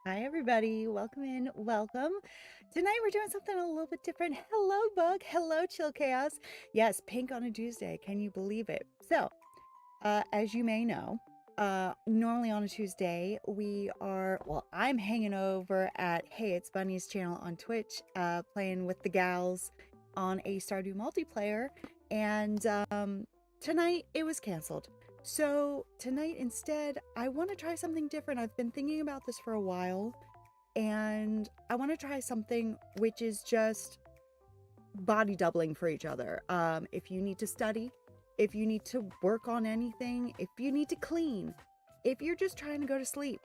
Hi, everybody. Welcome in. Welcome. Tonight we're doing something a little bit different. Hello, Bug. Hello, Chill Chaos. Yes, pink on a Tuesday. Can you believe it? So, as you may know, normally on a Tuesday, I'm hanging over at Hey It's Bunny's channel on Twitch, playing with the gals on a Stardew multiplayer. And tonight it was canceled. So tonight instead, I want to try something different. I've been thinking about this for a while, and I want to try something which is just body doubling for each other. If you need to study, if you need to work on anything, if you need to clean, if you're just trying to go to sleep,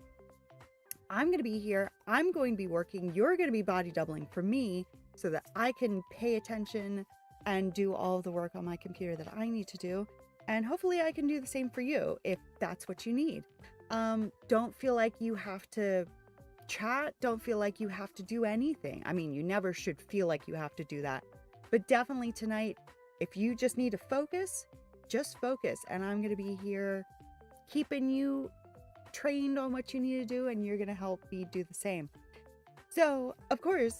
I'm going to be here. I'm going to be working. You're going to be body doubling for me so that I can pay attention and do all the work on my computer that I need to do. And hopefully I can do the same for you if that's what you need. Don't feel like you have to chat. Don't feel like you have to do anything. I mean, you never should feel like you have to do that. But definitely tonight, if you just need to focus, just focus. And I'm going to be here keeping you trained on what you need to do, and you're going to help me do the same. So, of course,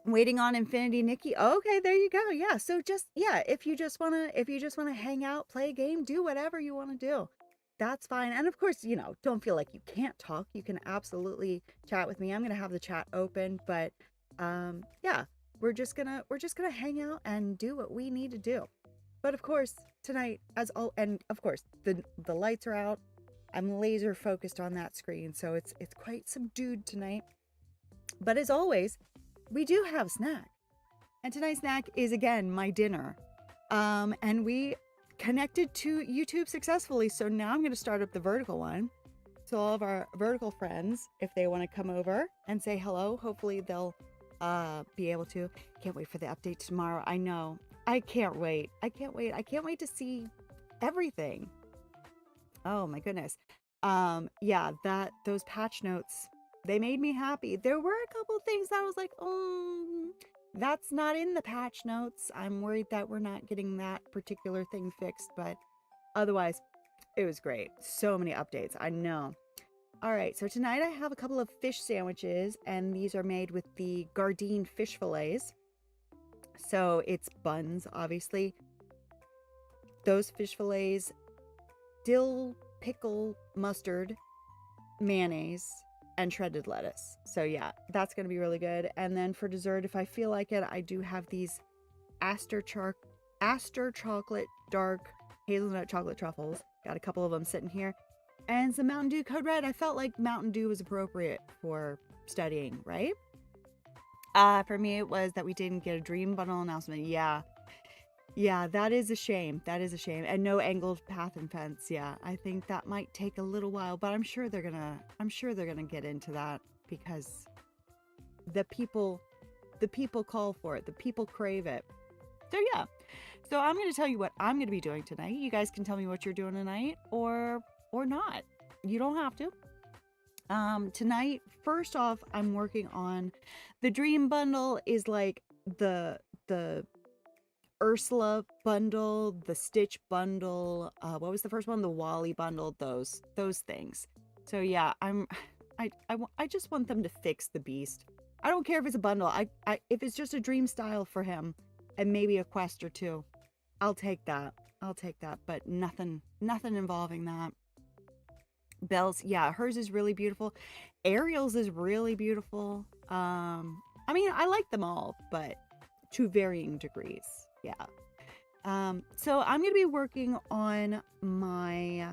waiting on Infinity Nikki. Okay, there you go. Yeah. So if you just want to hang out, play a game, do whatever you want to do. That's fine. And of course, don't feel like you can't talk. You can absolutely chat with me. I'm going to have the chat open, but yeah, we're just going to hang out and do what we need to do. But of course, tonight and of course, the lights are out. I'm laser focused on that screen, so it's quite subdued tonight. But as always, we do have snack. And tonight's snack is again my dinner. And we connected to YouTube successfully, so now I'm going to start up the vertical one. So all of our vertical friends, if they want to come over and say hello, hopefully they'll be able to. Can't wait for the update tomorrow. I know. I can't wait. I can't wait to see everything. Oh my goodness. Yeah, those patch notes, they made me happy. There were a couple things that I was like, that's not in the patch notes. I'm worried that we're not getting that particular thing fixed, but otherwise, it was great. So many updates. I know. All right, so tonight I have a couple of fish sandwiches, and these are made with the Gardein fish fillets. So it's buns, obviously. Those fish fillets, dill, pickle, mustard, mayonnaise, and shredded lettuce. So yeah, that's going to be really good. And then for dessert, if I feel like it, I do have these Aster chocolate dark hazelnut chocolate truffles. Got a couple of them sitting here. And some Mountain Dew Code Red. I felt like Mountain Dew was appropriate for studying, right? For me, it was that we didn't get a Dream Bundle announcement. Yeah, that is a shame. That is a shame. And no angled path and fence. Yeah, I think that might take a little while, but I'm sure they're gonna get into that because the people call for it. The people crave it. So yeah. So I'm gonna tell you what I'm gonna be doing tonight. You guys can tell me what you're doing tonight or not. You don't have to. Tonight, first off, I'm working on the Dream Bundle is like the Ursula bundle, the Stitch bundle, what was the first one? The Wally bundle, those things. So yeah, I just want them to fix the beast. I don't care if it's a bundle. If it's just a dream style for him and maybe a quest or two, I'll take that. But nothing involving that. Belle's, yeah, hers is really beautiful. Ariel's is really beautiful. I mean, I like them all, but to varying degrees. Yeah. So I'm going to be working on my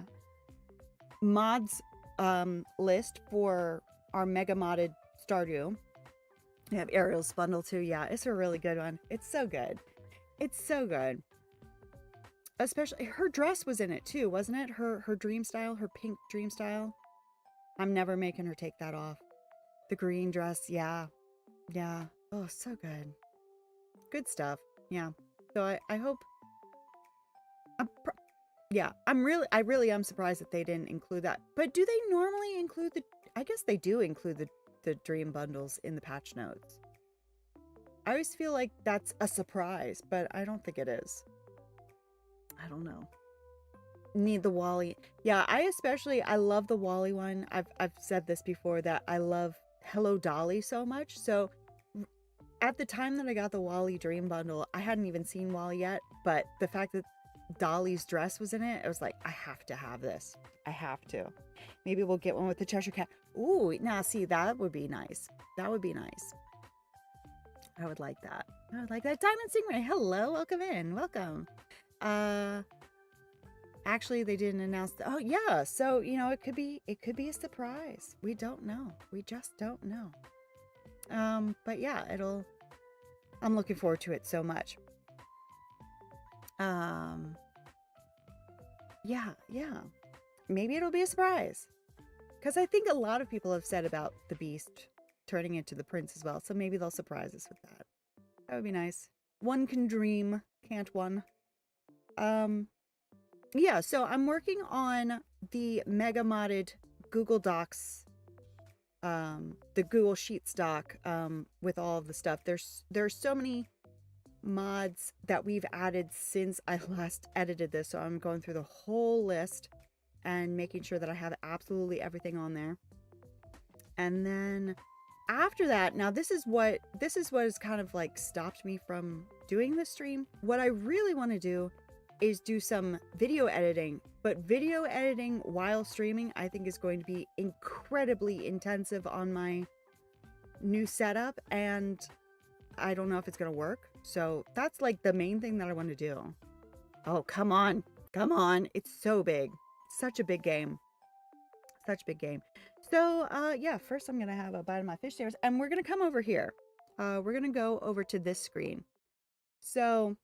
mods list for our mega modded Stardew. I have Ariel's bundle too. Yeah, it's a really good one. It's so good. It's so good. Especially her dress was in it too, wasn't it? Her dream style, her pink dream style. I'm never making her take that off. The green dress, yeah. Yeah. Oh, so good. Good stuff. Yeah. So I hope yeah, I really am surprised that they didn't include that. But do they normally include I guess they do include the dream bundles in the patch notes. I always feel like that's a surprise, but I don't think it is. I don't know. Need the Wally. Yeah, I love the Wally one. I've said this before that I love Hello Dolly so much. So at the time that I got the Wally Dream Bundle, I hadn't even seen Wally yet, but the fact that Dolly's dress was in it, I was like, I have to have this. I have to. Maybe we'll get one with the Cheshire Cat. Ooh, now see, that would be nice. That would be nice. I would like that. I would like that. Diamond Stingray, hello, welcome in. Welcome. Actually, they didn't announce oh yeah, so you know, it could be a surprise. We don't know. We just don't know. But yeah, I'm looking forward to it so much. Yeah. Maybe it'll be a surprise. Because I think a lot of people have said about the Beast turning into the Prince as well. So maybe they'll surprise us with that. That would be nice. One can dream, can't one? Yeah, so I'm working on the mega modded Google Docs, the Google Sheets doc, with all of the stuff. There's so many mods that we've added since I last edited this. So I'm going through the whole list and making sure that I have absolutely everything on there. And then after that, now this is what has kind of like stopped me from doing the stream. What I really want to do is do some video editing, but video editing while streaming I think is going to be incredibly intensive on my new setup, and I don't know if it's going to work. So that's like the main thing that I want to do. Oh, come on. It's so big. Such a big game. So, yeah, first I'm going to have a bite of my fish sandwich, and we're going to come over here. We're going to go over to this screen. So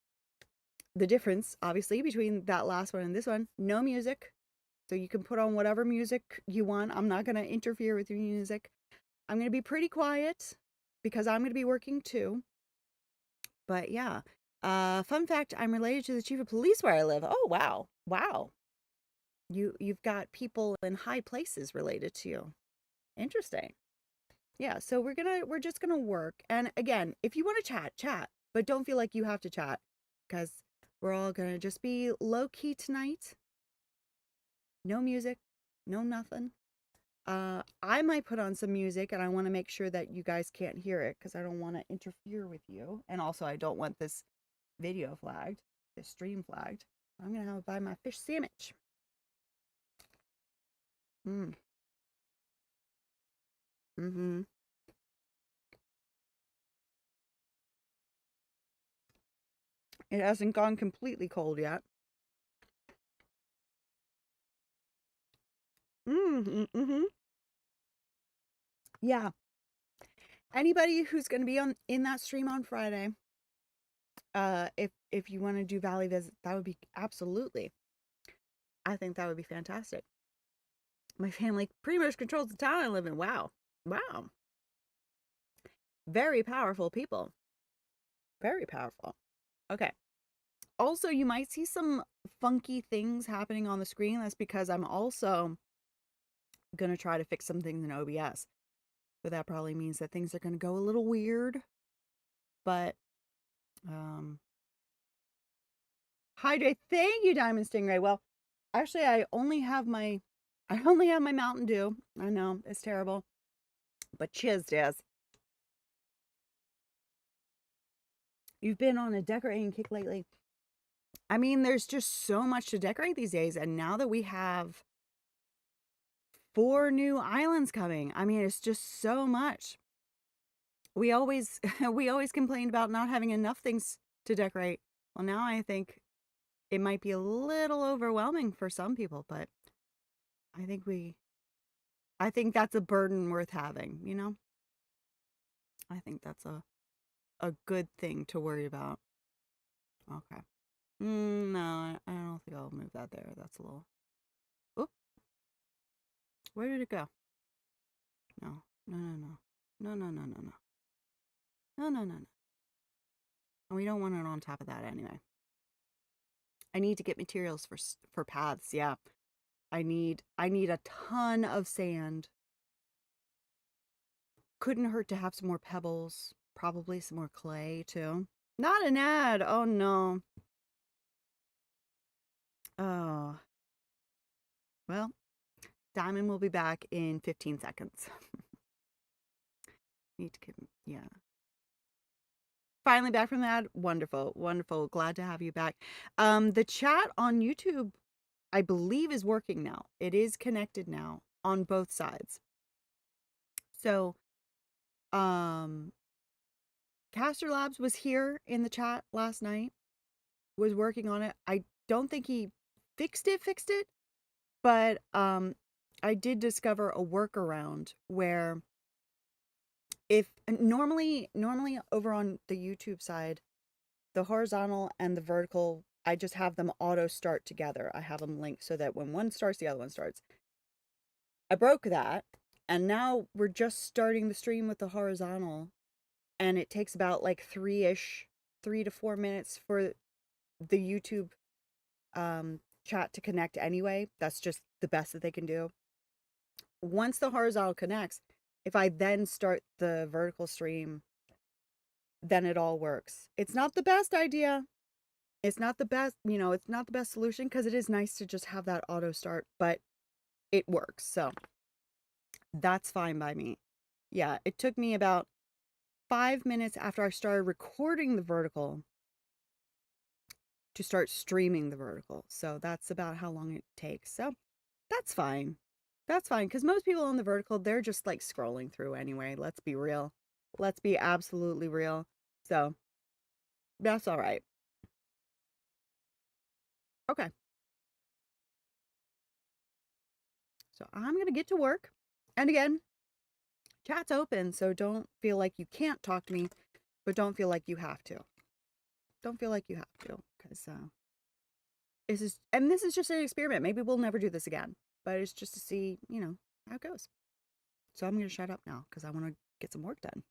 the difference, obviously, between that last one and this one, no music. So you can put on whatever music you want. I'm not going to interfere with your music. I'm going to be pretty quiet because I'm going to be working too. But yeah, fun fact, I'm related to the chief of police where I live. Oh, wow. You've got people in high places related to you. Interesting. Yeah, so we're just gonna work. And again, if you want to chat, but don't feel like you have to chat, because we're all gonna just be low key tonight. No music, no nothing. I might put on some music, and I want to make sure that you guys can't hear it because I don't want to interfere with you. And also I don't want this video flagged, this stream flagged. I'm gonna have to buy my fish sandwich. It hasn't gone completely cold yet. Yeah. Anybody who's going to be in that stream on Friday, if you want to do Valley Visit, that would be absolutely. I think that would be fantastic. My family pretty much controls the town I live in. Wow. Very powerful people. Very powerful. Okay. Also, you might see some funky things happening on the screen. That's because I'm also going to try to fix some things in OBS. So that probably means that things are going to go a little weird. But, hydrate. Thank you, Diamond Stingray. Well, actually, I only have my Mountain Dew. I know, it's terrible. But cheers, Daz. You've been on a decorating kick lately. I mean, there's just so much to decorate these days. And now that we have 4 new islands coming, I mean, it's just so much. We always complained about not having enough things to decorate. Well, now I think it might be a little overwhelming for some people, but I think that's a burden worth having, you know? I think that's a good thing to worry about. Okay. No, I don't think I'll move that there. That's a little... Oop. Where did it go? No. And we don't want it on top of that anyway. I need to get materials for paths. Yeah. I need a ton of sand. Couldn't hurt to have some more pebbles. Probably some more clay too. Not an ad. Oh no. Oh. Well, Diamond will be back in 15 seconds. Need to, yeah. Finally back from that. Wonderful, wonderful. Glad to have you back. The chat on YouTube, I believe, is working now. It is connected now on both sides. So, Caster Labs was here in the chat last night, was working on it. I don't think he fixed it, but I did discover a workaround where if normally over on the YouTube side, the horizontal and the vertical, I just have them auto start together. I have them linked so that when one starts, the other one starts. I broke that, and now we're just starting the stream with the horizontal, and it takes about like 3 to 4 minutes for the YouTube chat to connect anyway. That's just the best that they can do. Once the horizontal connects, if I then start the vertical stream, then it all works. It's not the best idea. It's not the best, it's not the best solution because it is nice to just have that auto start, but it works. So that's fine by me. Yeah, it took me about 5 minutes after I started recording the vertical to start streaming the vertical. So that's about how long it takes. So that's fine. That's fine because most people on the vertical, they're just like scrolling through anyway. Let's be real. Let's be absolutely real. So that's all right. Okay. So I'm going to get to work. And again, chat's open, so don't feel like you can't talk to me, but don't feel like you have to. Don't feel like you have to, because this is just an experiment. Maybe we'll never do this again, but it's just to see, how it goes. So I'm going to shut up now because I want to get some work done.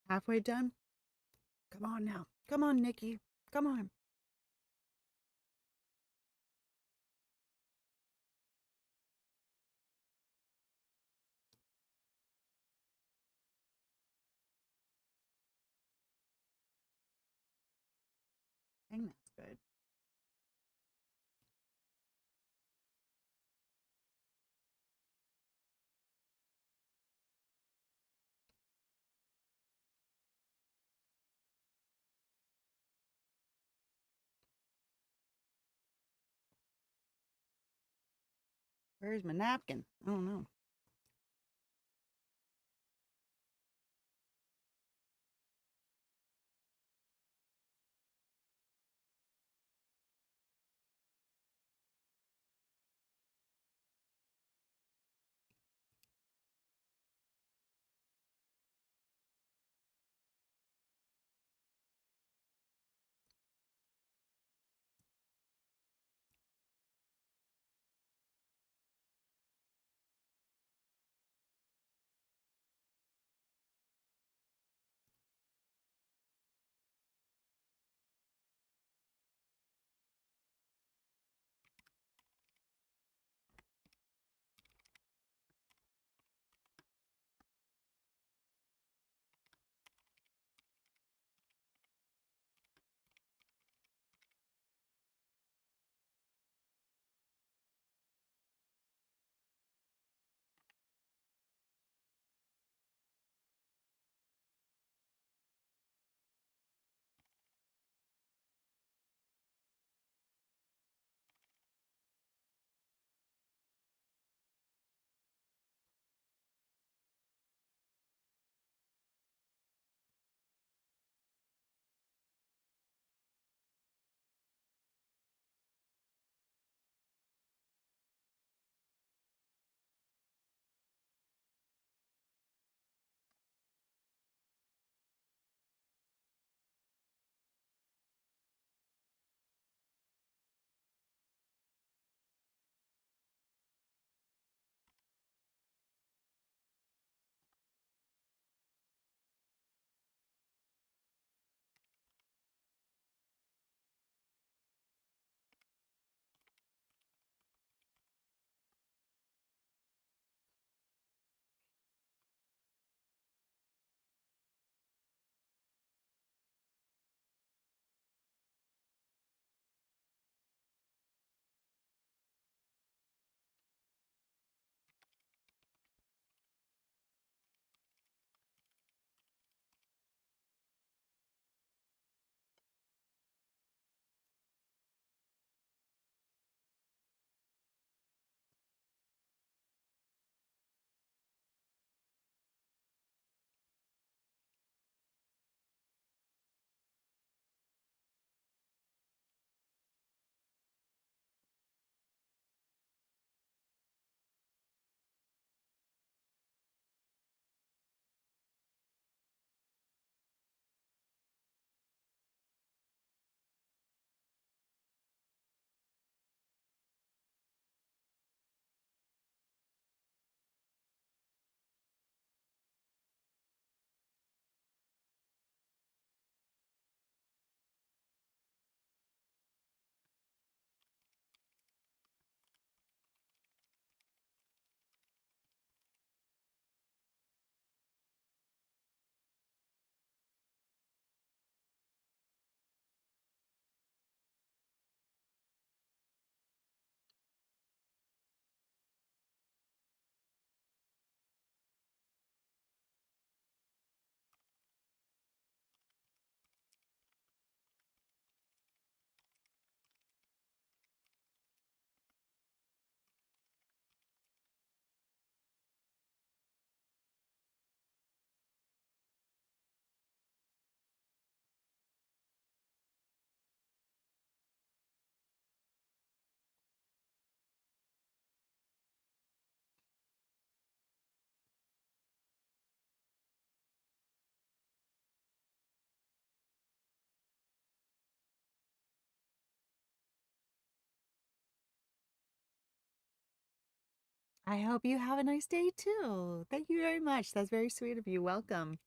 Halfway done? Come on now. Come on, Nikki. Come on. I think that's good. Where's my napkin? I don't know. I hope you have a nice day too. Thank you very much. That's very sweet of you. Welcome.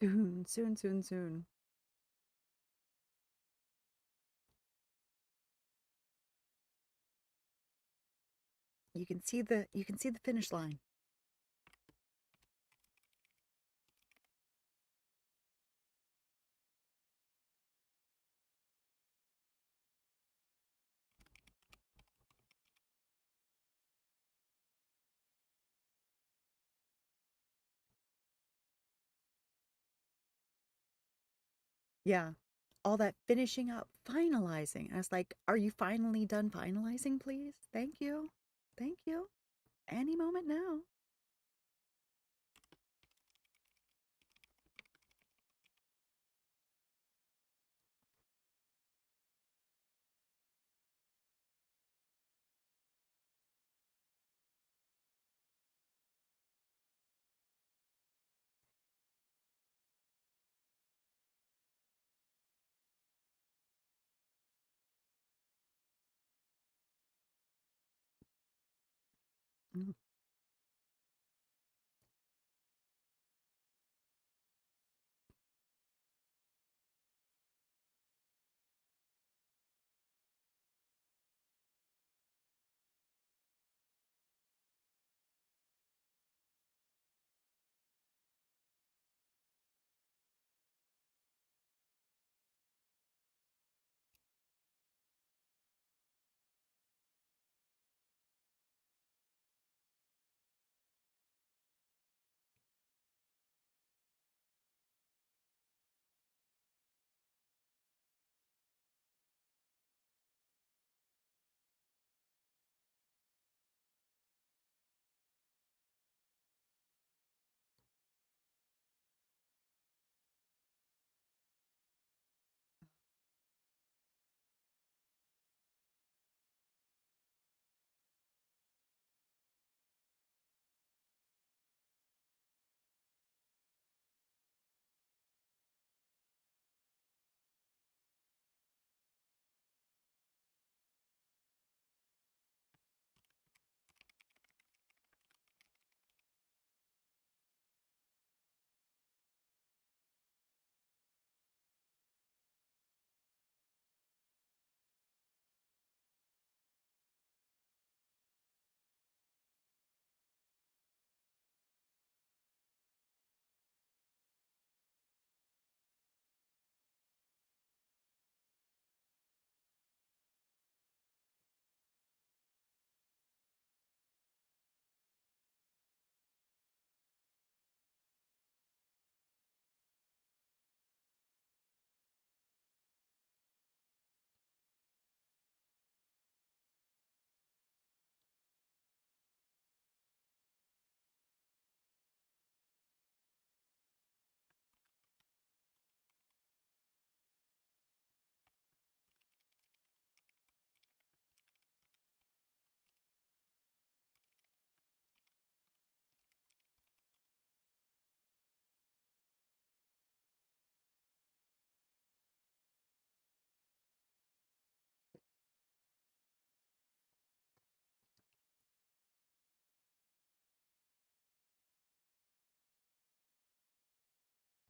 Soon, soon, soon, soon. You can see the finish line. Yeah. All that finishing up, finalizing. I was like, are you finally done finalizing, please? Thank you. Thank you. Any moment now. Mm.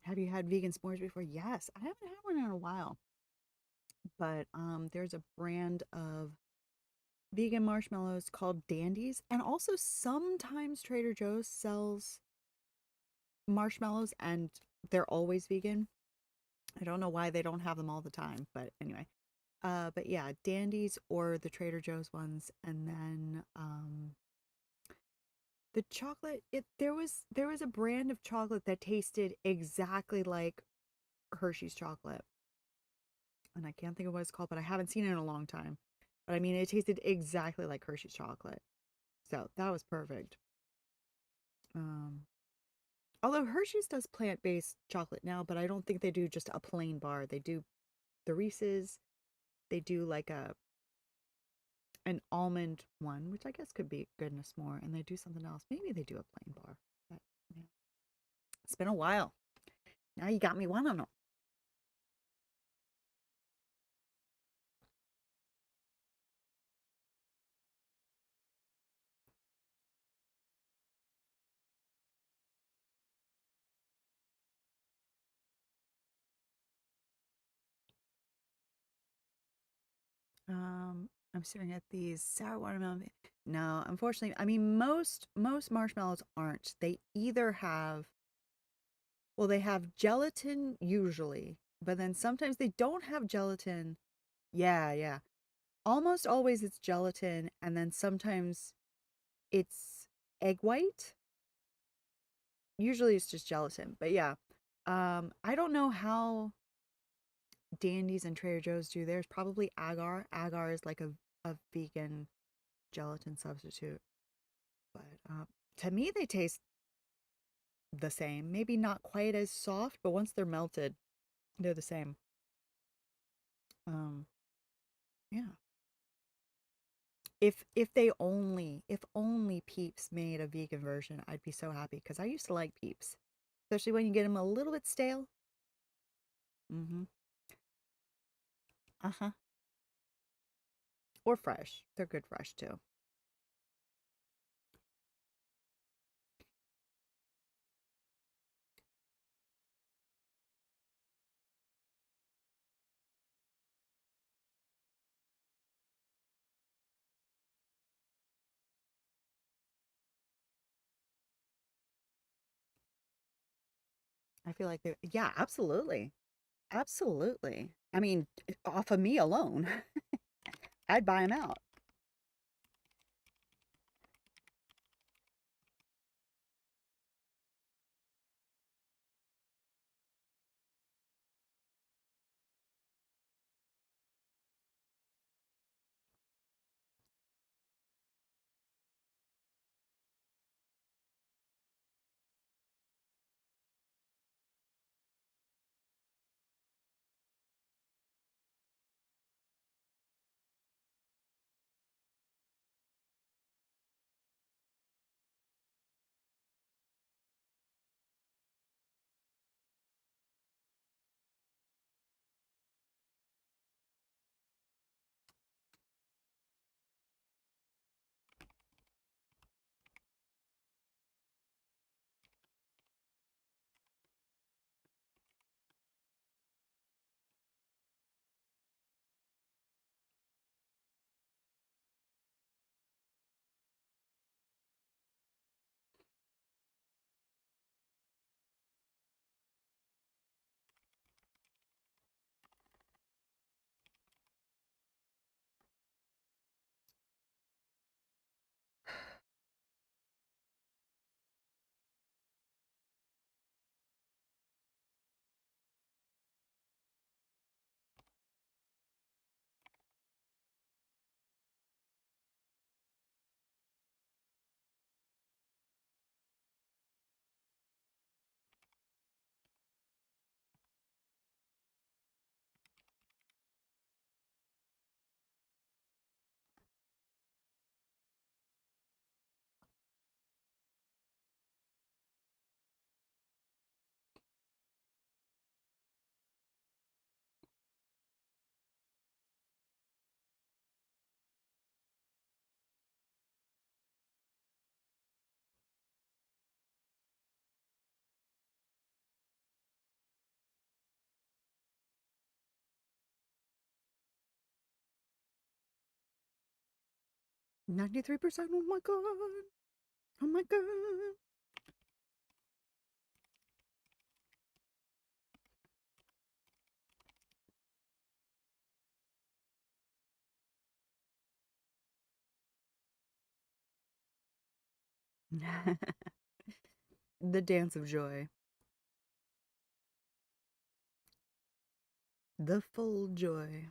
Have you had vegan s'mores before? Yes, I haven't had one in a while, but there's a brand of vegan marshmallows called Dandies, and also sometimes Trader Joe's sells marshmallows, and they're always vegan. I don't know why they don't have them all the time, but anyway. But yeah, Dandies or the Trader Joe's ones, and then the chocolate. There was a brand of chocolate that tasted exactly like Hershey's chocolate, and I can't think of what it's called, but I haven't seen it in a long time. But I mean, it tasted exactly like Hershey's chocolate, so that was perfect. Um, Although Hershey's does plant-based chocolate now, but I don't think they do just a plain bar. They do the Reese's. They do like an almond one, which I guess could be good in a s'more, and they do something else. Maybe they do a plain bar. But yeah. It's been a while. Now you got me wanting them. I'm staring at these sour watermelon. No, unfortunately, I mean most marshmallows aren't. They either have, well, they have gelatin usually, but then sometimes they don't have gelatin. Yeah, yeah. Almost always it's gelatin, and then sometimes it's egg white. Usually it's just gelatin, but yeah. I don't know how Dandies and Trader Joe's do theirs. Probably agar. Agar is like a vegan gelatin substitute. But to me, they taste the same. Maybe not quite as soft, but once they're melted, they're the same. Um, yeah. If only Peeps made a vegan version, I'd be so happy because I used to like Peeps, especially when you get them a little bit stale. Mm-hmm. Uh-huh. Or fresh. They're good fresh too. I feel like they, yeah, absolutely. Absolutely. I mean, off of me alone, I'd buy them out. 93%. Oh my God. Oh my God. The dance of joy. The full joy.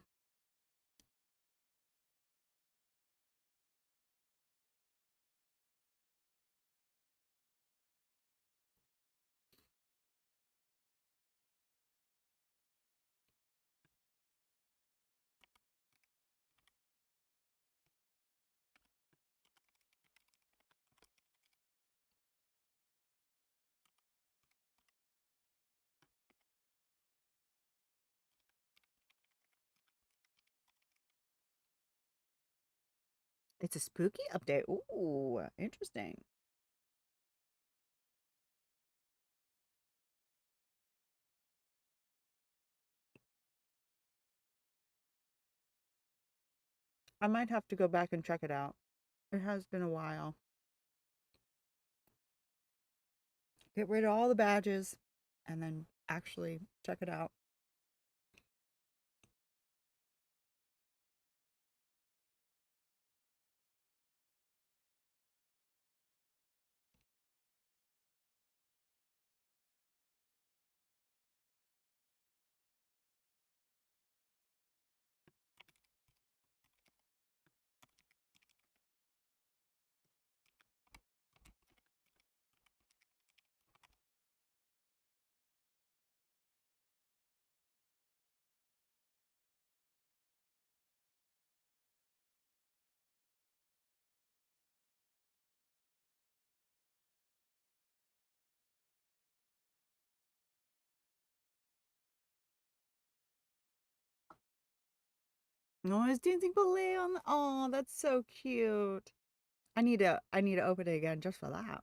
It's a spooky update. Ooh, interesting. I might have to go back and check it out. It has been a while. Get rid of all the badges and then actually check it out. Oh, it's dancing ballet on the, oh, that's so cute. I need to open it again just for that.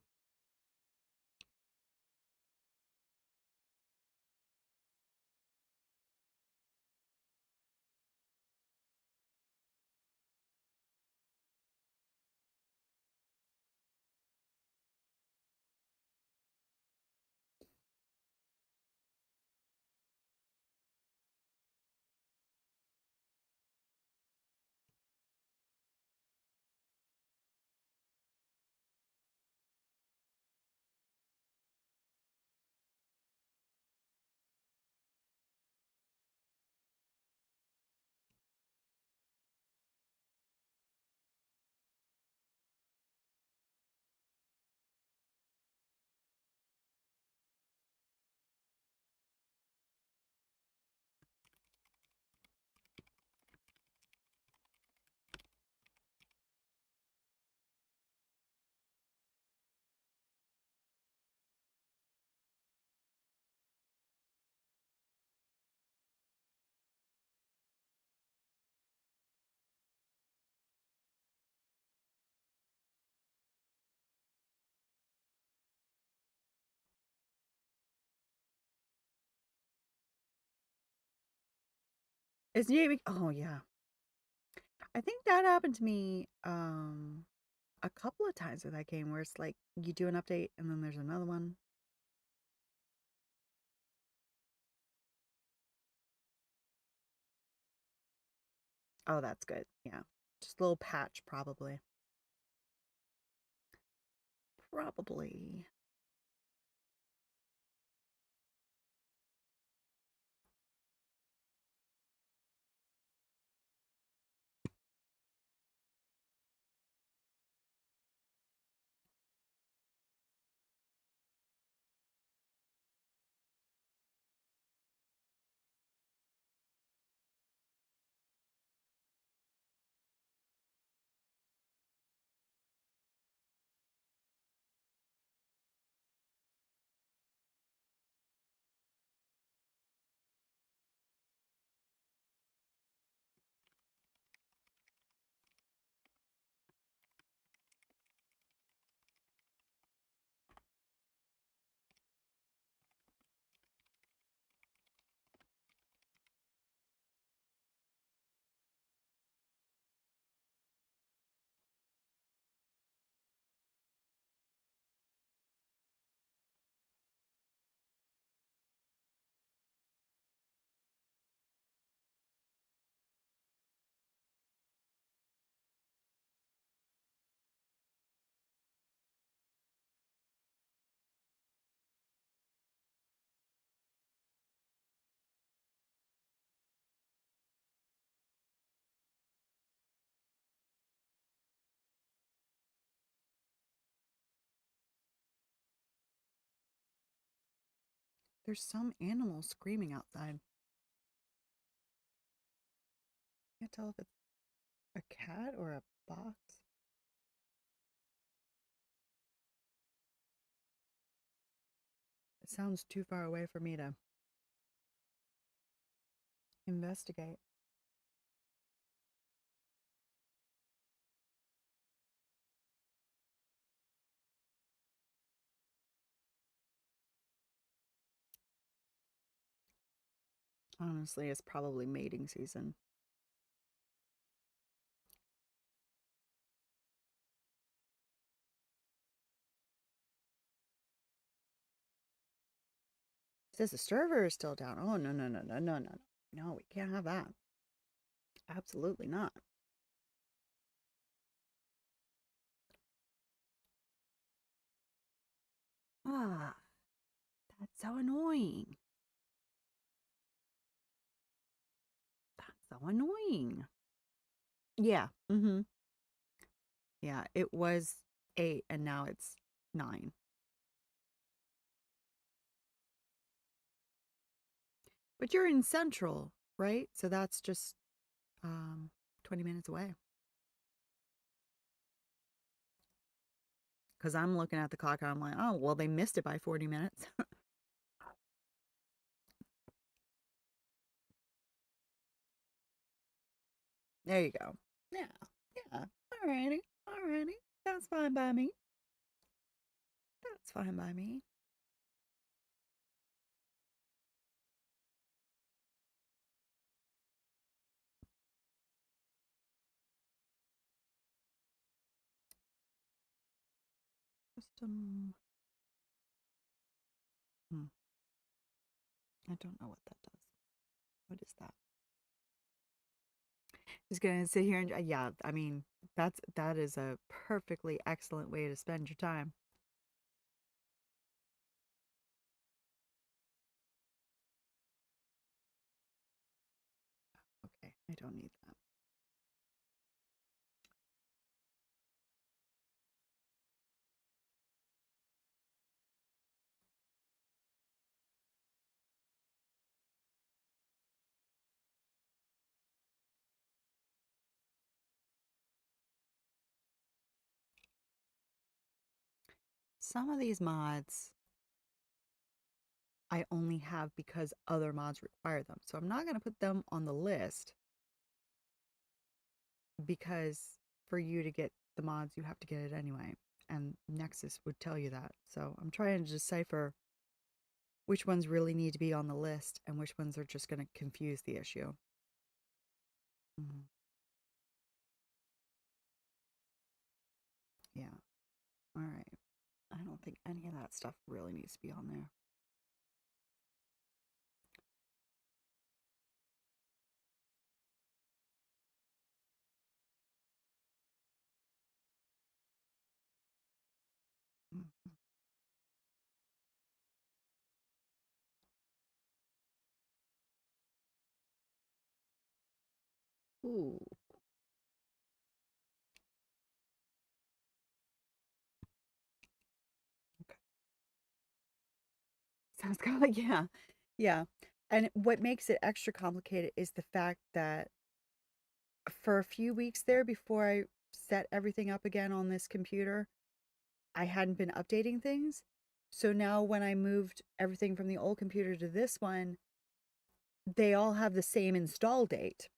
It's Jamie. Oh yeah. I think that happened to me a couple of times with that game where it's like you do an update and then there's another one. Oh, that's good. Yeah. Just a little patch probably. Probably. There's some animal screaming outside. Can't tell if it's a cat or a box. It sounds too far away for me to investigate. Honestly, it's probably mating season. It says the server is still down. Oh, no, no, no, no, no, no. No, we can't have that. Absolutely not. Ah, that's so annoying. That's so annoying. Yeah. Mm-hmm. Yeah, it was 8 and now it's 9. But you're in Central, right? So that's just 20 minutes away. Because I'm looking at the clock and I'm like, oh, well, they missed it by 40 minutes. There you go. Yeah. Yeah. Alrighty. Alrighty. That's fine by me. That's fine by me. Custom. I don't know what that does. What is that? Just gonna sit here and yeah, I mean, that is a perfectly excellent way to spend your time. Okay, I don't need that. Some of these mods I only have because other mods require them. So I'm not going to put them on the list because for you to get the mods, you have to get it anyway. And Nexus would tell you that. So I'm trying to decipher which ones really need to be on the list and which ones are just going to confuse the issue. Mhm. Yeah. All right. I don't think any of that stuff really needs to be on there. Mhm. Ooh. Okay. Sounds kind of like, yeah. Yeah. And what makes it extra complicated is the fact that for a few weeks there before I set everything up again on this computer, I hadn't been updating things. So now when I moved everything from the old computer to this one, they all have the same install date.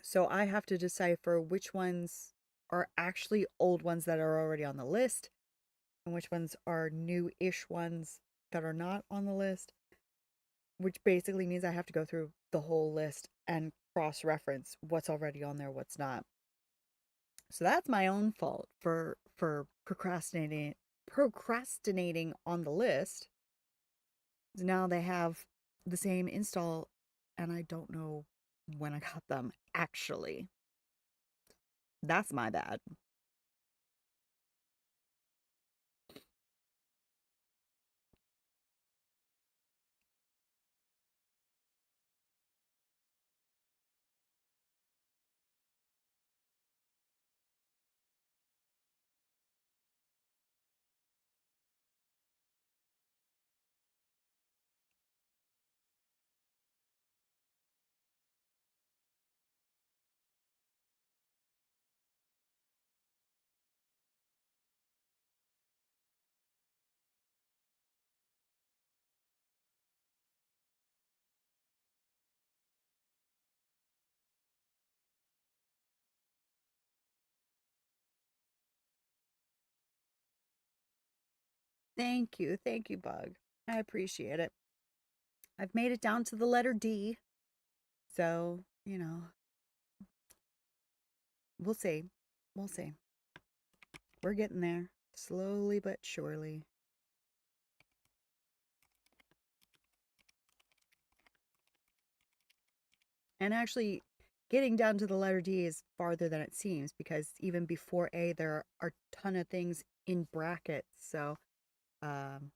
So I have to decipher which ones are actually old ones that are already on the list and which ones are new-ish ones that are not on the list, which basically means I have to go through the whole list and cross-reference what's already on there, what's not. So that's my own fault for procrastinating on the list. Now they have the same install and I don't know when I got them actually. That's my bad. Thank you, Bug. I appreciate it. I've made it down to the letter D, so, we'll see. We'll see. We're getting there, slowly but surely. And actually, getting down to the letter D is farther than it seems because even before A, there are a ton of things in brackets. So um,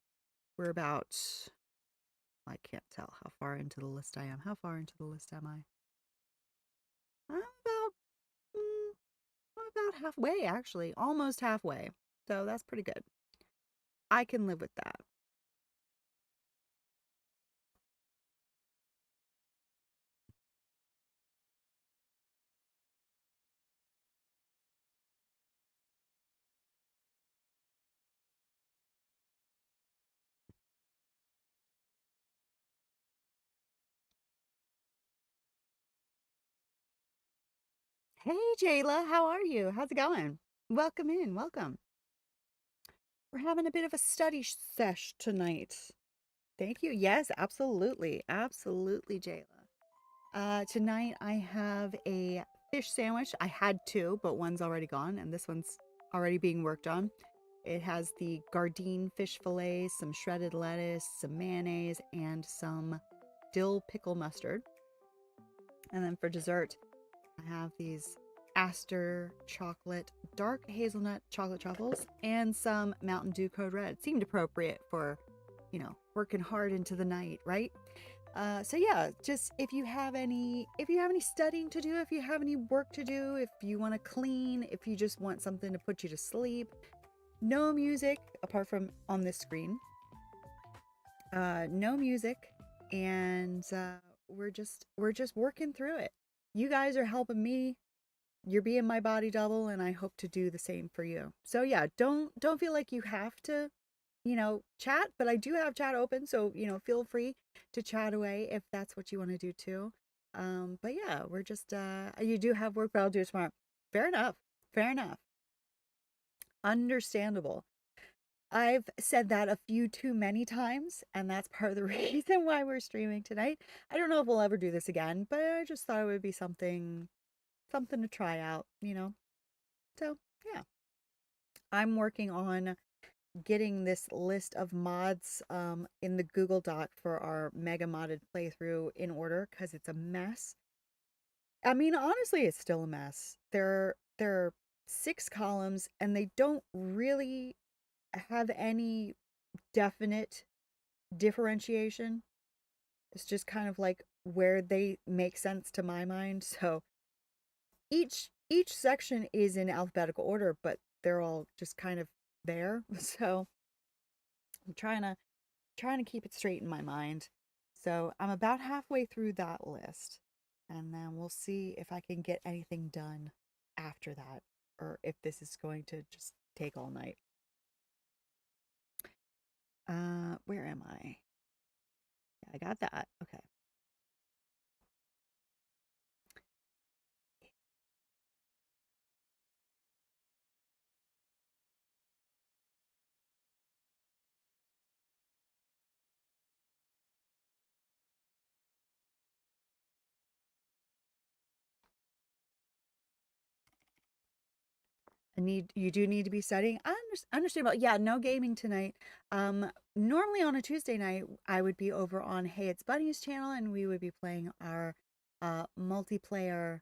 we're about, I can't tell how far into the list I am. How far into the list am I? I'm mm, about halfway, actually, almost halfway. So that's pretty good. I can live with that. Hey, Jayla, how are you? How's it going? Welcome in, welcome. We're having a bit of a study sesh tonight. Thank you. Yes, absolutely. Absolutely, Jayla. Tonight I have a fish sandwich. I had two, but one's already gone, and this one's already being worked on. It has the Gardein fish fillet, some shredded lettuce, some mayonnaise, and some dill pickle mustard. And then for dessert, I have these Aster chocolate, dark hazelnut chocolate truffles, and some Mountain Dew Code Red. Seemed appropriate for, working hard into the night, right? So yeah, just if you have any studying to do, if you have any work to do, if you want to clean, if you just want something to put you to sleep, no music apart from on this screen. No music, and we're just working through it. You guys are helping me. You're being my body double, and I hope to do the same for you. So yeah, don't feel like you have to, chat, but I do have chat open, so feel free to chat away if that's what you want to do too. But yeah, we're just you do have work, but I'll do it tomorrow. Fair enough. Fair enough. Understandable. I've said that a few too many times, and that's part of the reason why we're streaming tonight. I don't know if we'll ever do this again, but I just thought it would be something to try out. So, yeah. I'm working on getting this list of mods in the Google Doc for our mega modded playthrough in order because it's a mess. I mean, honestly, it's still a mess. There are 6 columns and they don't really have any definite differentiation. It's just kind of like where they make sense to my mind. So each section is in alphabetical order, but they're all just kind of there. So I'm trying to keep it straight in my mind. So I'm about halfway through that list, and then we'll see if I can get anything done after that, or if this is going to just take all night. Where am I? Yeah, I got that. Okay. You do need to be studying. Understandable. Yeah, no gaming tonight. Normally on a Tuesday night, I would be over on Hey It's Bunny's channel, and we would be playing our multiplayer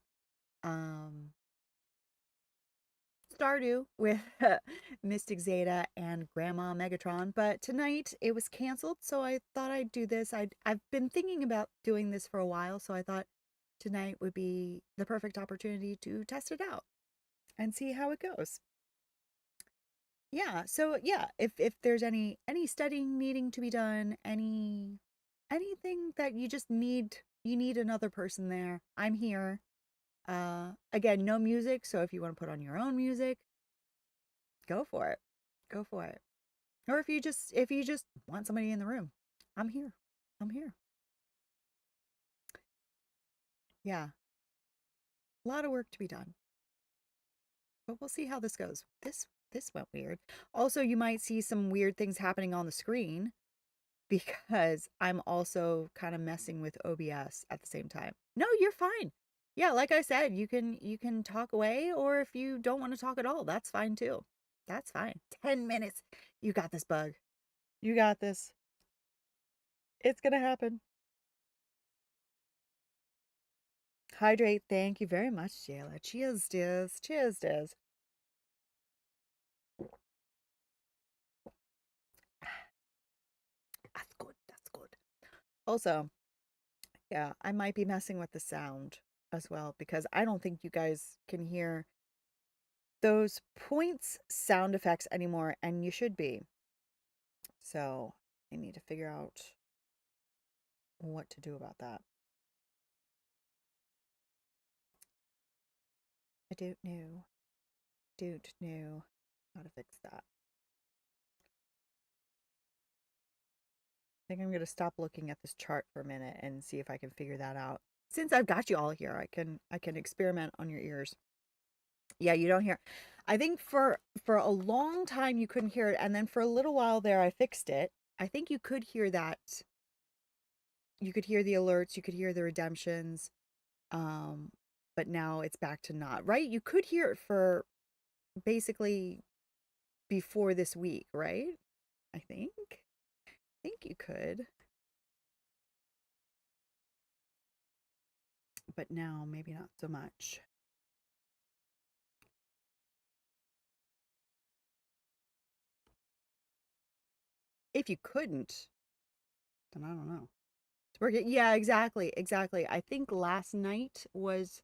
um Stardew with Mystic Zeta and Grandma Megatron, but tonight it was canceled, so I thought I'd do this. I've been thinking about doing this for a while, so I thought tonight would be the perfect opportunity to test it out and see how it goes. Yeah, so yeah, if there's any studying needing to be done, anything that you need another person there, I'm here. Again, no music, so if you want to put on your own music, go for it. Go for it. Or if you just want somebody in the room, I'm here. I'm here. Yeah. A lot of work to be done. But we'll see how this goes. This this went weird. Also, you might see some weird things happening on the screen because I'm also kind of messing with OBS at the same time. No, you're fine. Yeah, like I said, you can talk away, or if you don't want to talk at all, that's fine too. That's fine. 10 minutes. You got this, Bug. You got this. It's gonna happen. Hydrate. Thank you very much, Jayla. Cheers, dears. Cheers, dears. That's good. That's good. Also, yeah, I might be messing with the sound as well because I don't think you guys can hear those points sound effects anymore, and you should be. So I need to figure out what to do about that. I don't know. Don't know how to fix that. I think I'm going to stop looking at this chart for a minute and see if I can figure that out. Since I've got you all here, I can experiment on your ears. Yeah, you don't hear. I think for a long time you couldn't hear it, and then for a little while there I fixed it. I think you could hear that. You could hear the alerts, you could hear the redemptions. Um, but now it's back to not, right? You could hear it for basically before this week, right? I think. I think you could. But now maybe not so much. If you couldn't, then I don't know. It's working. Yeah, exactly. Exactly. I think last night was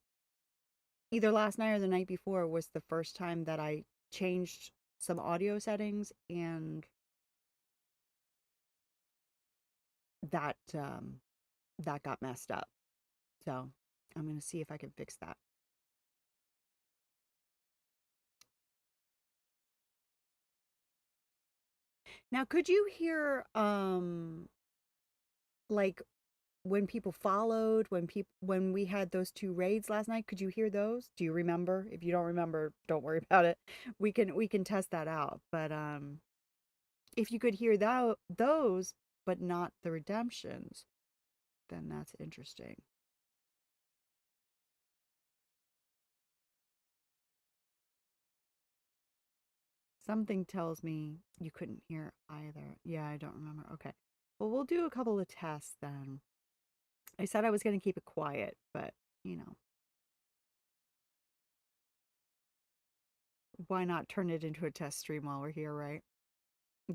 either last night or the night before was the first time that I changed some audio settings, and that got messed up. So I'm gonna see if I can fix that. Now, could you hear like when people followed, when we had those two raids last night, could you hear those? Do you remember? If you don't remember, don't worry about it. We can test that out. But if you could hear those but not the redemptions, then that's interesting. Something tells me you couldn't hear either. Yeah, I don't remember. Okay. Well, we'll do a couple of tests then. I said I was going to keep it quiet, but you know, why not turn it into a test stream while we're here, right?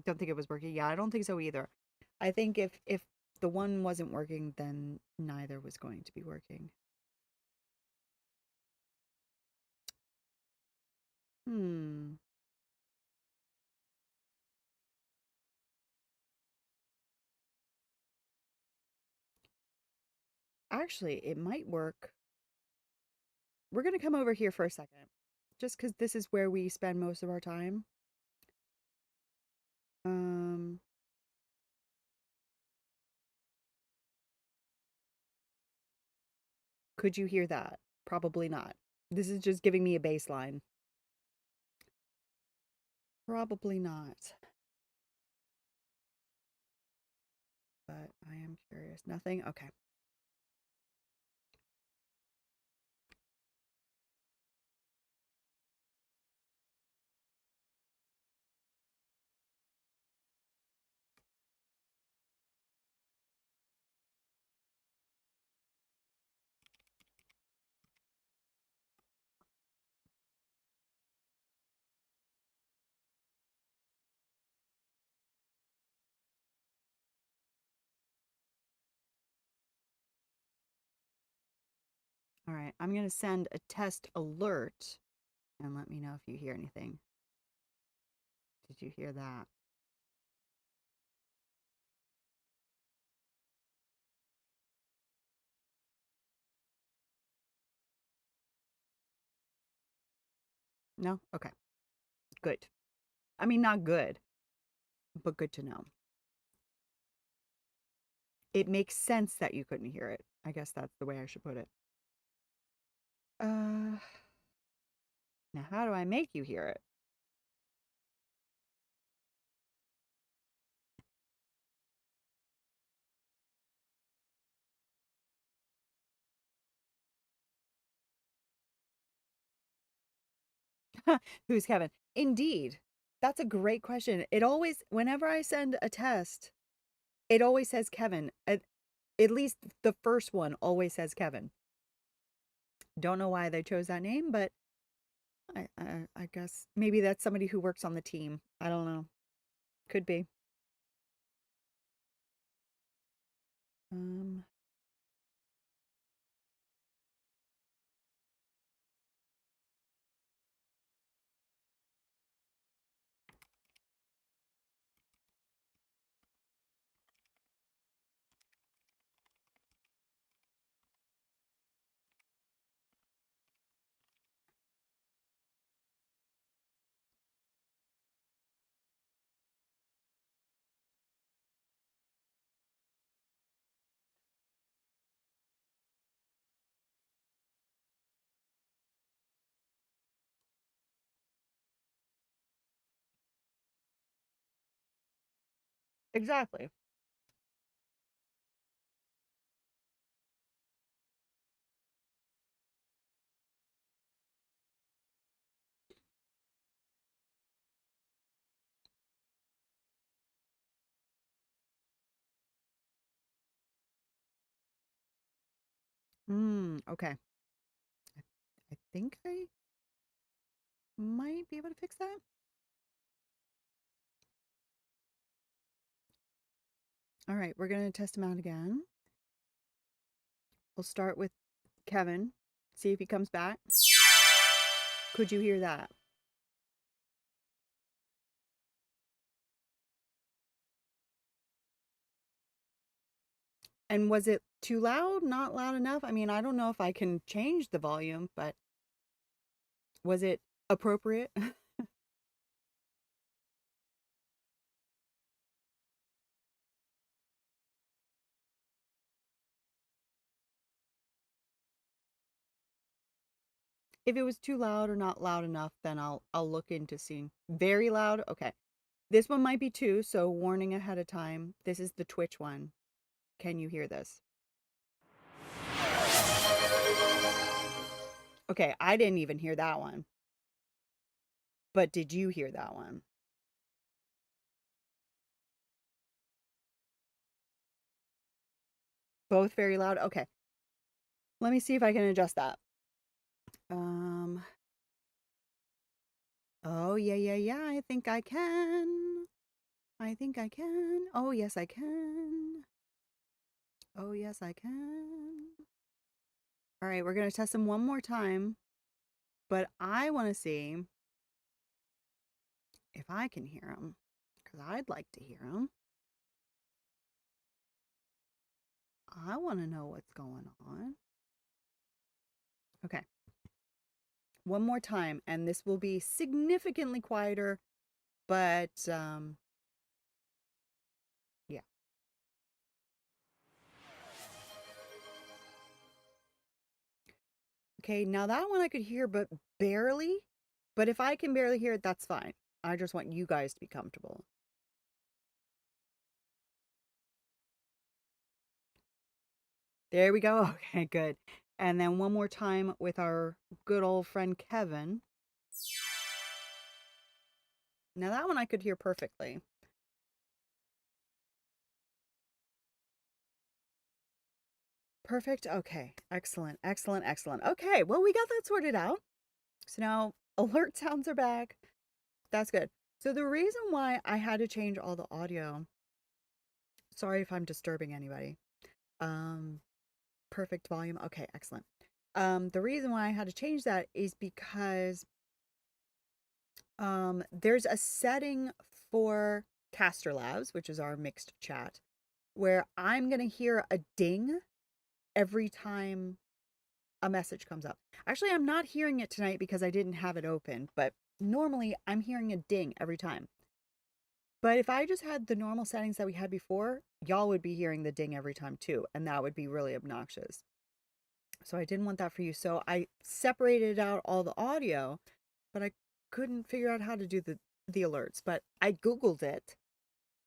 Don't think it was working. Yeah, I don't think so either. I think if the one wasn't working, then neither was going to be working. Hmm. Actually, it might work. We're going to come over here for a second. Just because this is where we spend most of our time. Um, could you hear that? Probably not. This is just giving me a baseline. Probably not. But I am curious. Nothing? Okay. All right. I'm going to send a test alert and let me know if you hear anything. Did you hear that? No? Okay. Good. I mean, not good, but good to know. It makes sense that you couldn't hear it. I guess that's the way I should put it. Now how do I make you hear it? Who's Kevin? Indeed. That's a great question. It always, whenever I send a test, it always says Kevin. At least the first one always says Kevin. Don't know why they chose that name, but I guess maybe that's somebody who works on the team. I don't know. Could be. Um, exactly. Okay. I think I might be able to fix that. All right, we're going to test him out again. We'll start with Kevin, see if he comes back. Could you hear that? And was it too loud? Not loud enough? I mean, I don't know if I can change the volume, but was it appropriate? If it was too loud or not loud enough, then I'll look into seeing. Very loud? Okay. This one might be too, so warning ahead of time. This is the Twitch one. Can you hear this? Okay, I didn't even hear that one. But did you hear that one? Both very loud? Okay. Let me see if I can adjust that. Oh, yeah. I think I can. I think I can. Oh, yes, I can. Oh, yes, I can. All right, we're going to test them one more time. But I want to see if I can hear them, because I'd like to hear them. I want to know what's going on. Okay. One more time, and this will be significantly quieter, but yeah. Okay, now that one I could hear, but barely. But if I can barely hear it, that's fine. I just want you guys to be comfortable. There we go. Okay, good. And then one more time with our good old friend Kevin. Now that one I could hear perfectly. Perfect. Okay. Excellent. Okay, well, we got that sorted out. So now alert sounds are back. That's good. So the reason why I had to change all the audio, sorry if I'm disturbing anybody. Um, perfect volume. Okay, excellent. The reason why I had to change that is because there's a setting for Caster Labs, which is our mixed chat, where I'm gonna hear a ding every time a message comes up. Actually, I'm not hearing it tonight because I didn't have it open, but normally I'm hearing a ding every time. But if I just had the normal settings that we had before, y'all would be hearing the ding every time too, and that would be really obnoxious. So I didn't want that for you. So I separated out all the audio, but I couldn't figure out how to do the alerts. But I Googled it,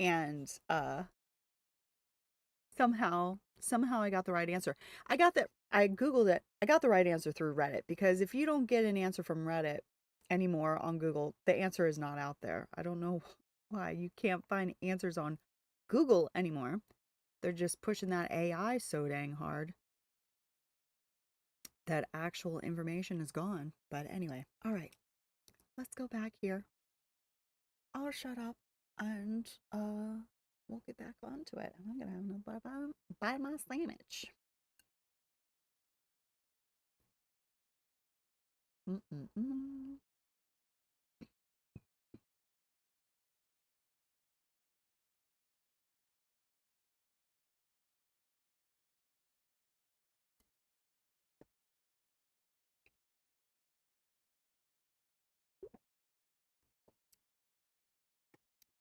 and somehow I got the right answer. I Googled it. I got the right answer through Reddit, because if you don't get an answer from Reddit, anymore on Google. The answer is not out there. I don't know why you can't find answers on Google anymore. They're just pushing that AI so dang hard that actual information is gone. But anyway, all right, let's go back here. I'll shut up and we'll get back onto it. I'm gonna have no buy my sandwich. Mm-mm-mm.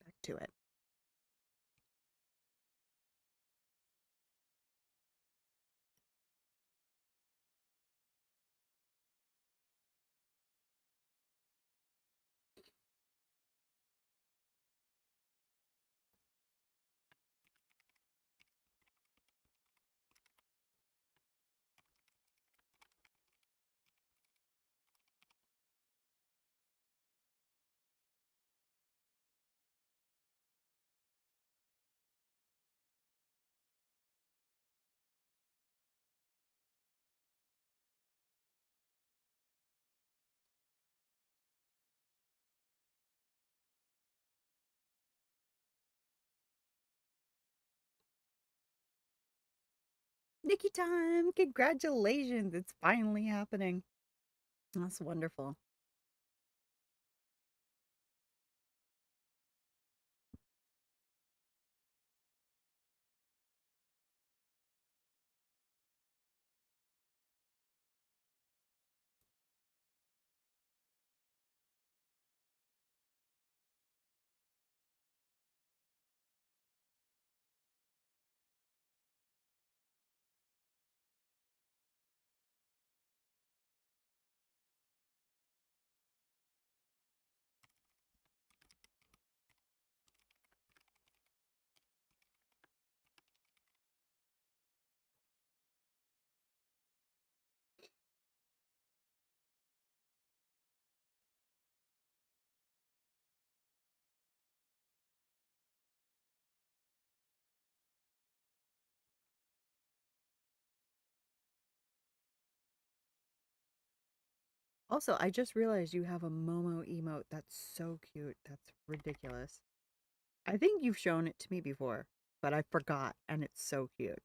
Back to it. Nikki time! Congratulations! It's finally happening. That's wonderful. Also, I just realized you have a Momo emote. That's so cute. That's ridiculous. I think you've shown it to me before, but I forgot, and it's so cute.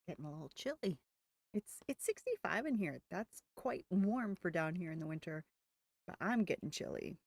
Getting a little chilly. It's 65 in here. That's quite warm for down here in the winter, but I'm getting chilly.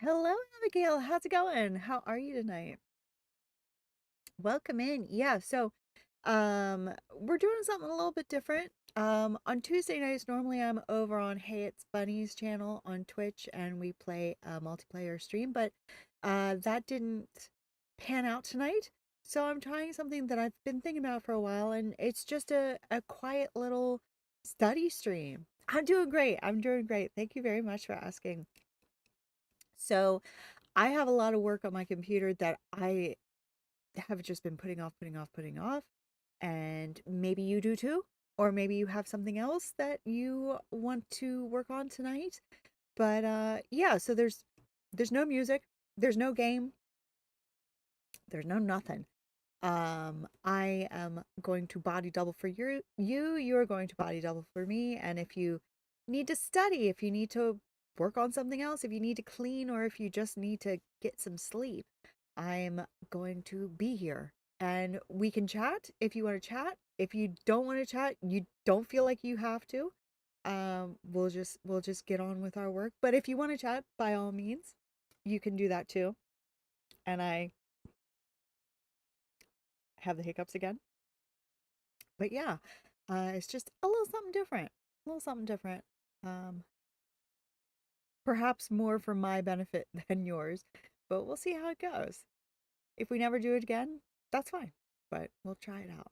Hello, Abigail. How's it going? How are you tonight? Welcome in. Yeah, so we're doing something a little bit different. On Tuesday nights, normally I'm over on Hey It's Bunny's channel on Twitch and we play a multiplayer stream, but that didn't pan out tonight. So I'm trying something that I've been thinking about for a while, and it's just a quiet little study stream. I'm doing great. I'm doing great. Thank you very much for asking. So I have a lot of work on my computer that I have just been putting off, putting off, putting off. And maybe you do too. Or maybe you have something else that you want to work on tonight. But yeah, so there's no music, there's no game, there's no nothing. I am going to body double for you're going to body double for me. And if you need to study, if you need to work on something else, if you need to clean, or if you just need to get some sleep, I'm going to be here. And we can chat if you want to chat. If you don't want to chat, you don't feel like you have to. We'll just get on with our work. But if you want to chat, by all means, you can do that too. And I have the hiccups again. But yeah, it's just a little something different. A little something different. Um, Perhaps more for my benefit than yours, but we'll see how it goes. If we never do it again, that's fine, but we'll try it out.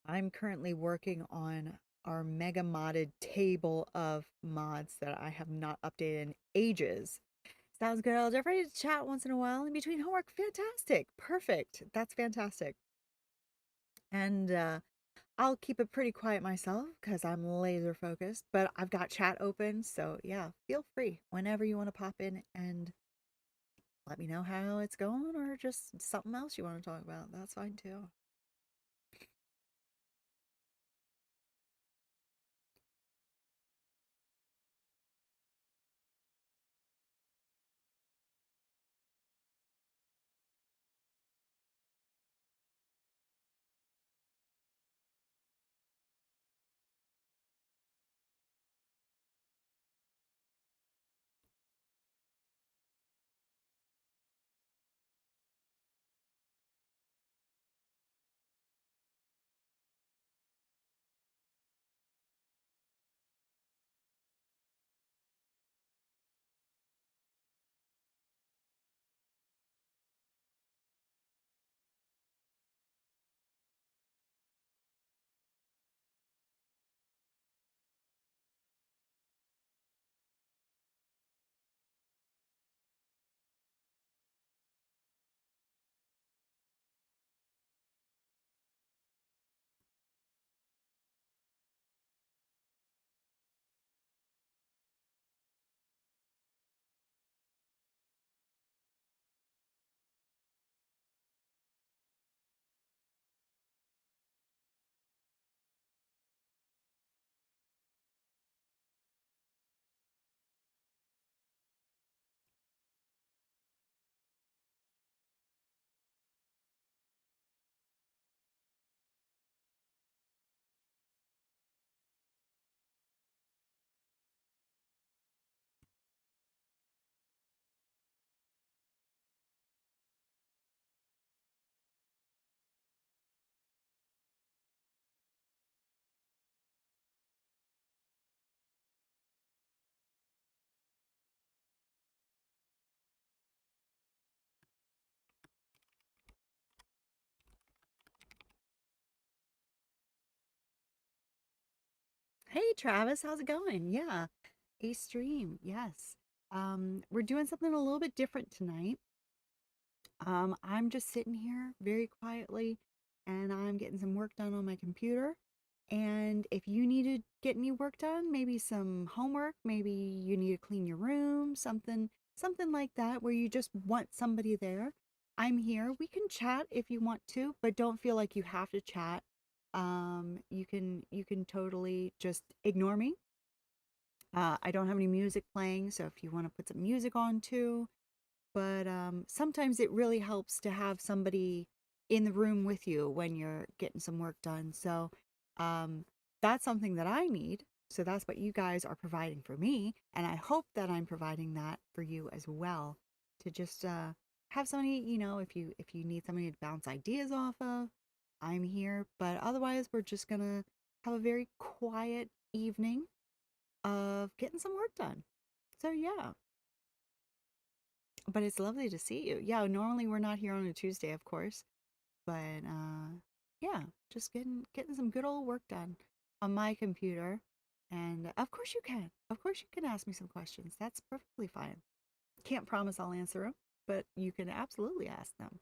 I'm currently working on our mega modded table of mods that I have not updated in ages. Sounds good, Elder. Ready to chat once in a while in between homework? Fantastic. Perfect. That's fantastic. And I'll keep it pretty quiet myself because I'm laser focused, but I've got chat open. So yeah, feel free whenever you want to pop in and let me know how it's going or just something else you want to talk about. That's fine too. Hey Travis, how's it going? Yeah, a stream. Yes. We're doing something a little bit different tonight. I'm just sitting here very quietly and I'm getting some work done on my computer. And if you need to get any work done, maybe some homework, maybe you need to clean your room, something like that where you just want somebody there, I'm here. We can chat if you want to, but don't feel like you have to chat. You can totally just ignore me. I don't have any music playing, so if you want to put some music on too, but sometimes it really helps to have somebody in the room with you when you're getting some work done. So um, that's something that I need. So that's what you guys are providing for me. And I hope that I'm providing that for you as well, to just have somebody, if you need somebody to bounce ideas off of, I'm here. But otherwise, we're just going to have a very quiet evening of getting some work done. So yeah, but it's lovely to see you. Yeah, normally we're not here on a Tuesday, of course, but yeah, just getting some good old work done on my computer. And of course you can. Of course you can ask me some questions. That's perfectly fine. Can't promise I'll answer them, but you can absolutely ask them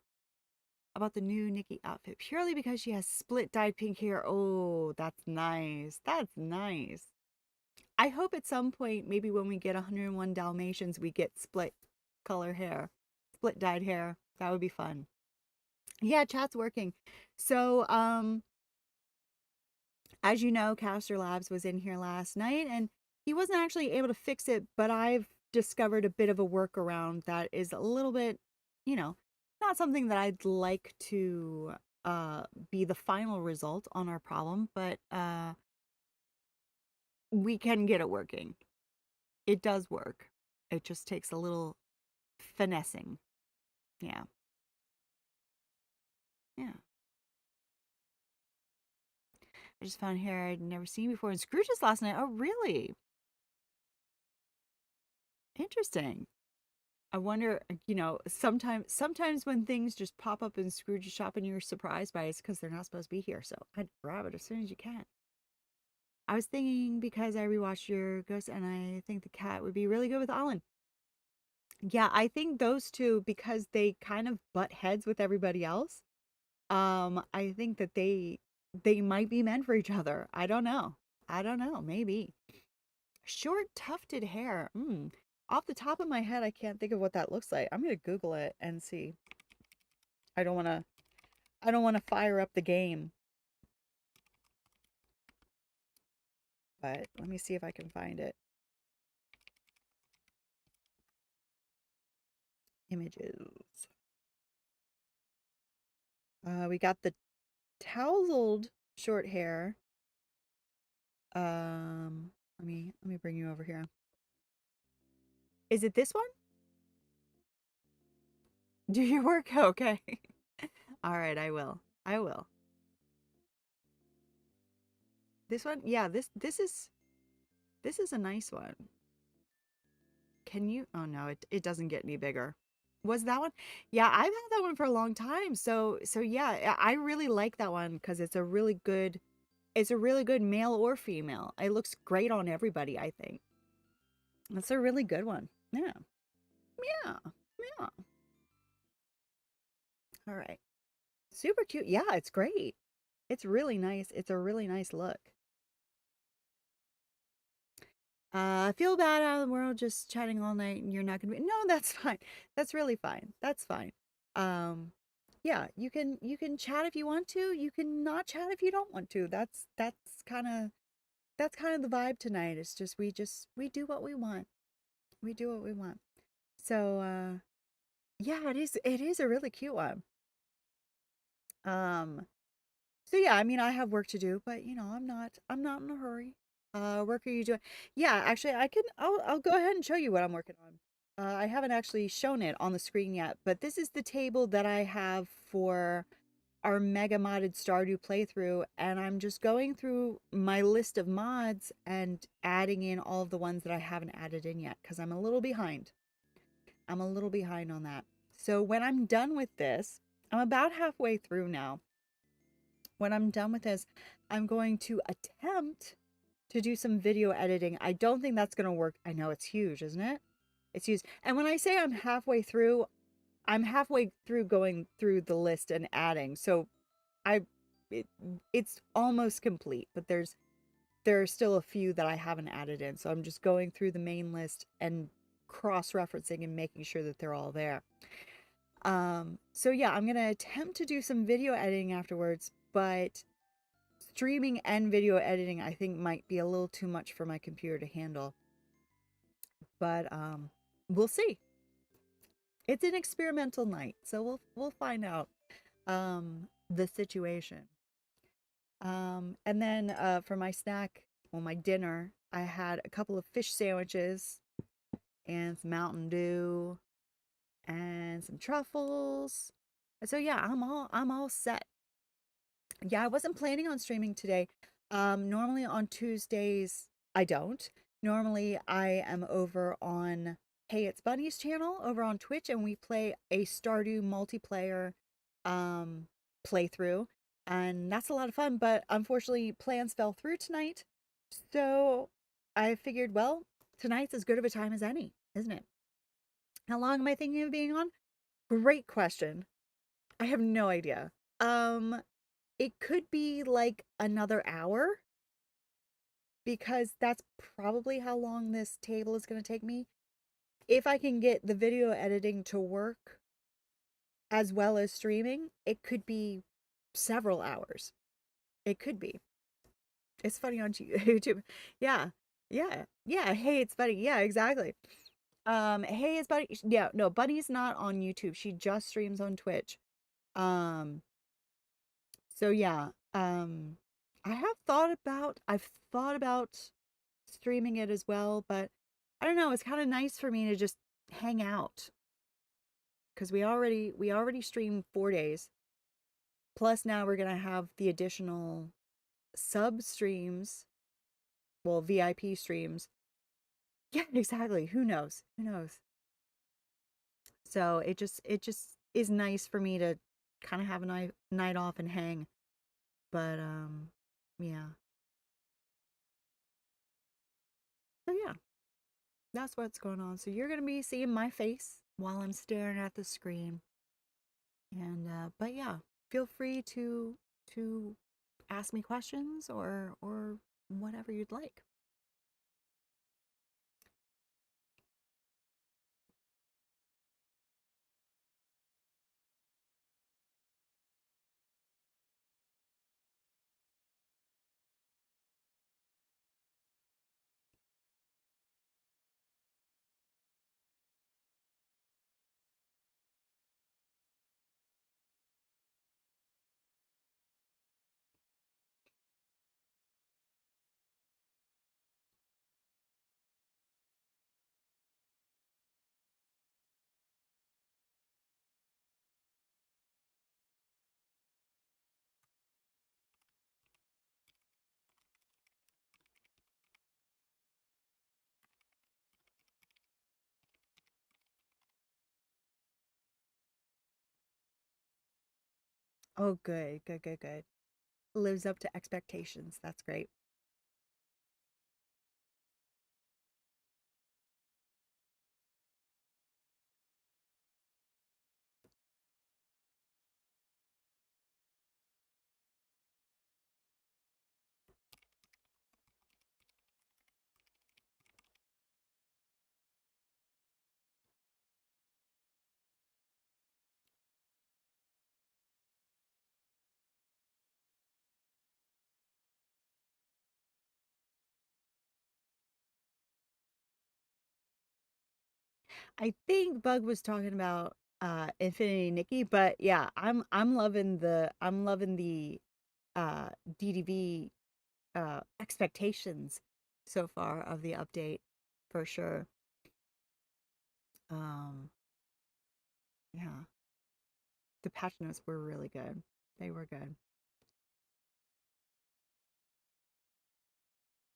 about the new Nikki outfit purely because she has split dyed pink hair. Oh, that's nice. That's nice. I hope at some point, maybe when we get 101 Dalmatians, we get split color hair, split dyed hair. That would be fun. Yeah, chat's working. So, as you know, Caster Labs was in here last night and he wasn't actually able to fix it, but I've discovered a bit of a workaround that is a little bit, you know, not something that I'd like to be the final result on our problem, but we can get it working. It does work. It just takes a little finessing. Yeah. Yeah. I just found hair I'd never seen before in Scrooge's last night. Oh, really? Interesting. I wonder, sometimes when things just pop up in Scrooge's shop and you're surprised by it, it's because they're not supposed to be here. So I'd grab it as soon as you can. I was thinking because I rewatched your Ghost and I think the cat would be really good with Alan. Yeah, I think those two, because they kind of butt heads with everybody else, I think that they might be meant for each other. I don't know. I don't know. Maybe. Short tufted hair. Off the top of my head, I can't think of what that looks like. I'm gonna Google it and see. I don't wanna I don't wanna fire up the game. But let me see if I can find it. Images. We got the tousled short hair. Let me bring you over here. Is it this one? Do your work? Okay. All right, I will. I will. This one? Yeah, this is a nice one. Can you? Oh no, it doesn't get any bigger. Was that one? Yeah, I've had that one for a long time. So yeah, I really like that one because it's a really good male or female. It looks great on everybody, I think. That's a really good one. Yeah. Yeah. Yeah. All right. Super cute. Yeah, it's great. It's really nice. It's a really nice look. I feel bad out of the world just chatting all night and you're not gonna be. No, that's fine. That's really fine. That's fine. Um, yeah, you can chat if you want to. You can not chat if you don't want to. That's kind of the vibe tonight. It's just we do what we want. We do what we want. So yeah, it is a really cute one. Um so yeah, I mean I have work to do, but I'm not in a hurry. Work are you doing? Yeah, actually I'll go ahead and show you what I'm working on. I haven't actually shown it on the screen yet, but this is the table that I have for our mega modded Stardew playthrough, and I'm just going through my list of mods and adding in all of the ones that I haven't added in yet because I'm a little behind. I'm a little behind on that. So when I'm done with this, I'm about halfway through now. When I'm done with this, I'm going to attempt to do some video editing. I don't think that's going to work. I know it's huge, isn't it? It's huge. And when I say I'm halfway through going through the list and adding. So I it, it's almost complete, but there are still a few that I haven't added in. So I'm just going through the main list and cross-referencing and making sure that they're all there. So yeah, I'm going to attempt to do some video editing afterwards, but streaming and video editing I think might be a little too much for my computer to handle. But we'll see. It's an experimental night, so we'll find out the situation. And then for my snack, well, my dinner, I had a couple of fish sandwiches and some Mountain Dew and some truffles. And so yeah, I'm all set. Yeah, I wasn't planning on streaming today. Normally on Tuesdays I don't. Normally I am over on Hey It's Bunny's channel over on Twitch, and we play a Stardew multiplayer um playthrough, and that's a lot of fun, but unfortunately plans fell through tonight. So I figured, well, tonight's as good of a time as any, isn't it? How long am I thinking of being on? Great question. I have no idea. Um, it could be like another hour, because that's probably how long this table is going to take me. If I can get the video editing to work as well as streaming, it could be several hours. It could be. It's funny on YouTube. Yeah. Yeah. Yeah. Hey, it's Bunny. Yeah, exactly. Hey, it's Bunny. Yeah, no, Bunny's not on YouTube. She just streams on Twitch. Um, so yeah. I've thought about streaming it as well, but I don't know, it's kind of nice for me to just hang out, because we already stream 4 days. Plus now we're gonna have the additional sub streams, well, VIP streams. Yeah, exactly. Who knows? Who knows? So it just is nice for me to kind of have a night off and hang. But yeah. So yeah, that's what's going on. So you're gonna be seeing my face while I'm staring at the screen. And but yeah, feel free to ask me questions or whatever you'd like. Oh, good, good, good, good. Lives up to expectations. That's great. I think Bug was talking about Infinity Nikki, but yeah, I'm loving the DDV expectations so far of the update, for sure. Um, yeah, the patch notes were really good. They were good.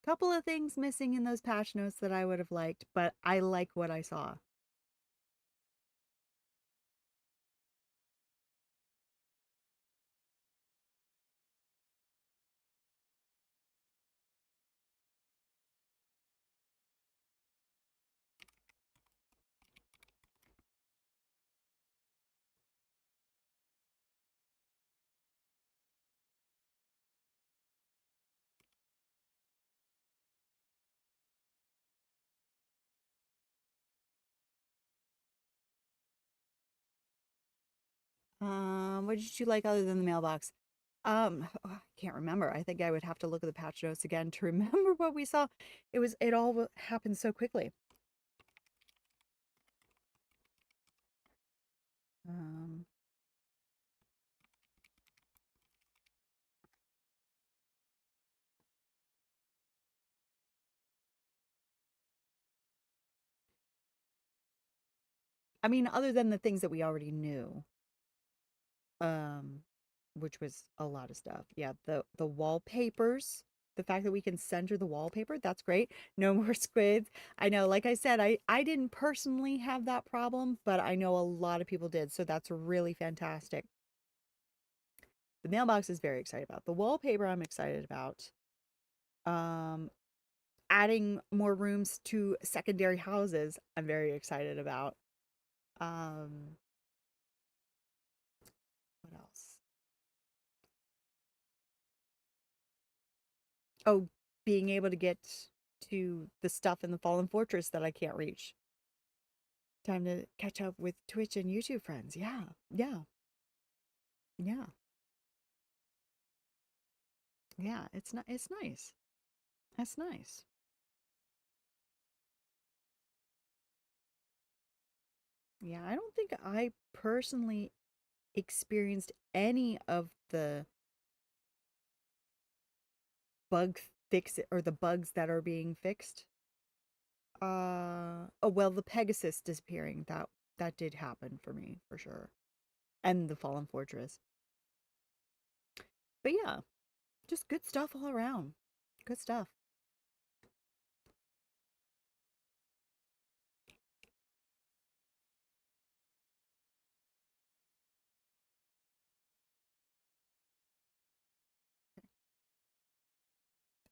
Couple of things missing in those patch notes that I would have liked, but I like what I saw. What did you like other than the mailbox? I can't remember. I think I would have to look at the patch notes again to remember what we saw. It all happened so quickly. Um, I mean, other than the things that we already knew, um, which was a lot of stuff. Yeah, the wallpapers, the fact that we can center the wallpaper, that's great. No more squids. I know, like I said, I didn't personally have that problem, but I know a lot of people did, so that's really fantastic. The mailbox is very excited about. The wallpaper I'm excited about. Um, Adding more rooms to secondary houses, I'm very excited about. Um, what else? Oh, being able to get to the stuff in the Fallen Fortress that I can't reach. Time to catch up with Twitch and YouTube friends. Yeah, yeah, yeah, yeah. It's not. It's nice. That's nice. Yeah, I don't think I personally experienced any of the bug fix or the bugs that are being fixed. Oh well, the Pegasus disappearing, that did happen for me for sure. And the Fallen Fortress. But yeah, just good stuff all around. Good stuff.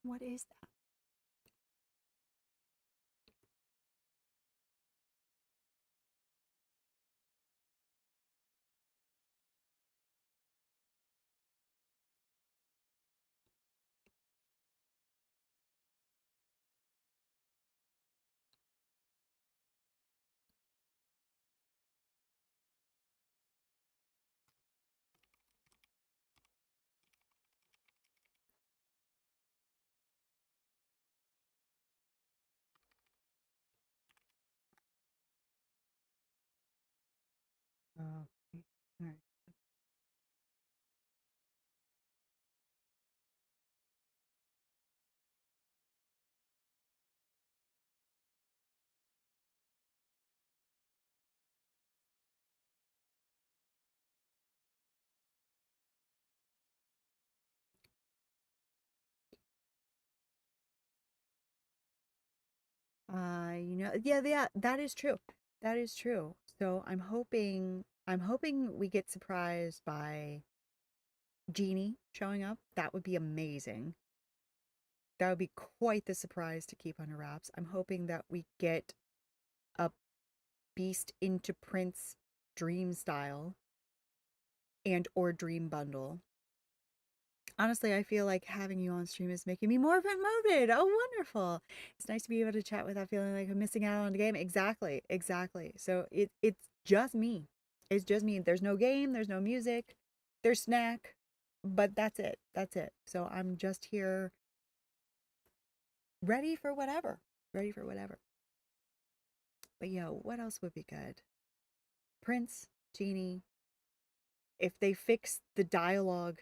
What is that? Oh, okay. All right. Yeah, yeah, that is true. That is true. So I'm hoping we get surprised by Genie showing up. That would be amazing. That would be quite the surprise to keep under wraps. I'm hoping that we get a Beast into Prince dream style and or dream bundle. Honestly, I feel like having you on stream is making me more motivated. Oh, wonderful. It's nice to be able to chat without feeling like I'm missing out on the game. Exactly. Exactly. So it's just me. It's just me. There's no game, there's no music, there's snack, but that's it. That's it. So I'm just here ready for whatever. Ready for whatever. But what else would be good? Prince, Genie, if they fix the dialogue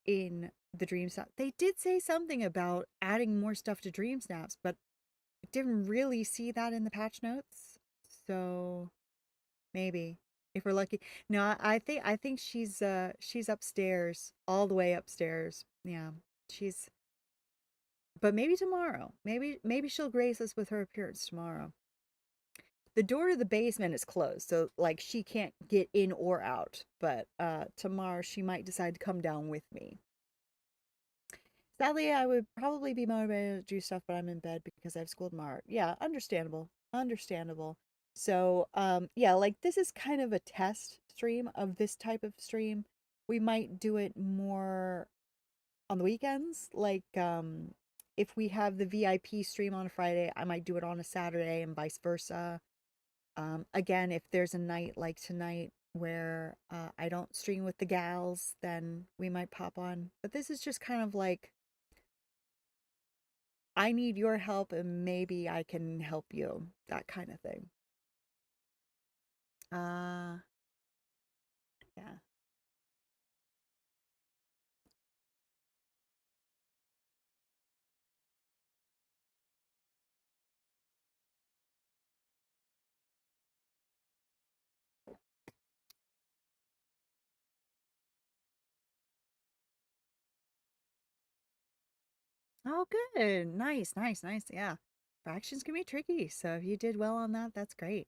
in the Dream Snap, they did say something about adding more stuff to Dream Snaps, but I didn't really see that in the patch notes. So maybe if we're lucky. No, I think she's upstairs, all the way upstairs. Yeah, she's. But maybe tomorrow. Maybe she'll grace us with her appearance tomorrow. The door to the basement is closed, so like she can't get in or out. But tomorrow she might decide to come down with me. Sadly, I would probably be motivated to do stuff, but I'm in bed because I have school tomorrow. Yeah, understandable. Understandable. So, yeah, like this is kind of a test stream of this type of stream. We might do it more on the weekends. Like, if we have the VIP stream on a Friday, I might do it on a Saturday and vice versa. Again, if there's a night like tonight where I don't stream with the gals, then we might pop on. But this is just kind of like I need your help and maybe I can help you. That kind of thing. Uh, yeah. Oh, good. Nice, nice, nice. Yeah. Fractions can be tricky. So if you did well on that, that's great.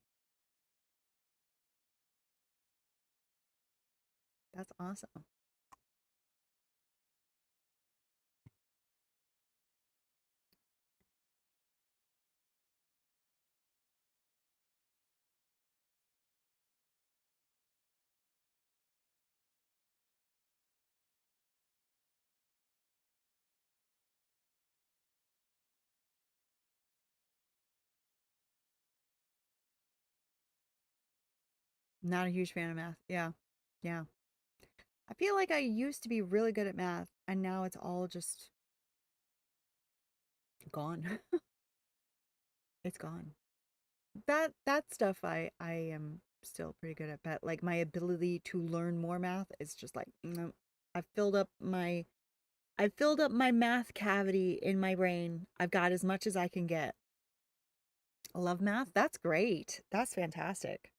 That's awesome. Not a huge fan of math. Yeah. Yeah. I feel like I used to be really good at math and now it's all just gone. It's gone. That stuff I am still pretty good at, but like my ability to learn more math is just like no. I've filled up my I've filled up my math cavity in my brain. I've got as much as I can get. I love math. That's great. That's fantastic.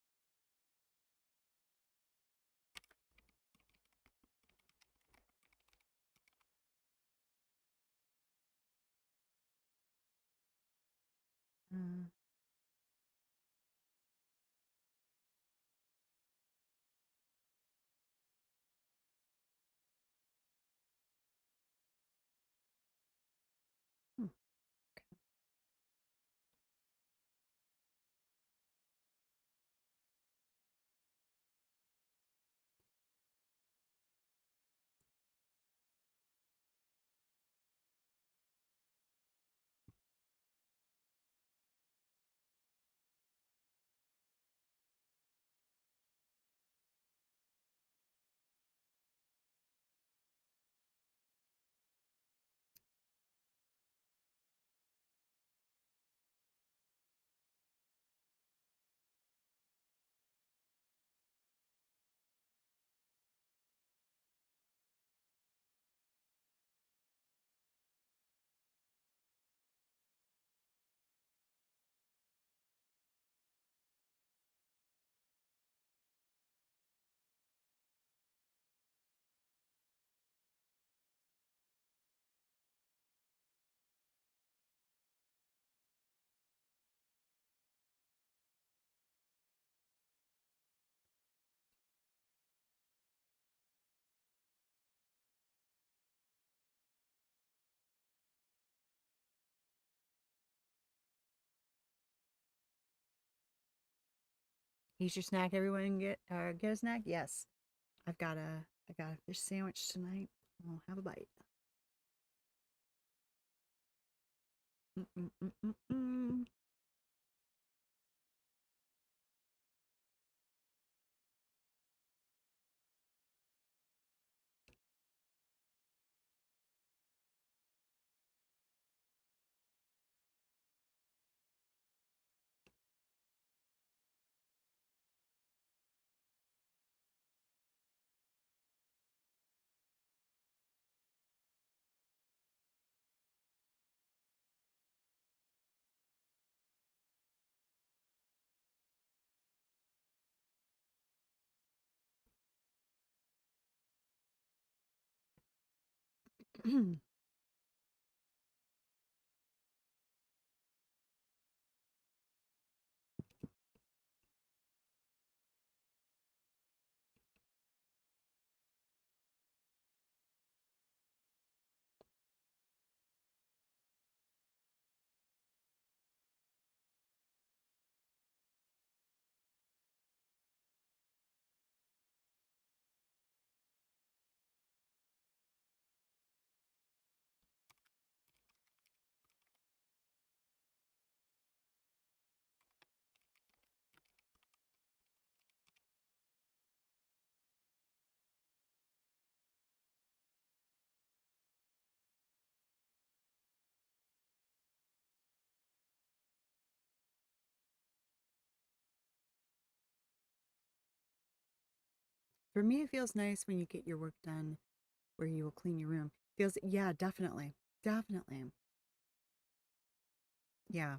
Mm, hmm. Eat your snack, everyone. Get a snack. Yes, I got a fish sandwich tonight. I'll have a bite. Mm, mm, mm, mm, mm. For me, it feels nice when you get your work done where you will clean your room. Feels, yeah, definitely. Definitely. Yeah.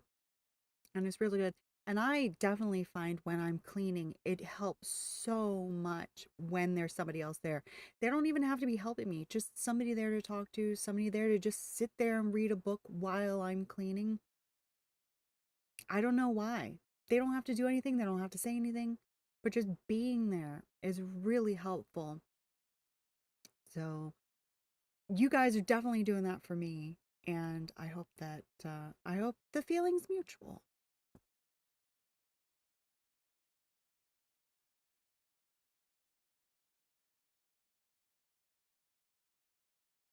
And it's really good. And I definitely find when I'm cleaning, it helps so much when there's somebody else there. They don't even have to be helping me, just somebody there to talk to, somebody there to just sit there and read a book while I'm cleaning. I don't know why. They don't have to do anything, they don't have to say anything, but just being there is really helpful. So, you guys are definitely doing that for me, and I hope the feeling's mutual.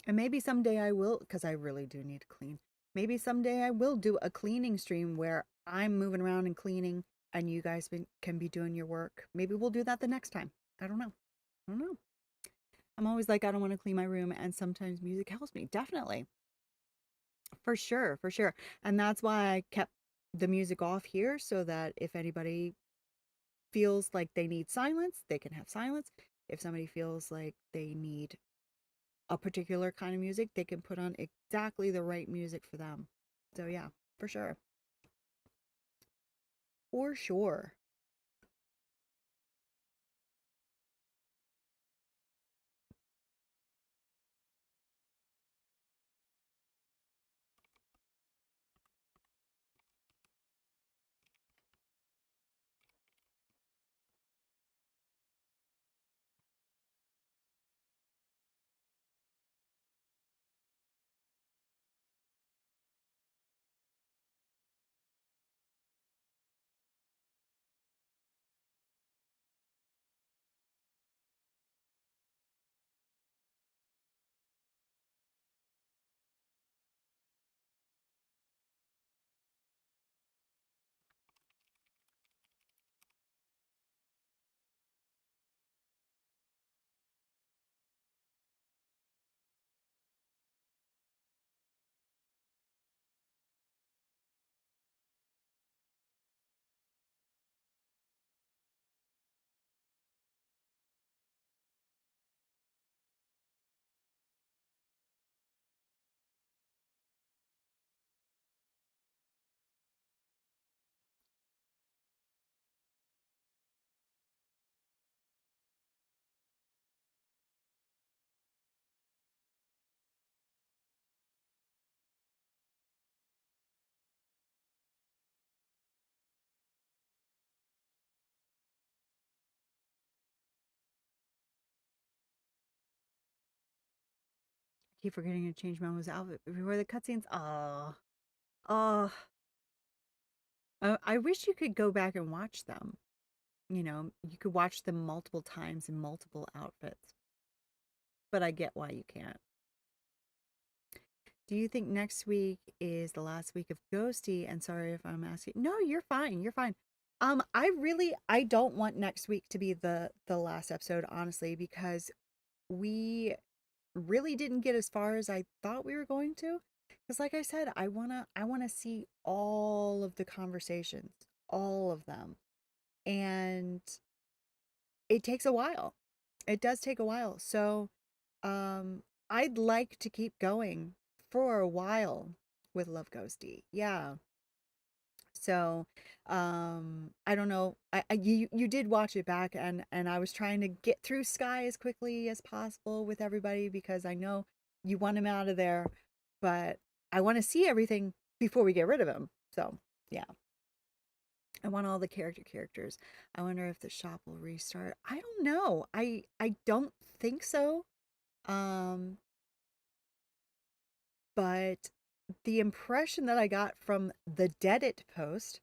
And maybe someday I will, because I really do need to clean. Maybe someday I will do a cleaning stream where I'm moving around and cleaning and you guys can be doing your work. Maybe we'll do that the next time. I don't know. I don't know. I'm always like, I don't want to clean my room. And sometimes music helps me. Definitely. For sure. For sure. And that's why I kept the music off here so that if anybody feels like they need silence, they can have silence. If somebody feels like they need a particular kind of music, they can put on exactly the right music for them. So yeah, for sure. For sure. Keep forgetting to change Momo's outfit before the cutscenes. Oh, I wish you could go back and watch them. You know, you could watch them multiple times in multiple outfits, but I get why you can't. Do you think next week is the last week of Ghosty? And sorry if I'm asking. No, you're fine. You're fine. I don't want next week to be the last episode, honestly, because we really didn't get as far as I thought we were going to. Because like I said, I wanna see all of the conversations, all of them. And it takes a while. It does take a while. So I'd like to keep going for a while with Love Ghosty. Yeah. So, I don't know. You did watch it back, and I was trying to get through Sky as quickly as possible with everybody because I know you want him out of there, but I want to see everything before we get rid of him. So, yeah. I want all the characters. I wonder if the shop will restart. I don't know. I don't think so. Um, but the impression that I got from the Deadit post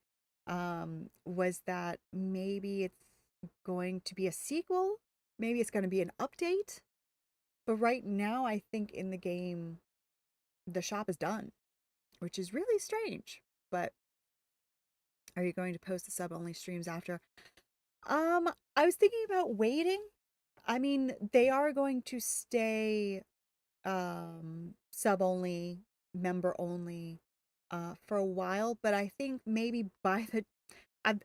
was that maybe it's going to be a sequel, maybe it's going to be an update. But right now, I think in the game, the shop is done, which is really strange. But are you going to post the sub only streams after? I was thinking about waiting. I mean, they are going to stay sub only, member only for a while, but I think maybe by the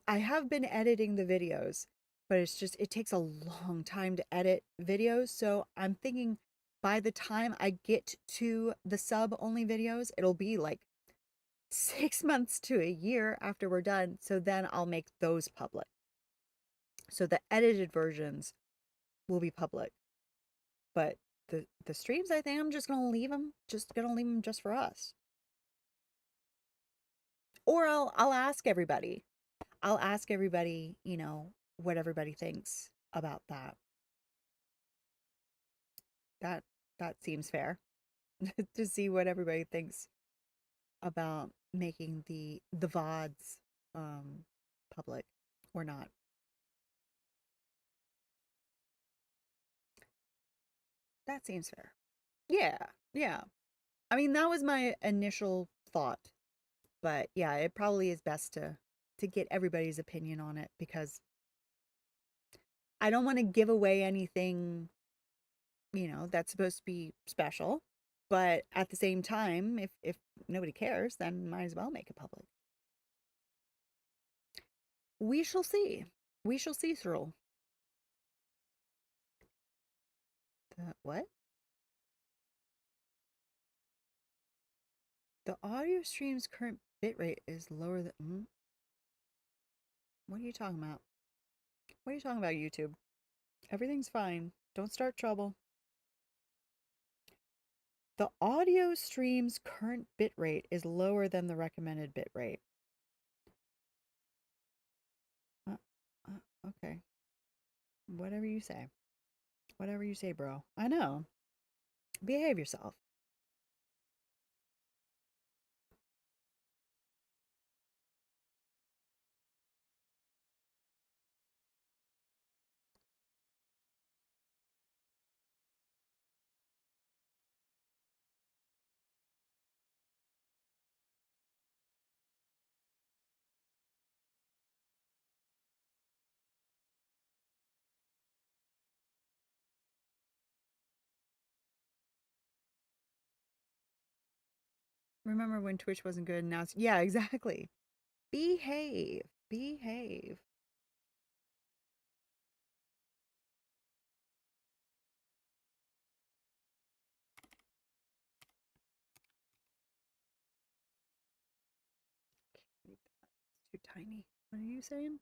I have been editing the videos, but it's just it takes a long time to edit videos, so I'm thinking by the time I get to the sub only videos, it'll be like 6 months to a year after we're done. So then I'll make those public. So the edited versions will be public. But the streams, I think I'm just gonna leave them. Just gonna leave them just for us. Or I'll ask everybody. I'll ask everybody, what everybody thinks about that. That that seems fair to see what everybody thinks about making the VODs public or not. That seems fair. Yeah, yeah. I mean, that was my initial thought, but yeah, it probably is best to get everybody's opinion on it because I don't want to give away anything, that's supposed to be special. But at the same time, if nobody cares, then might as well make it public. We shall see. We shall see, Cyril. What? The audio stream's current bitrate is lower than. What are you talking about? What are you talking about, YouTube? Everything's fine. Don't start trouble. The audio stream's current bitrate is lower than the recommended bitrate. Okay. Whatever you say. Whatever you say, bro. I know. Behave yourself. Remember when Twitch wasn't good and now it's. Yeah, exactly. Behave. Behave. It's too tiny. What are you saying?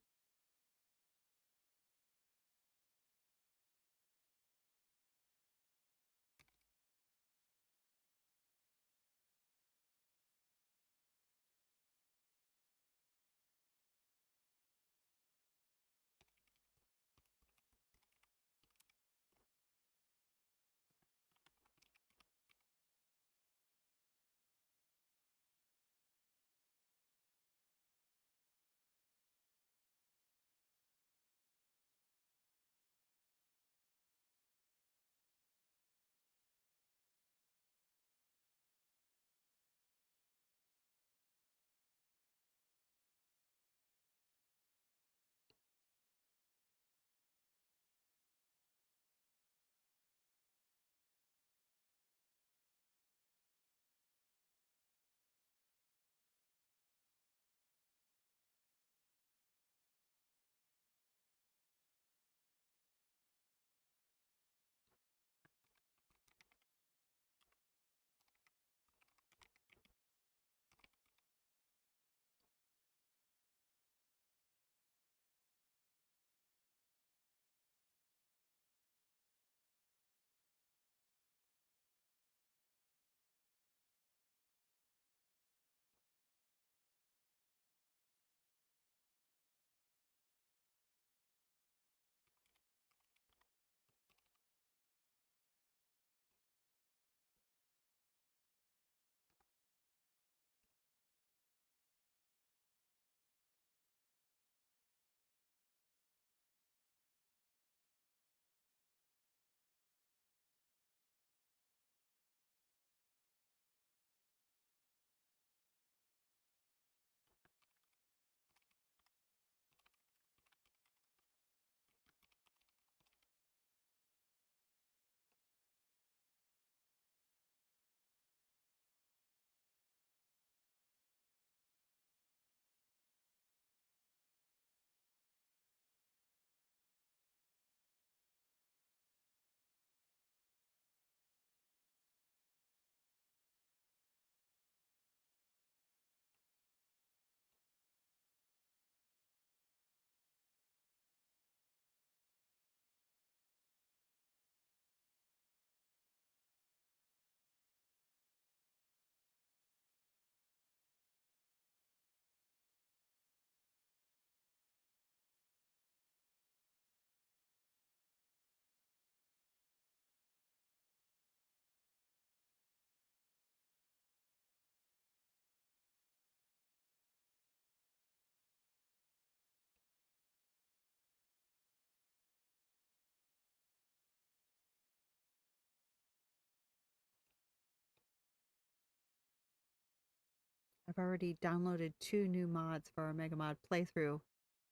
I've already downloaded 2 new mods for our Mega Mod playthrough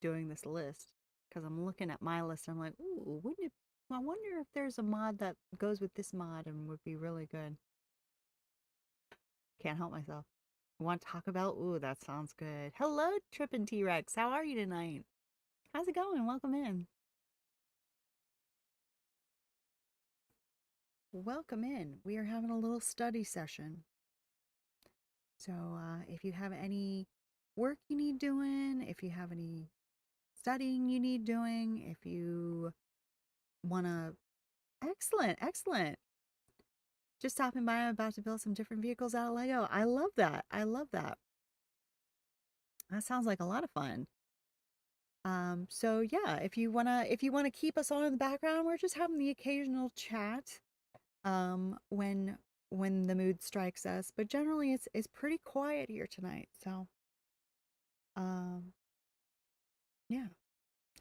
doing this list because I'm looking at my list and I'm like, ooh, wouldn't it? I wonder if there's a mod that goes with this mod and would be really good. Can't help myself. Want Taco Bell? Ooh, that sounds good. Hello, Trippin' T-Rex. How are you tonight? How's it going? Welcome in. Welcome in. We are having a little study session. So if you have any work you need doing, if you have any studying you need doing, if you want to, excellent, excellent. Just stopping by. I'm about to build some different vehicles out of Lego. I love that. I love that. That sounds like a lot of fun. So yeah, if you wanna keep us on in the background, we're just having the occasional chat when the mood strikes us. But generally it's pretty quiet here tonight. So um yeah.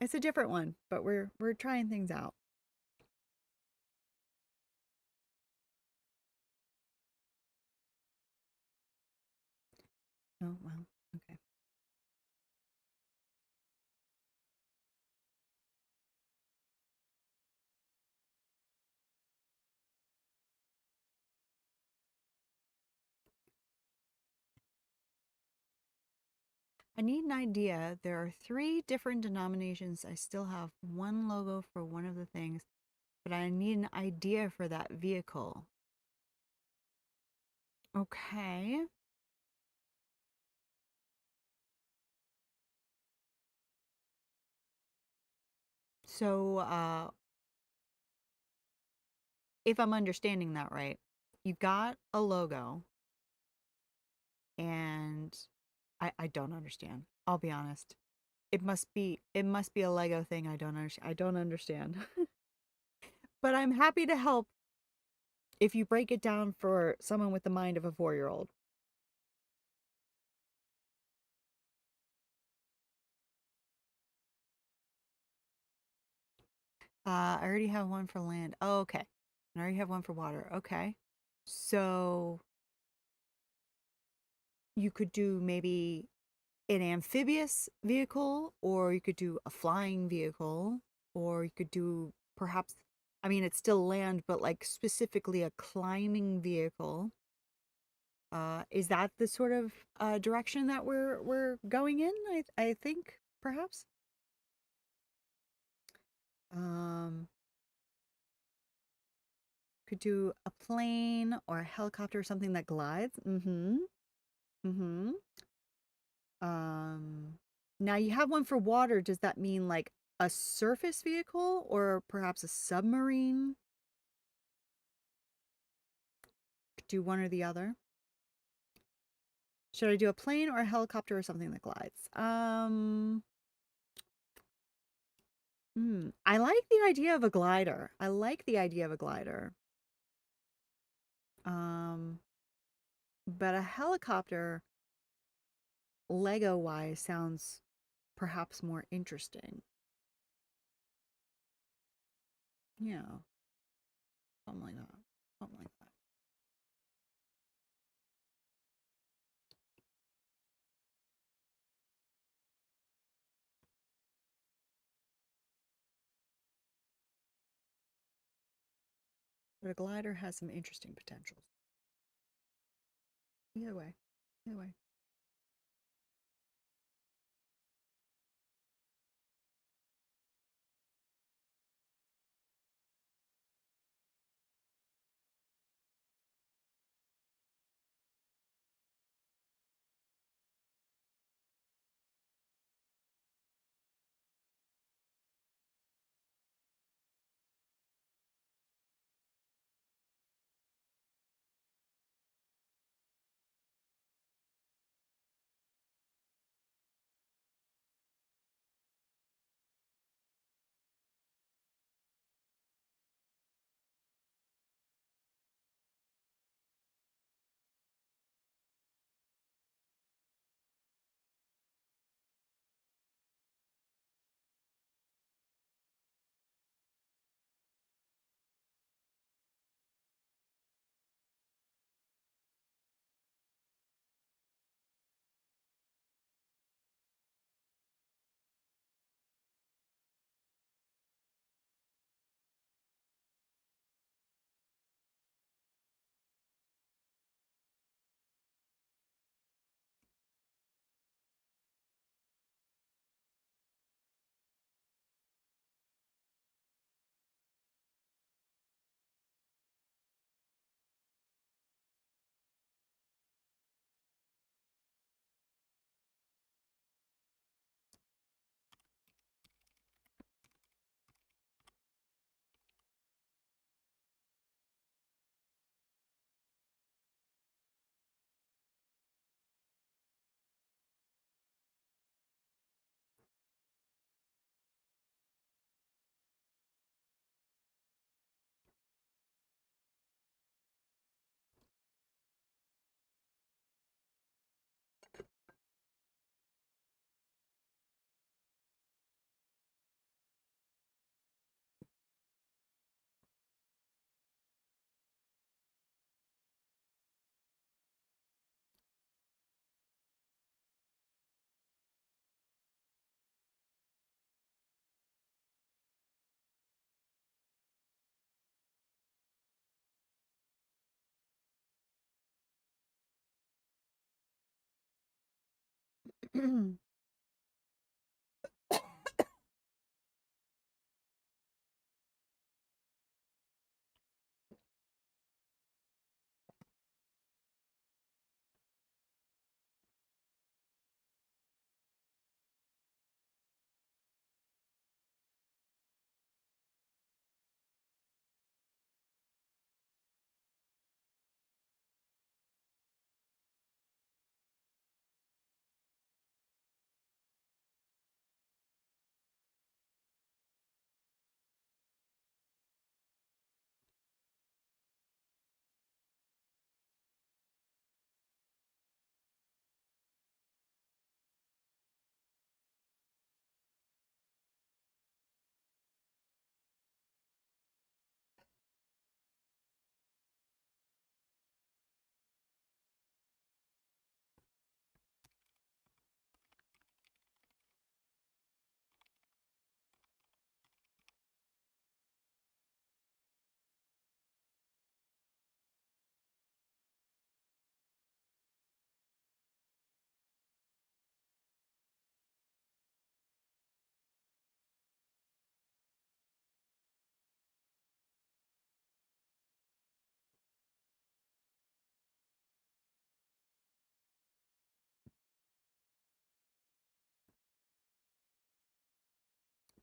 It's a different one, but we're trying things out. Oh well, okay. I need an idea. There are 3 different denominations. I still have one logo for one of the things, but I need an idea for that vehicle. Okay. So, if I'm understanding that right, you've got a logo and I don't understand. I'll be honest. It must be a Lego thing I don't understand. But I'm happy to help if you break it down for someone with the mind of a 4-year-old. I already have one for land. Oh, okay. I already have one for water. Okay. So you could do maybe an amphibious vehicle, or you could do a flying vehicle, or you could do perhaps, I mean, it's still land, but like specifically a climbing vehicle. Is that the sort of direction that we're going in? I think perhaps. Um, could do a plane or a helicopter or something that glides. Mm-hmm. Mm-hmm. Um, now you have one for water. Does that mean like a surface vehicle or perhaps a submarine? Could do one or the other. Should I do a plane or a helicopter or something that glides? I like the idea of a glider. I like the idea of a glider. Um, but a helicopter, Lego wise, sounds perhaps more interesting. Yeah, something like that. Something like that. But a glider has some interesting potentials. Either way, either way.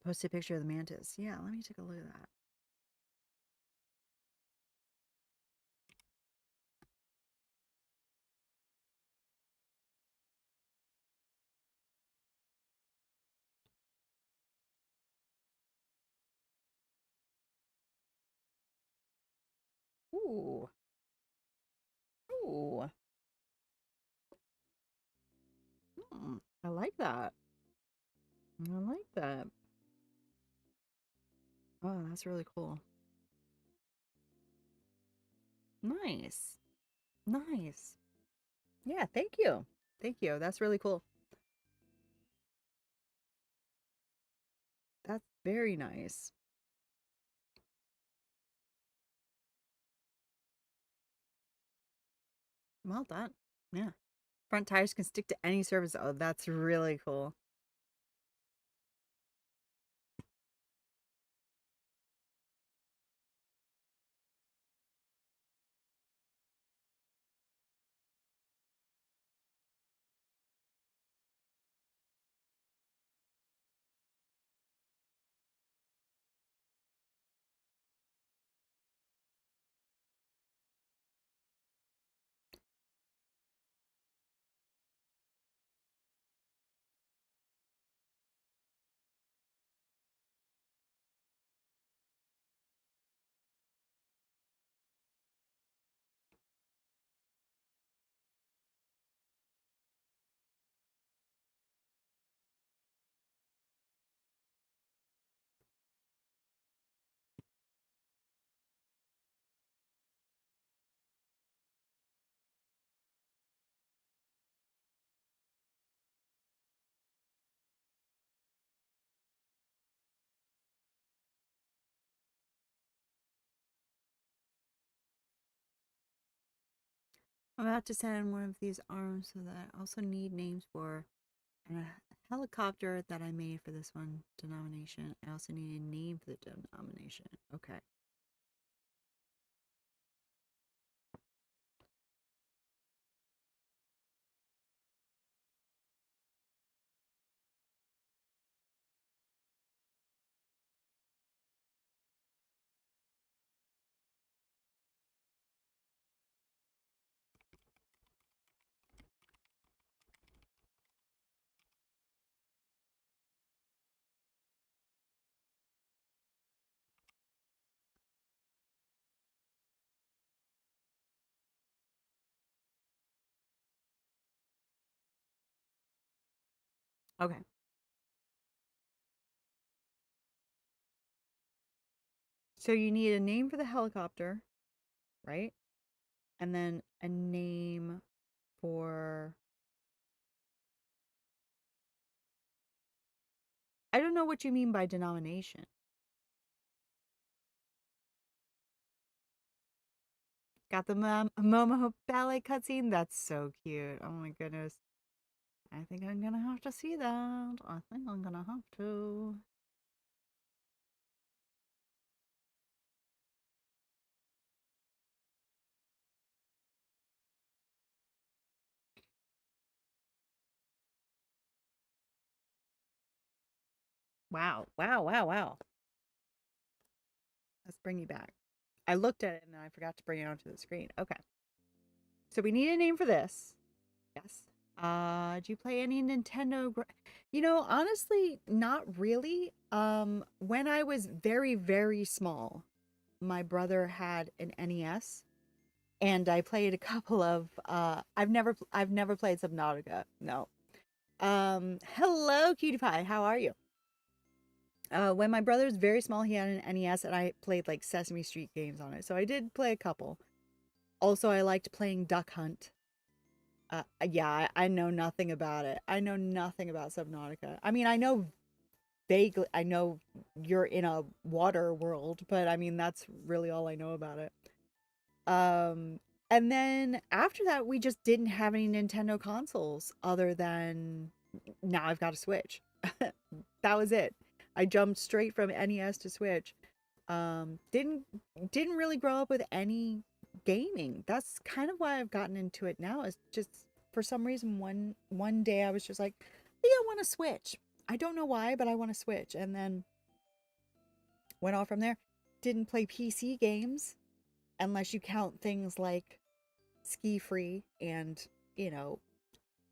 Post a picture of the mantis. Yeah, let me take a look at that. Ooh. Ooh. I like that. I like that. Oh, that's really cool. Nice. Nice. Yeah, thank you. Thank you. That's really cool. That's very nice. Well done. Yeah. Front tires can stick to any surface. Oh, that's really cool. I'm about to send one of these arms so that I also need names for a helicopter that I made for this one denomination. I also need a name for the denomination. Okay. Okay. So you need a name for the helicopter, right? And then a name for I don't know what you mean by denomination. Got the Momo ballet cutscene? That's so cute. Oh my goodness. I think I'm gonna have to see that. I think I'm gonna have to. Wow, wow, wow, wow. Let's bring you back. I looked at it and then I forgot to bring it onto the screen. Okay. So we need a name for this. Yes. Do you play any Nintendo? Honestly, not really. When I was very, very small, my brother had an NES and I played a couple of I've never played Subnautica. No. Hello, Cutie Pie. How are you? When my brother was very small, he had an NES and I played like Sesame Street games on it. So I did play a couple. Also, I liked playing Duck Hunt. Yeah, I know nothing about it. I know nothing about Subnautica. I mean, I know vaguely, I know you're in a water world, but I mean, that's really all I know about it. Um, and then after that, we just didn't have any Nintendo consoles other than now I've got a Switch. That was it. I jumped straight from NES to Switch. Didn't really grow up with any gaming. That's kind of why I've gotten into it now. Is just for some reason one day I was just like, yeah, I want to switch. I don't know why, but I want to switch. And then went off from there. Didn't play PC games unless you count things like Ski Free and, you know,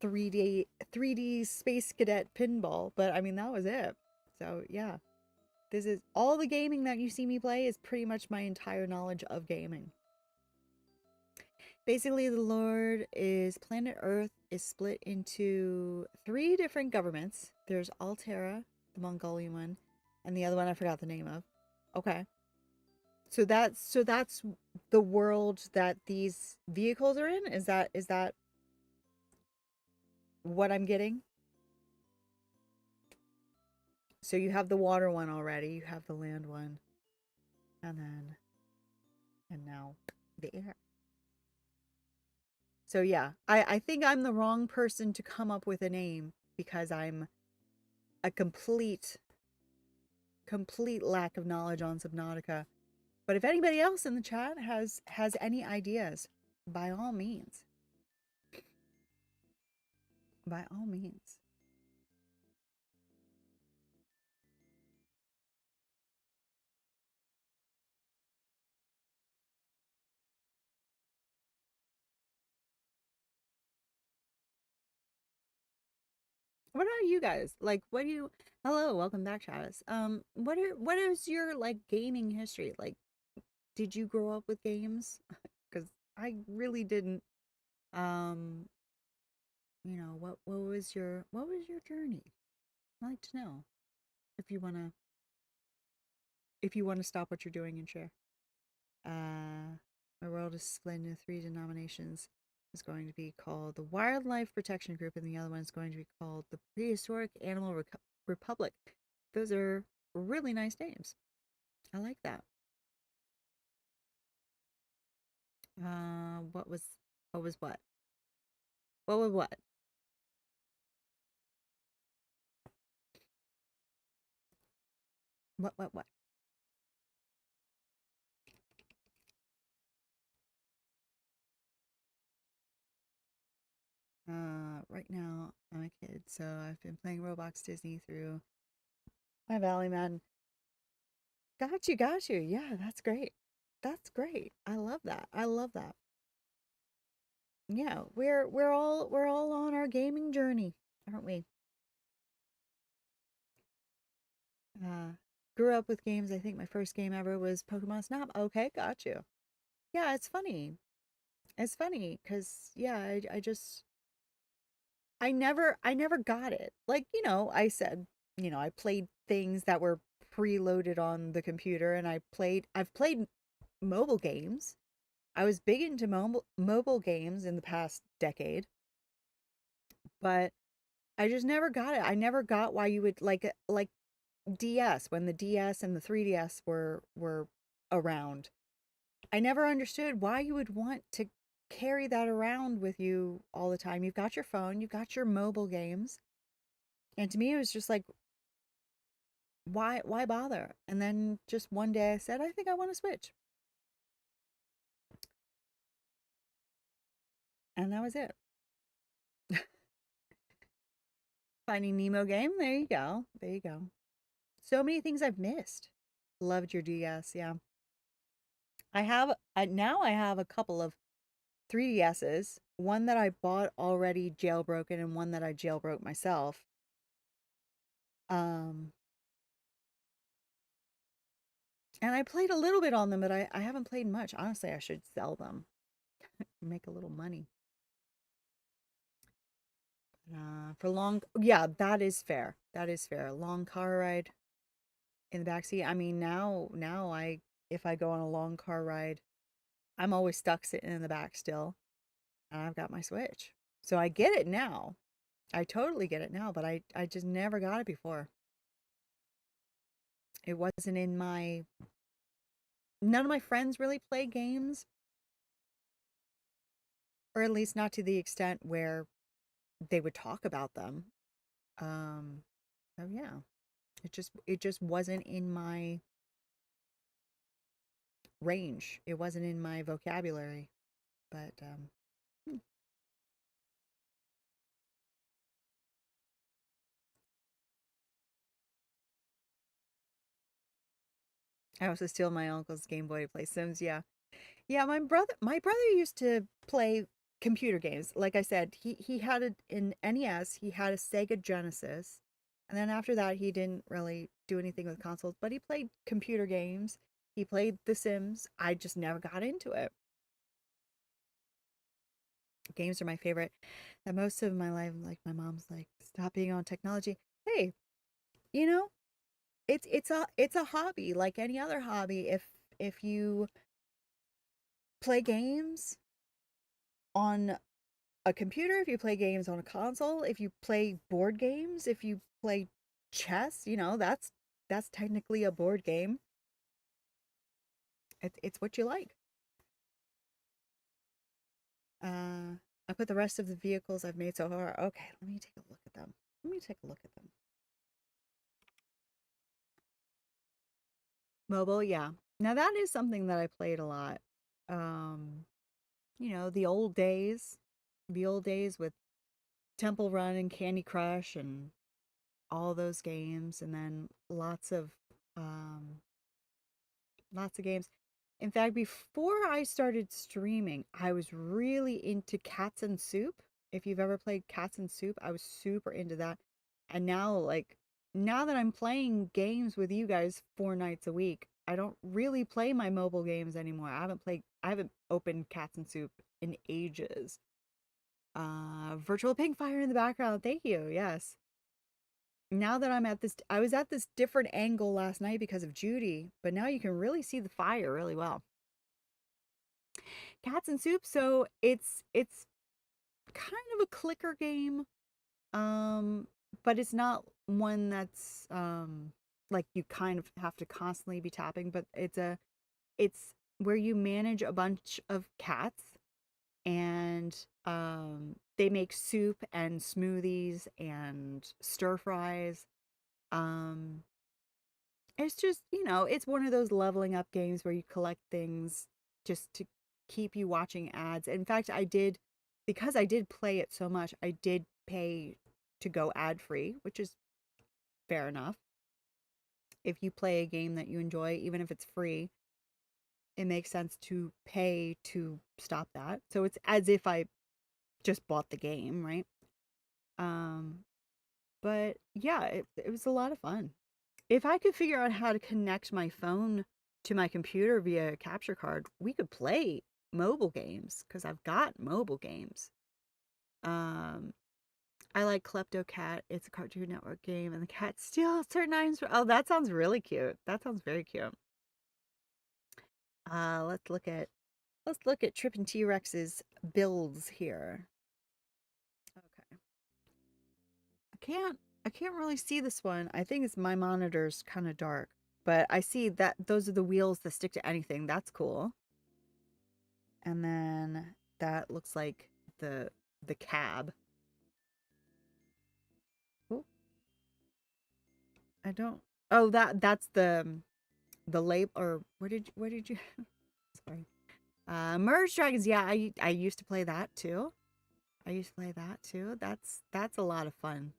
3D Space Cadet Pinball, but I mean that was it. So, yeah. This is all the gaming that you see me play is pretty much my entire knowledge of gaming. Basically, the Lord is planet Earth is split into three different governments. There's Altera, the Mongolian one, and the other one I forgot the name of. Okay. So that's the world that these vehicles are in? Is that what I'm getting? So you have the water one already, you have the land one, and now the air. So yeah, I think I'm the wrong person to come up with a name because I'm a complete lack of knowledge on Subnautica. But if anybody else in the chat has any ideas, by all means. By all means. What are you guys? Like what do you hello, welcome back, Travis. What is your like gaming history? Like did you grow up with games? Because I really didn't. Um, what was your journey? I'd like to know if you wanna stop what you're doing and share. My world is split into three denominations. It's going to be called the Wildlife Protection Group, and the other one is going to be called the Prehistoric Animal Republic. Those are really nice names. I like that. What was what? What was what? What? Right now I'm a kid, so I've been playing Roblox Disney through my Valley Man. Got you. Yeah, that's great. That's great. I love that. I love that. Yeah, we're all on our gaming journey, aren't we? Uh, Grew up with games. I think my first game ever was Pokemon Snap. Okay, got you. Yeah, it's funny. It's funny because yeah, I never got it. Like, I said, I played things that were preloaded on the computer and I've played mobile games. I was big into mobile games in the past decade, but I just never got it. I never got why you would like DS when the DS and the 3DS were around. I never understood why you would want to carry that around with you all the time. You've got your phone, you've got your mobile games. And to me, it was just like, why bother? And then just one day I said, I think I want to switch. And that was it. Finding Nemo game. There you go. There you go. So many things I've missed. Loved your DS. Yeah. Now I have a couple of 3DSs. One that I bought already jailbroken and one that I jailbroke myself. Um, and I played a little bit on them, but I haven't played much. Honestly, I should sell them. Make a little money. For long, yeah, that is fair. That is fair. Long car ride in the backseat. I mean, if I go on a long car ride, I'm always stuck sitting in the back still, and I've got my Switch. So I get it now. I totally get it now, but I just never got it before. It wasn't in my, none of my friends really play games, or at least not to the extent where they would talk about them. Um, so yeah, it just wasn't in my range. It wasn't in my vocabulary. But hmm. I also steal my uncle's Game Boy to play Sims. Yeah, yeah. My brother used to play computer games. Like I said, he had an NES. He had a Sega Genesis, and then after that, he didn't really do anything with consoles. But he played computer games. He played The Sims. I just never got into it. Games are my favorite. And most of my life, like my mom's like, stop being on technology. Hey, you know, it's a hobby like any other hobby. If you play games on a computer, if you play games on a console, if you play board games, if you play chess, that's technically a board game. It's what you like. I put the rest of the vehicles I've made so far. Okay, let me take a look at them. Let me take a look at them. Mobile, yeah. Now that is something that I played a lot. Um, the old days with Temple Run and Candy Crush and all those games, and then um, lots of games. In fact, before I started streaming, I was really into Cats and Soup. If you've ever played Cats and Soup, I was super into that. And now, like, now that I'm playing games with you guys 4 nights a week, I don't really play my mobile games anymore. I haven't opened Cats and Soup in ages. Virtual Pink Fire in the background. Thank you. Yes. Now that I was at this different angle last night because of Judy, but now you can really see the fire really well. Cats and Soup, so it's kind of a clicker game, um, but it's not one that's like you kind of have to constantly be tapping, but it's where you manage a bunch of cats and they make soup and smoothies and stir fries. Um, it's just, it's one of those leveling up games where you collect things just to keep you watching ads. In fact, because I did play it so much, I did pay to go ad free, which is fair enough. If you play a game that you enjoy, even if it's free, it makes sense to pay to stop that. So it's as if I just bought the game, right? Um, but yeah, it was a lot of fun. If I could figure out how to connect my phone to my computer via a capture card, we could play mobile games because I've got mobile games. Um, I like Kleptocat. It's a Cartoon Network game, and the cat steals certain items. Oh, that sounds really cute. That sounds very cute. Uh, let's look at let's look at Trippin' T-Rex's builds here. Okay. I can't really see this one. I think it's my monitor's kind of dark, but I see that those are the wheels that stick to anything. That's cool. And then That looks like the cab. Oh, I don't. Oh, that's the label. Or where did you? Sorry. Merge Dragons. Yeah, I used to play that too. I used to play that too. That's a lot of fun.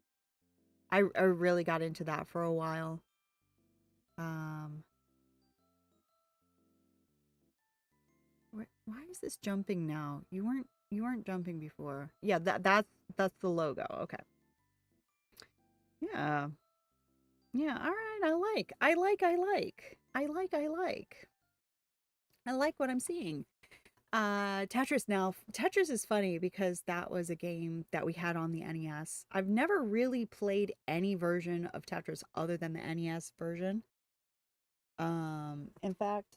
I really got into that for a while. Um, why is this jumping now? You weren't jumping before. Yeah, that's the logo. Okay. Yeah. Yeah. All right. I like what I'm seeing. Tetris now. Tetris is funny because that was a game that we had on the NES. I've never really played any version of Tetris other than the NES version. In fact,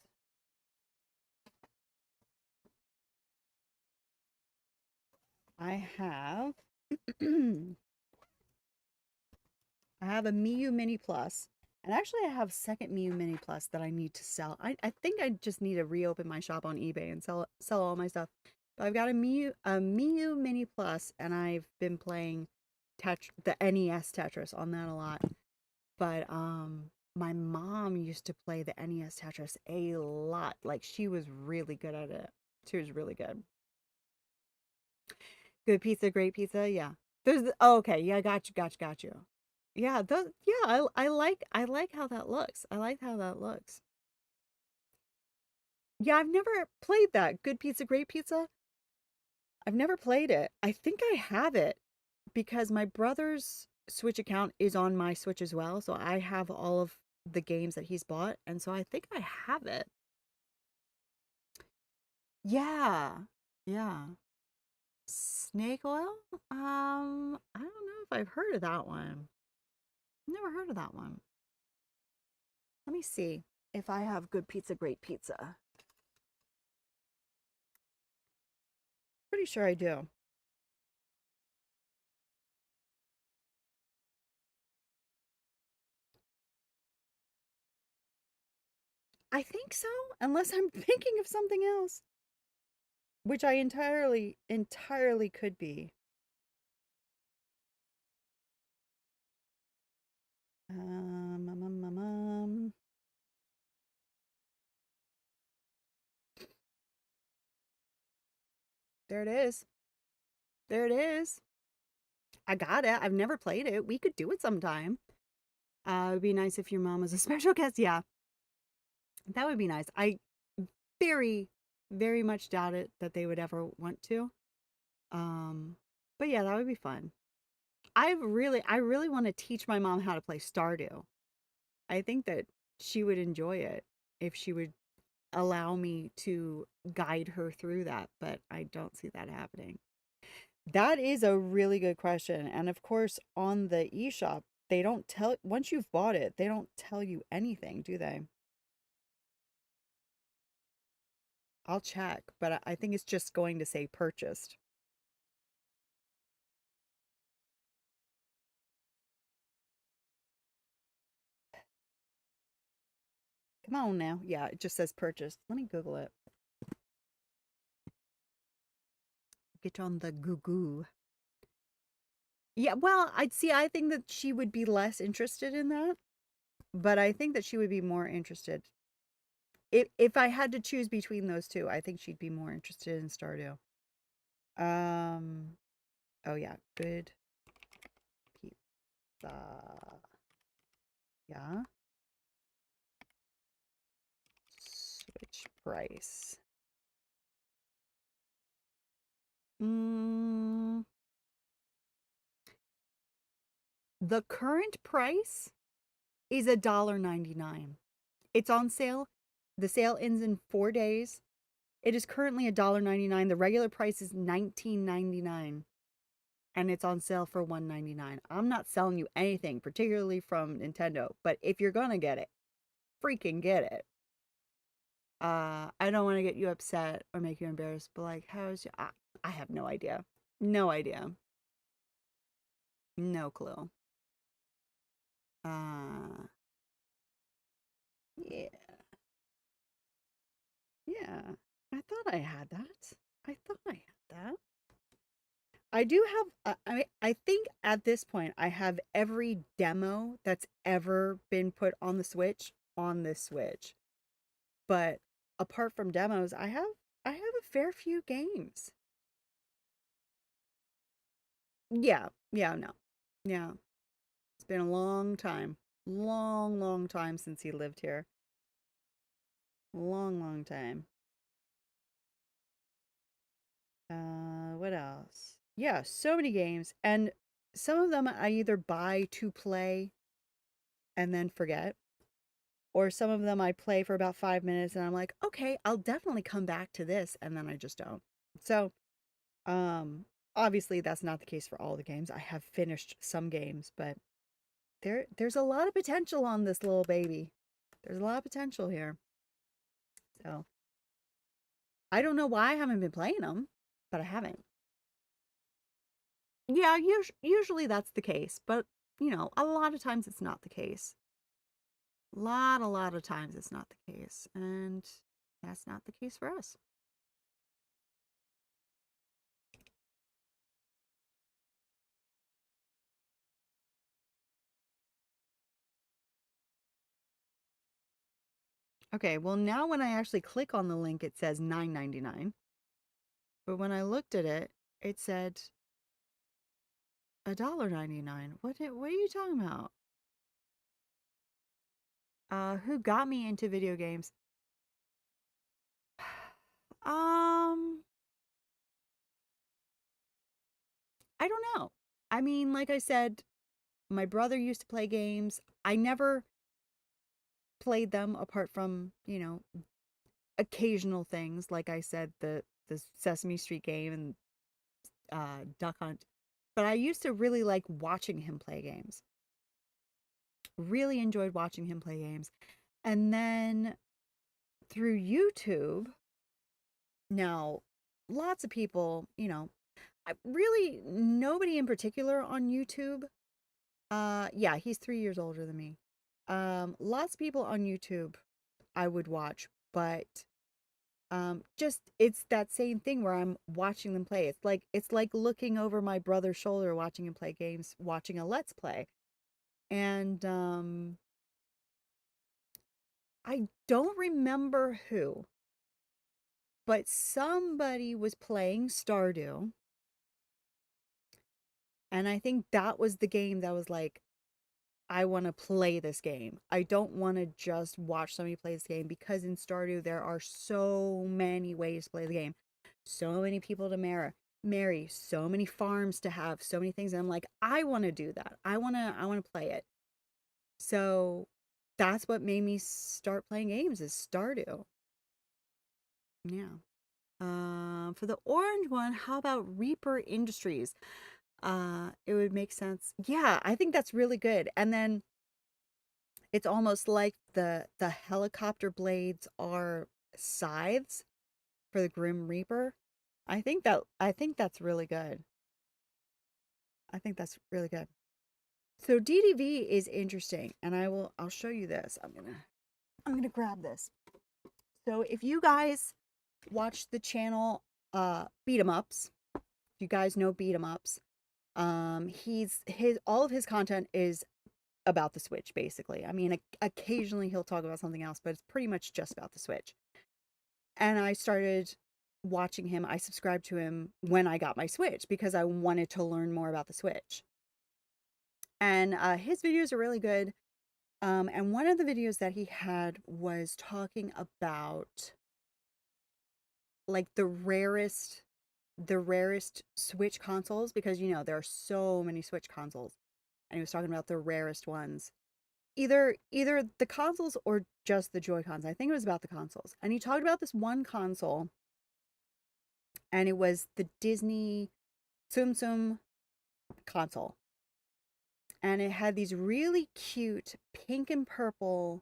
I have I have a Miu Mini Plus. And actually I have second Miu Mini Plus that I need to sell. I think I just need to reopen my shop on eBay and sell all my stuff. But I've got a Miu Mini Plus and I've been playing the NES Tetris on that a lot. But my mom used to play the NES Tetris a lot. Like she was really good at it. She was really good. Good pizza, great pizza. Yeah. Oh, okay. Yeah, got you. Yeah, I like how that looks. I like how that looks. Yeah, I've never played that. Good pizza, great pizza. I've never played it. I think I have it because my brother's Switch account is on my Switch as well, so I have all of the games that he's bought, and so I think I have it. Yeah. Yeah. Snake oil? I don't know if I've heard of that one. Never heard of that one. Let me see if I have good pizza, great pizza. Pretty sure I do. I think so, unless I'm thinking of something else, which I entirely could be. Um, um, um, um, um. There it is. There it is. I got it. I've never played it. We could do it sometime. It'd be nice if your mom was a special guest. Yeah, that would be nice. I very, very much doubt it that they would ever want to. Um, but yeah, that would be fun. I really want to teach my mom how to play Stardew. I think that she would enjoy it if she would allow me to guide her through that, but I don't see that happening. That is a really good question. And of course, on the eShop, they don't tell, once you've bought it, they don't tell you anything, do they? I'll check, but I think it's just going to say purchased. Come on now. Yeah, it just says purchased. Let me Google it. Get on the Goo. Yeah, well, I'd see. I think that she would be less interested in that, but I think that she would be more interested. If I had to choose between those two, I think she'd be more interested in Stardew. Um, oh yeah, good pizza. Yeah. Switch price. Mm, the current price is $1.99. It's on sale. The sale ends in 4 days. It is currently $1.99. The regular price is $19.99. And it's on sale for $1.99. I'm not selling you anything, particularly from Nintendo, but if you're gonna get it, freaking get it. I don't want to get you upset or make you embarrassed, but like, how's your? I have no idea. No idea. No clue. Uh, yeah, yeah. I thought I had that. I thought I had. that. I do have, I think at this point, I have every demo that's ever been put on the Switch on this Switch. But apart from demos, I have a fair few games. Yeah, yeah, no. Yeah. It's been a long time. Long, long time since he lived here. Long, long time. What else? Yeah, so many games. And some of them I either buy to play and then forget, or some of them I play for about 5 minutes and I'm like, okay, I'll definitely come back to this, and then I just don't. So, um, obviously that's not the case for all the games. I have finished some games, but there's a lot of potential on this little baby. There's a lot of potential here. So, I don't know why I haven't been playing them, but I haven't. Yeah, usually that's the case, but a lot of times it's not the case. A lot of times it's not the case, and that's not the case for us. Okay, well now when I actually click on the link, it says $9.99, but when I looked at it, it said $1.99. What are you talking about? Who got me into video games? Um, I don't know. I mean, like I said, my brother used to play games. I never played them apart from, occasional things. Like I said, the Sesame Street game and Duck Hunt. But I used to really like watching him play games. Really enjoyed watching him play games. And then through YouTube, now lots of people, really nobody in particular on YouTube. Yeah, he's 3 years older than me. Lots of people on YouTube I would watch, but just it's that same thing where I'm watching them play. It's like looking over my brother's shoulder watching him play games, watching a let's play. And I don't remember who, but somebody was playing Stardew, and I think that was the game that was like, I want to play this game. I don't want to just watch somebody play this game, because in Stardew there are so many ways to play the game. So many people to marry, so many farms to have, so many things. And I'm like, I want to do that. I want to play it. So that's what made me start playing games, is Stardew. Yeah. For the orange one, how about Reaper Industries? It would make sense. Yeah, I think that's really good. And then it's almost like the helicopter blades are scythes for the Grim Reaper. I think that's really good. I think that's really good. So DDV is interesting, and I'll show you this. I'm gonna grab this. So if you guys watch the channel Beat 'em Ups, if you guys know Beat 'em Ups, he's his all of his content is about the Switch, basically. I mean, occasionally he'll talk about something else, but it's pretty much just about the Switch. And I started watching him. I subscribed to him when I got my Switch because I wanted to learn more about the Switch. And his videos are really good. And one of the videos that he had was talking about like the rarest Switch consoles, because there are so many Switch consoles, and he was talking about the rarest ones. Either the consoles or just the Joy-Cons. I think it was about the consoles. And he talked about this one console, and it was the Disney Tsum Tsum console. And it had these really cute pink and purple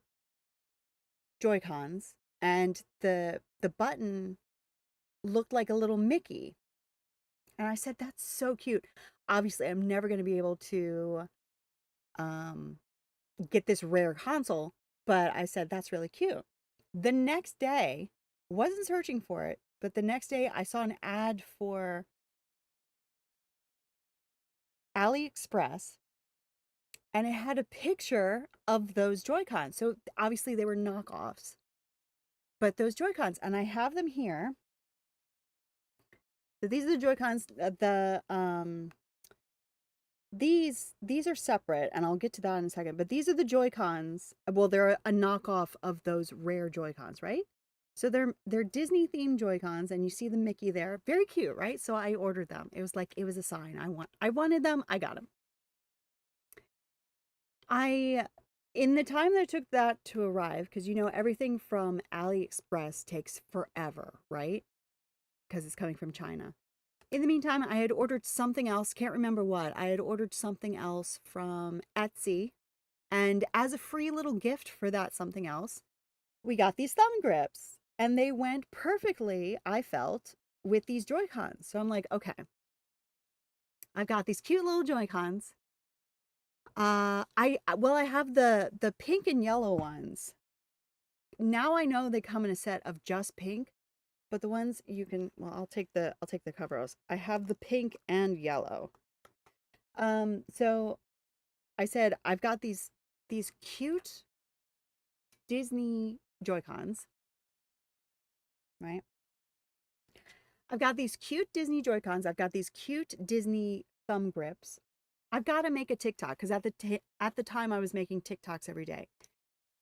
Joy-Cons, and the button looked like a little Mickey. And I said, that's so cute. Obviously, I'm never going to be able to um, get this rare console, but I said, that's really cute. The next day, wasn't searching for it, But the next day I saw an ad for AliExpress, and it had a picture of those Joy-Cons. So obviously they were knockoffs, but those Joy-Cons, and I have them here. So these are the Joy-Cons. These are separate, and I'll get to that in a second. But these are the Joy-Cons. Well, they're a knockoff of those rare Joy-Cons, right? So they're Disney themed Joy-Cons, and you see the Mickey there. Very cute, right? So I ordered them. It was like it was a sign. I wanted them. I got them. In the time that it took that to arrive, because you know everything from AliExpress takes forever, right? Because it's coming from China. In the meantime, I had ordered something else, can't remember what. I had ordered something else from Etsy. And as a free little gift for that something else, we got these thumb grips. And they went perfectly, I felt, with these Joy-Cons. So I'm like, okay, I've got these cute little Joy-Cons. I have the pink and yellow ones. Now I know they come in a set of just pink. But the ones you can, well, I'll take the cover off. I have the pink and yellow. So I said I've got these cute Disney Joy-Cons, right? I've got these cute Disney Joy-Cons. I've got these cute Disney thumb grips. I've got to make a TikTok because at the time I was making TikToks every day.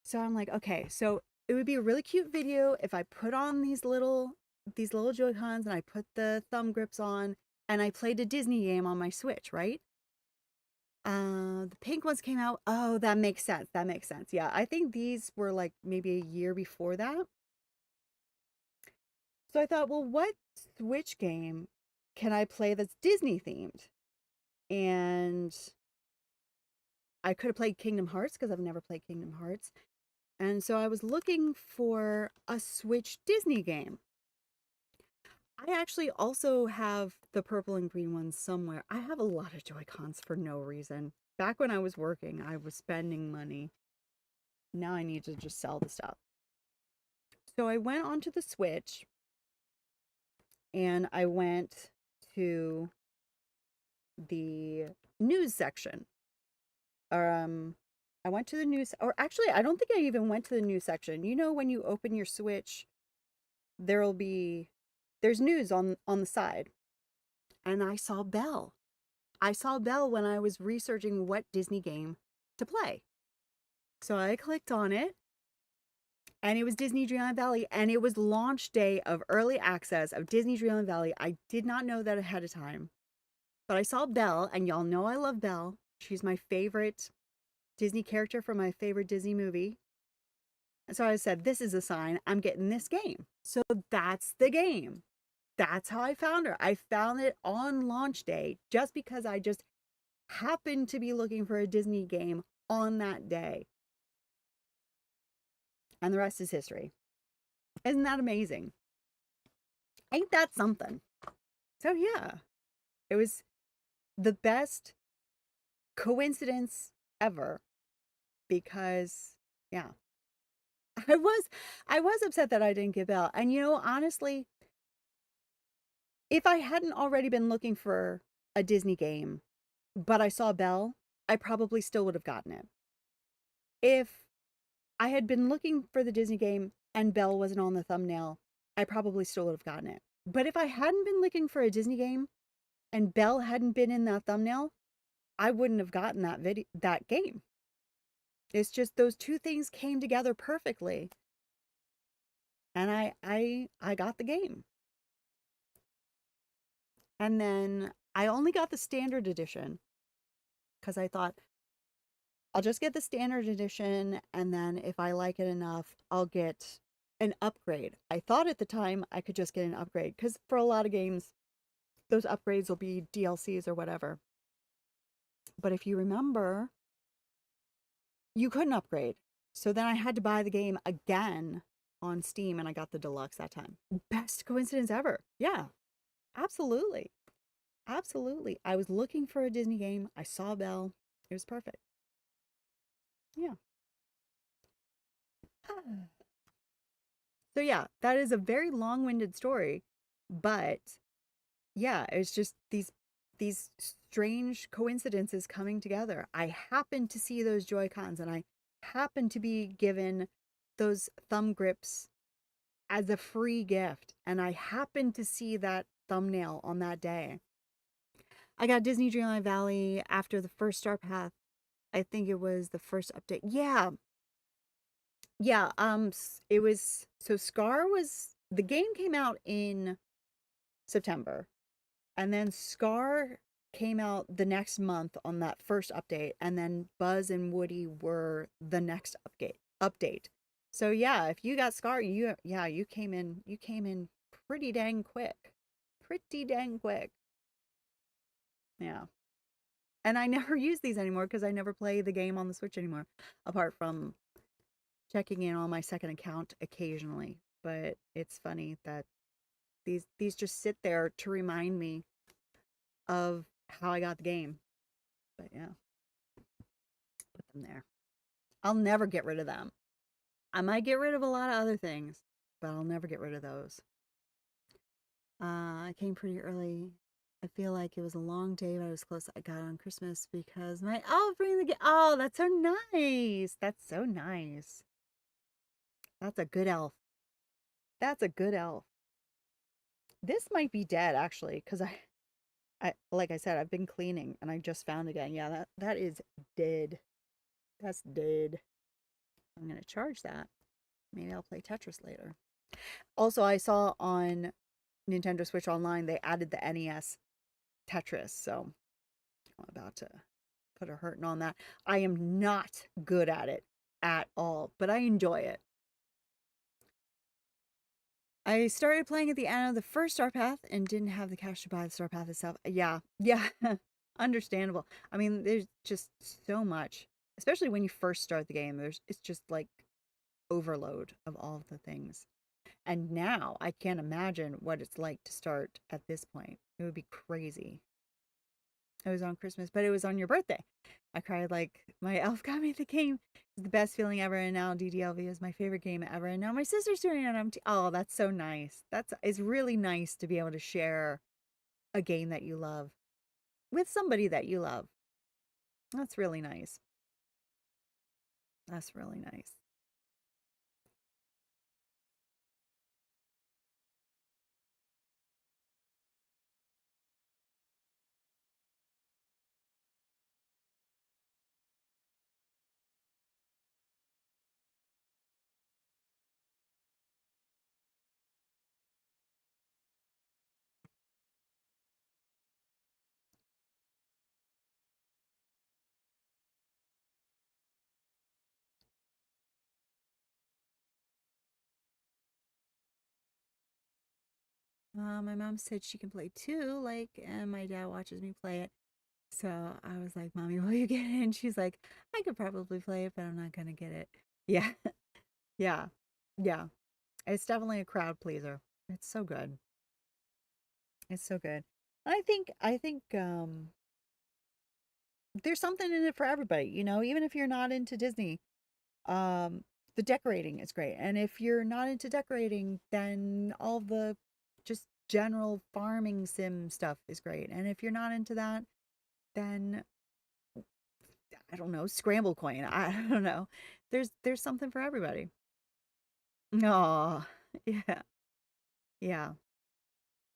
So I'm like, okay, so it would be a really cute video if I put on these little Joy-Cons and I put the thumb grips on and I played a Disney game on my Switch, right? The pink ones came out. Oh, that makes sense. That makes sense. Yeah, I think these were like maybe a year before that. So I thought, well, what Switch game can I play that's Disney themed? And I could have played Kingdom Hearts because I've never played Kingdom Hearts. And so I was looking for a Switch Disney game. I actually also have the purple and green ones somewhere. I have a lot of Joy-Cons for no reason. Back when I was working, I was spending money. Now I need to just sell the stuff. So I went onto the Switch and I went to the news section. I went to the news, or actually, I don't think I even went to the news section. You know, when you open your Switch, there's news on the side. And I saw Belle. I saw Belle when I was researching what Disney game to play. So I clicked on it, and it was Disney Dreamlight Valley, and it was launch day of early access of Disney Dreamlight Valley. I did not know that ahead of time, but I saw Belle, and y'all know I love Belle. She's my favorite Disney character from my favorite Disney movie. And so I said, this is a sign I'm getting this game. So that's the game. That's how I found her. I found it on launch day just because I just happened to be looking for a Disney game on that day. And the rest is history. Isn't that amazing? Ain't that something? So yeah, it was the best coincidence ever because yeah, I was upset that I didn't get Belle. And you know, honestly, if I hadn't already been looking for a Disney game, but I saw Belle, I probably still would have gotten it. If I had been looking for the Disney game and Belle wasn't on the thumbnail, I probably still would have gotten it. But if I hadn't been looking for a Disney game and Belle hadn't been in that thumbnail, I wouldn't have gotten that game. It's just those two things came together perfectly. And I got the game. And then I only got the standard edition because I thought I'll just get the standard edition, and then if I like it enough, I'll get an upgrade. I thought at the time I could just get an upgrade because for a lot of games, those upgrades will be DLCs or whatever. But if you remember, you couldn't upgrade. So then I had to buy the game again on Steam, and I got the deluxe that time. Best coincidence ever. Yeah, absolutely. Absolutely. I was looking for a Disney game. I saw Belle. It was perfect. Yeah. So yeah, that is a very long-winded story, but yeah, it's just these strange coincidences coming together. I happened to see those Joy-Cons and I happened to be given those thumb grips as a free gift. And I happened to see that thumbnail on that day. I got Disney Dreamlight Valley after the first Star Path. I think it was the first update. Yeah. Yeah, it was so Scar was the game came out in September. And then Scar came out the next month on that first update, and then Buzz and Woody were the next update. So yeah, if you got Scar, you came in pretty dang quick. Pretty dang quick. Yeah. And I never use these anymore because I never play the game on the Switch anymore, apart from checking in on my second account occasionally. But it's funny that these just sit there to remind me of how I got the game. But yeah, put them there. I'll never get rid of them. I might get rid of a lot of other things, but I'll never get rid of those. I came pretty early. I feel like it was a long day, but I was close. I got on Christmas because my bring the oh, that's so nice. That's so nice. That's a good elf. That's a good elf. This might be dead actually, because I like I said, I've been cleaning and I just found again. Yeah, that is dead. That's dead. I'm gonna charge that. Maybe I'll play Tetris later. Also, I saw on Nintendo Switch Online they added the NES Tetris, so I'm about to put a hurting on that. I am not good at it at all, but I enjoy it. I started playing at the end of the first Star Path and didn't have the cash to buy the Star Path itself. Yeah, yeah, understandable. I mean, there's just so much, especially when you first start the game. It's just like overload of all of the things. And now I can't imagine what it's like to start at this point. It would be crazy. It was on Christmas, but it was on your birthday. I cried like my elf got me the game. It's the best feeling ever. And now DDLV is my favorite game ever. And now my sister's doing it on oh, that's so nice. It's really nice to be able to share a game that you love with somebody that you love. That's really nice. That's really nice. My mom said she can play too, like, and my dad watches me play it. So I was like, Mommy, will you get it? And she's like, I could probably play it, but I'm not gonna get it. Yeah. Yeah. Yeah. It's definitely a crowd pleaser. It's so good. It's so good. I think there's something in it for everybody, even if you're not into Disney. Um the decorating is great. And if you're not into decorating, then all the just general farming sim stuff is great. And if you're not into that, then I don't know, scramble coin. I don't know. There's something for everybody. Oh, yeah. Yeah.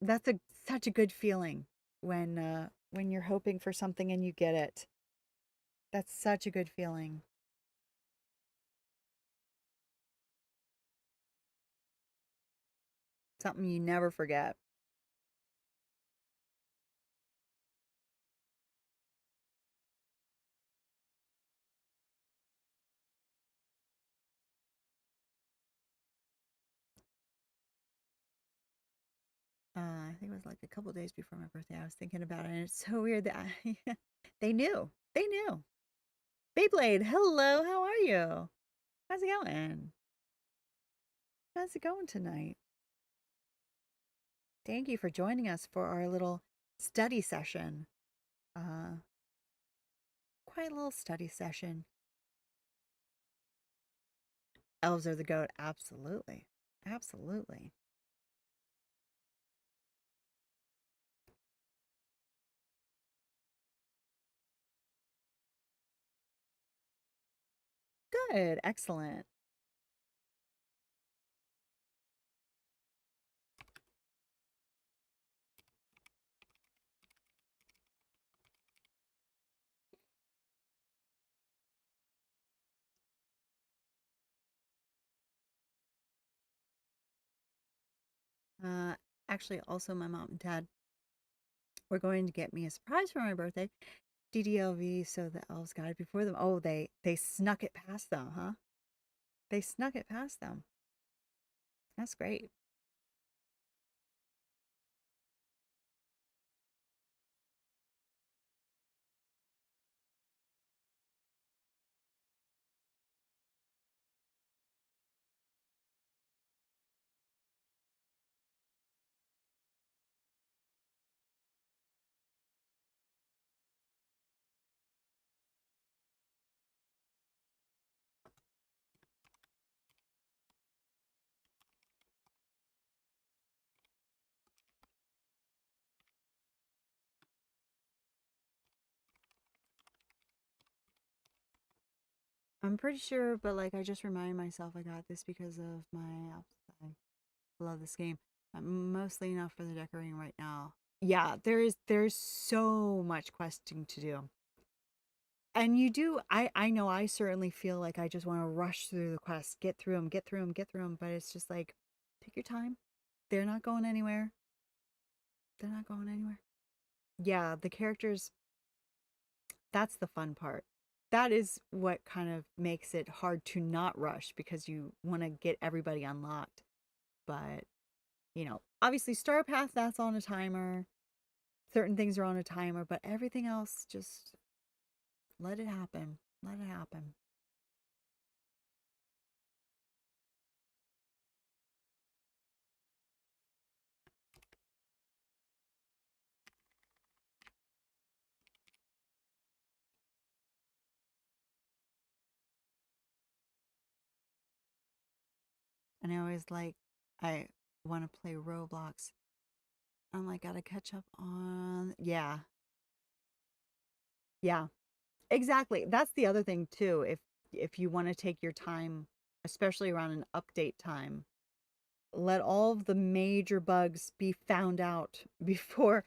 That's a such a good feeling when you're hoping for something and you get it. That's such a good feeling. Something you never forget. I think it was like a couple days before my birthday. I was thinking about it, and it's so weird that they knew. They knew. Beyblade, hello, how are you? How's it going? How's it going tonight? Thank you for joining us for our little study session. Uh, Quite a little study session. Elves are the goat. Absolutely. Absolutely. Good. Excellent. Uh, Actually, also my mom and dad were going to get me a surprise for my birthday. DDLV, so the elves got it before them. Oh, they snuck it past them, huh? They snuck it past them. That's great. I'm pretty sure, but like I just reminded myself I got this because of my apps. I love this game. Mostly enough for the decorating right now. Yeah, there's so much questing to do. And you do I know I certainly feel like I just want to rush through the quests, get through them, get through them, get through them, but it's just like take your time. They're not going anywhere. They're not going anywhere. Yeah, the characters, that's the fun part. That is what kind of makes it hard to not rush because you want to get everybody unlocked. But, obviously Star Path, that's on a timer. Certain things are on a timer, but everything else just let it happen. Let it happen. And I want to play Roblox. I'm like, gotta catch up on. Yeah. Yeah. Exactly. That's the other thing too. If you want to take your time, especially around an update time, let all of the major bugs be found out before.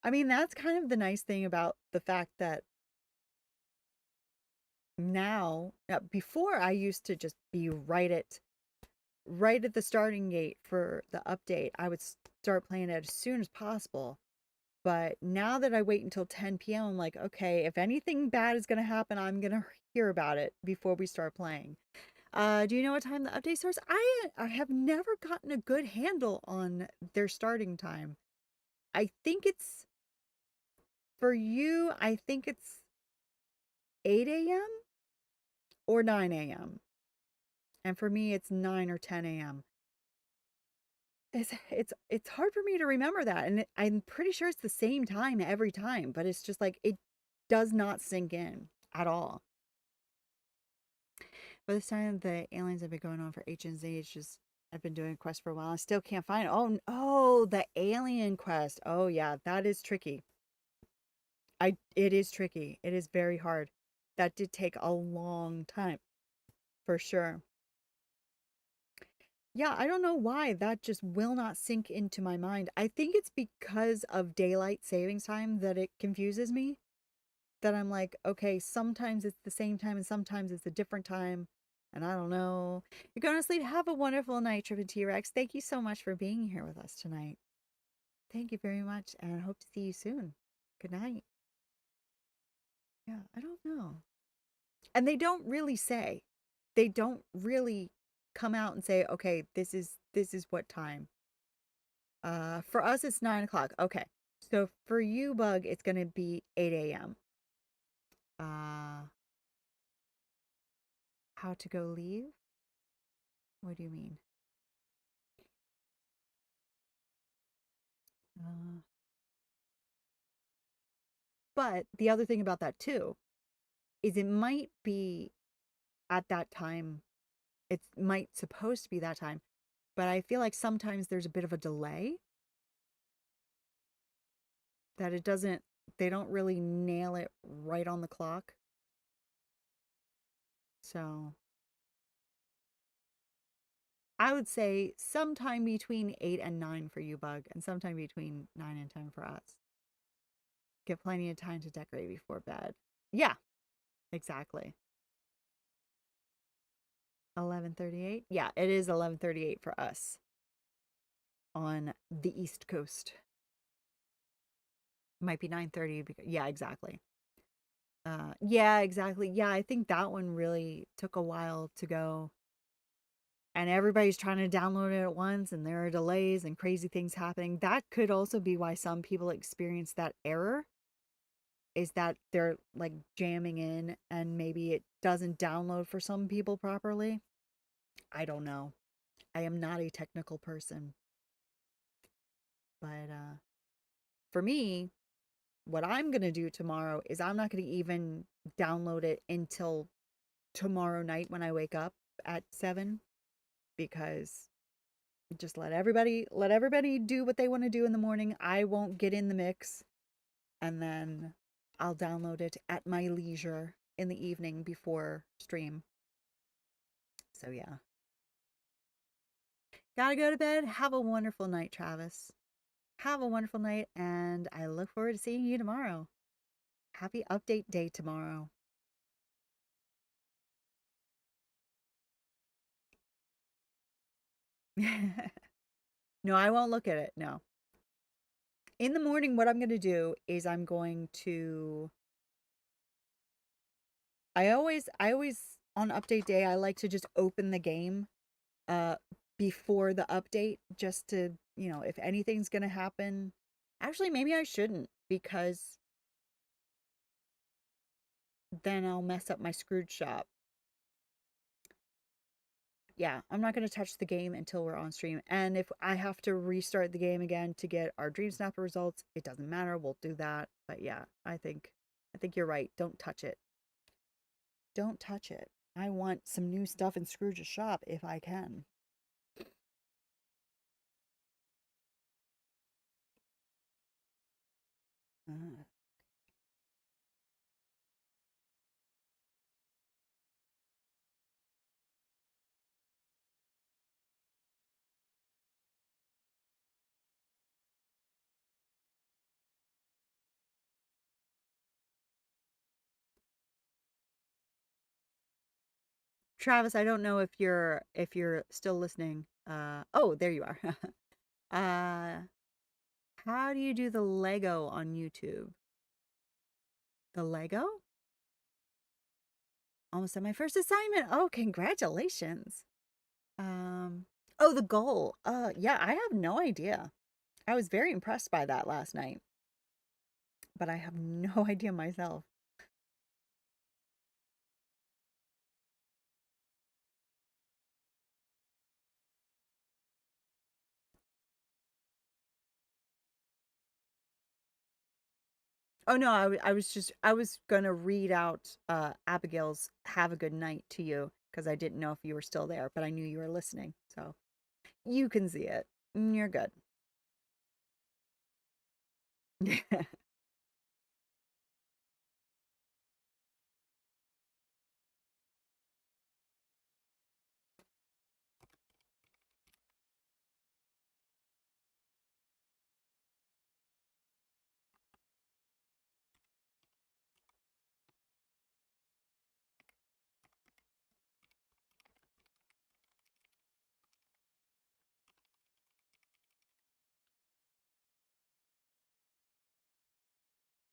I mean, that's kind of the nice thing about the fact that before I used to just be right at the starting gate for the update. I would start playing it as soon as possible. But now that I wait until 10 p.m., I'm like, okay, if anything bad is going to happen, I'm going to hear about it before we start playing. Do you know what time the update starts? I have never gotten a good handle on their starting time. I think it's for you, I think it's 8 a.m. or 9 a.m. And for me, it's 9 or 10 a.m. It's hard for me to remember that, and I'm pretty sure it's the same time every time, but it's just like it does not sink in at all. By this time, the aliens have been going on for ages and ages. I've been doing a quest for a while. I still can't find it. Oh, the alien quest. Oh yeah, that is tricky. It is tricky. It is very hard. That did take a long time, for sure. Yeah, I don't know why that just will not sink into my mind. I think it's because of daylight savings time that it confuses me. That I'm like, okay, sometimes it's the same time and sometimes it's a different time. And I don't know. You're going to sleep. Have a wonderful night, Trippin' T-Rex. Thank you so much for being here with us tonight. Thank you very much, and I hope to see you soon. Good night. Yeah, I don't know. And they don't really come out and say, okay, this is what time. For us, it's 9 o'clock. Okay. So for you, Bug, it's going to be 8 a.m. Uh, how to go leave? What do you mean? Uh, but the other thing about that too is it might be at that time. It might supposed to be that time, but I feel like sometimes there's a bit of a delay that they don't really nail it right on the clock. So I would say sometime between 8 and 9 for you, Bug, and sometime between 9 and 10 for us. Get plenty of time to decorate before bed. Yeah, exactly. 11:38. Yeah, it is 11:38 for us on the East Coast. Might be 9:30 because yeah, exactly. Yeah, exactly. Yeah, I think that one really took a while to go. And everybody's trying to download it at once, and there are delays and crazy things happening. That could also be why some people experience that error, is that they're like jamming in and maybe it doesn't download for some people properly. I don't know. I am not a technical person. But for me, what I'm going to do tomorrow is I'm not going to even download it until tomorrow night when I wake up at 7, because just let everybody do what they want to do in the morning. I won't get in the mix, and then I'll download it at my leisure in the evening before stream. So yeah. Gotta go to bed. Have a wonderful night, Travis. Have a wonderful night, and I look forward to seeing you tomorrow. Happy update day tomorrow. No, I won't look at it. No. In the morning, what I'm going to do is I always on update day, I like to just open the game uh before the update, just to, if anything's going to happen. Actually, maybe I shouldn't, because then I'll mess up my Scrooge shop. Yeah, I'm not going to touch the game until we're on stream. And if I have to restart the game again to get our Dream Snapper results, it doesn't matter. We'll do that. But yeah, I think you're right. Don't touch it. Don't touch it. I want some new stuff in Scrooge's shop if I can. Uh, Travis, I don't know if you're still listening. Oh, there you are. uh how do you do the Lego on YouTube? The Lego? Almost at my first assignment. Oh, congratulations. Um, oh, the goal. Yeah, I have no idea. I was very impressed by that last night, but I have no idea myself. Oh no, I was gonna read out Abigail's "Have a good night" to you, because I didn't know if you were still there, but I knew you were listening, so you can see it. You're good.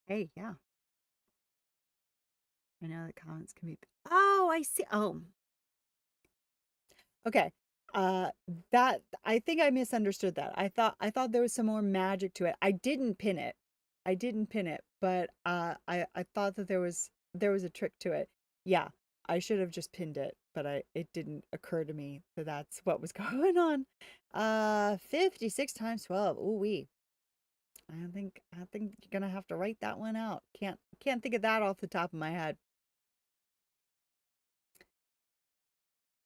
Hey, yeah, I know the comments can be. Oh, I see. Oh, okay. Uh, that I think I misunderstood that. I thought there was some more magic to it. I didn't pin it. I didn't pin it, but I thought that there was a trick to it. Yeah, I should have just pinned it, but it didn't occur to me that that's what was going on. 56 times 12. Ooh wee. I think you're gonna have to write that one out. Can't think of that off the top of my head.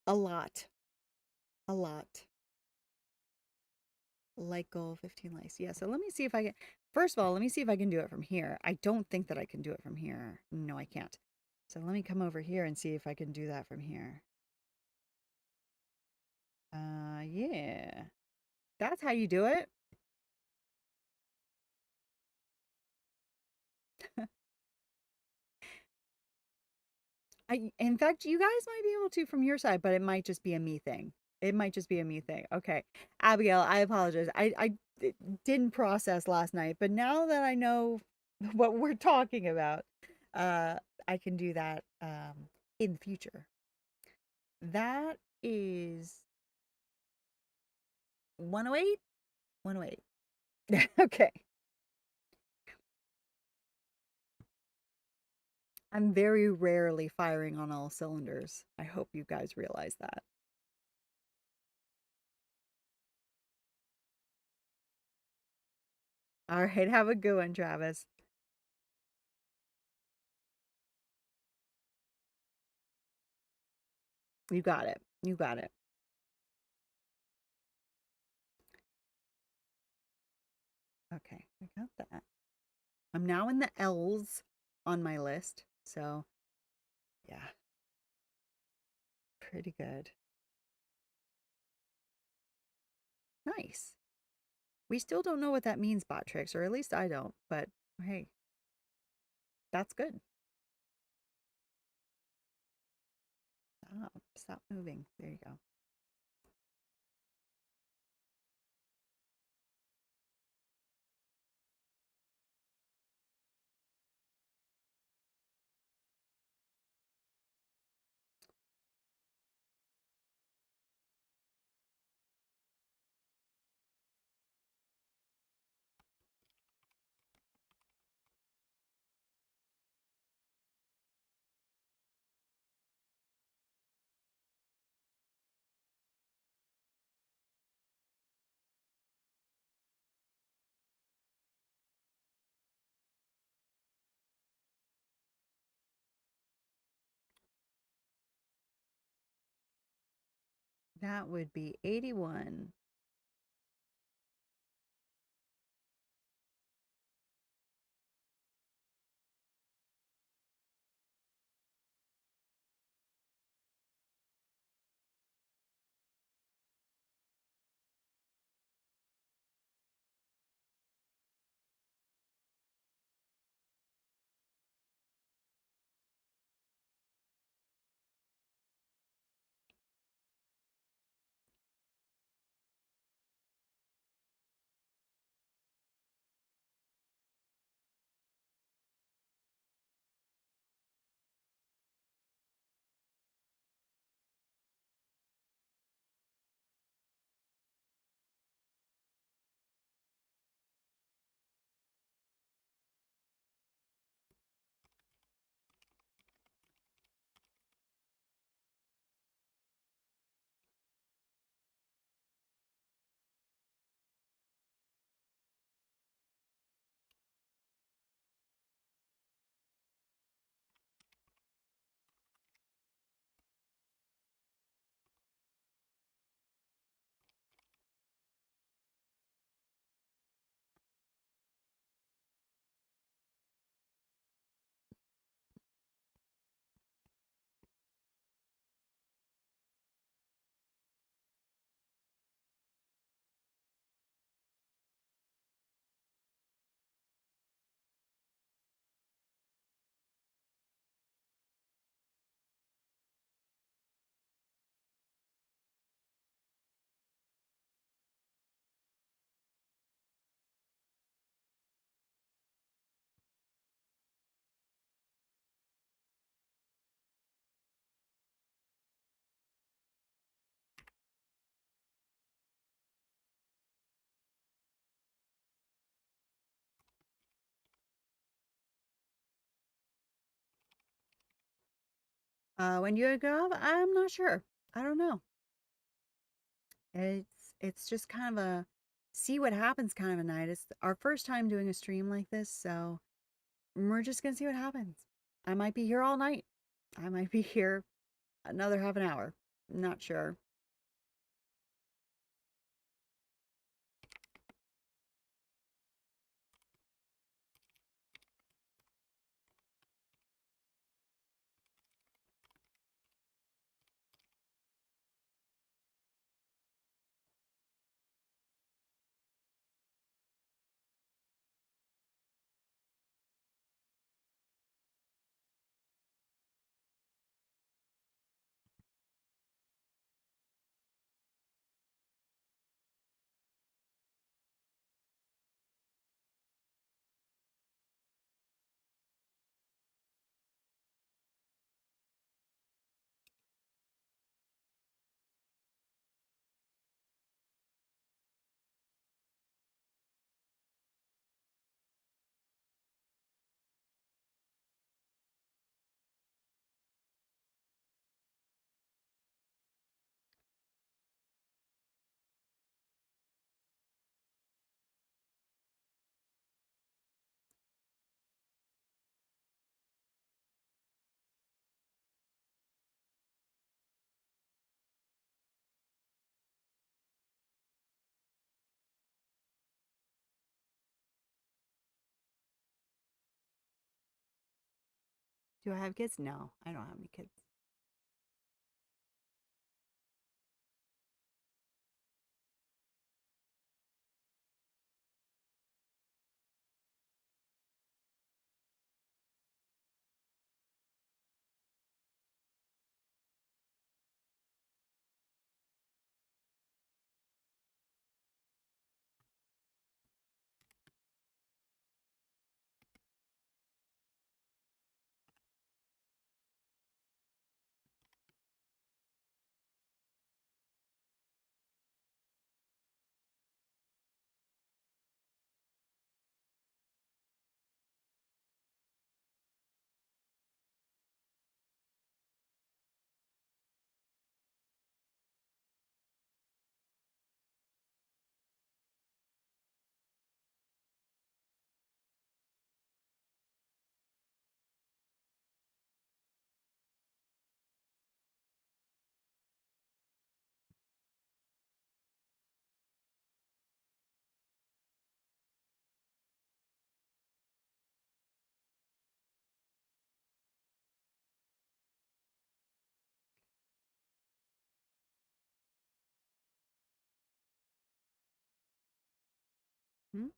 A lot. A lot. Light gold, 15 lights. Yeah, so let me see if I can. First of all, let me see if I can do it from here. I don't think that I can do it from here. No, I can't. So let me come over here and see if I can do that from here. Yeah. That's how you do it. In fact, you guys might be able to from your side, but it might just be a me thing. It might just be a me thing. Okay. Abigail, I apologize. Didn't process last night, but now that I know what we're talking about, uh, I can do that in the future. That is 108? 108. Okay. I'm very rarely firing on all cylinders. I hope you guys realize that. All right, have a good one, Travis. You got it. You got it. Okay, we got that. I'm now in the L's on my list. So, yeah, pretty good. Nice. We still don't know what that means, bot tricks, or at least I don't, but hey, that's good. Stop moving. There you go. That would be 81. When you go off, I'm not sure. I don't know. It's just kind of a see what happens kind of a night. It's our first time doing a stream like this, so we're just gonna see what happens. I might be here all night. I might be here another half an hour. Not sure. Do I have kids? No, I don't have any kids. Hmm?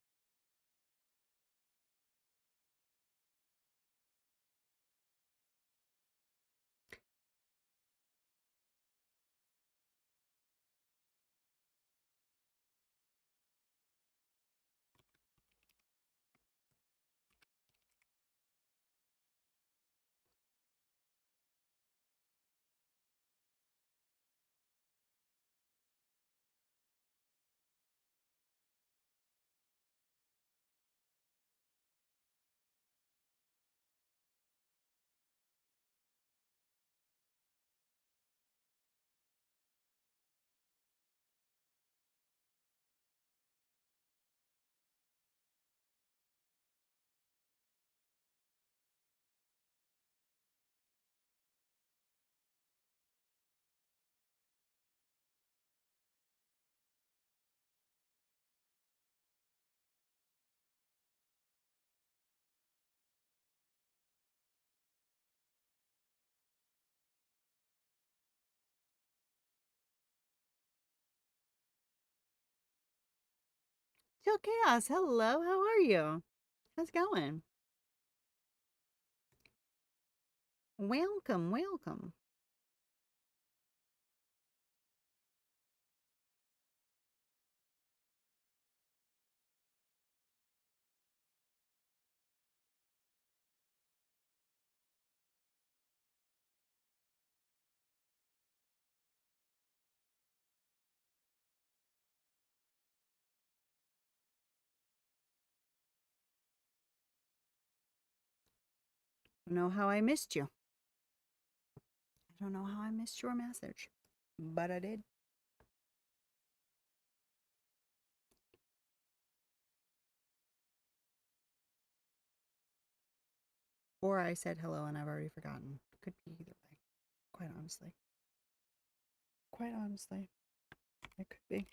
Chill Chaos, hello, how are you? How's it going? Welcome, welcome. I don't know how I missed you. I don't know how I missed your message, but I did. Or I said hello and I've already forgotten. Could be either way, quite honestly. Quite honestly, it could be.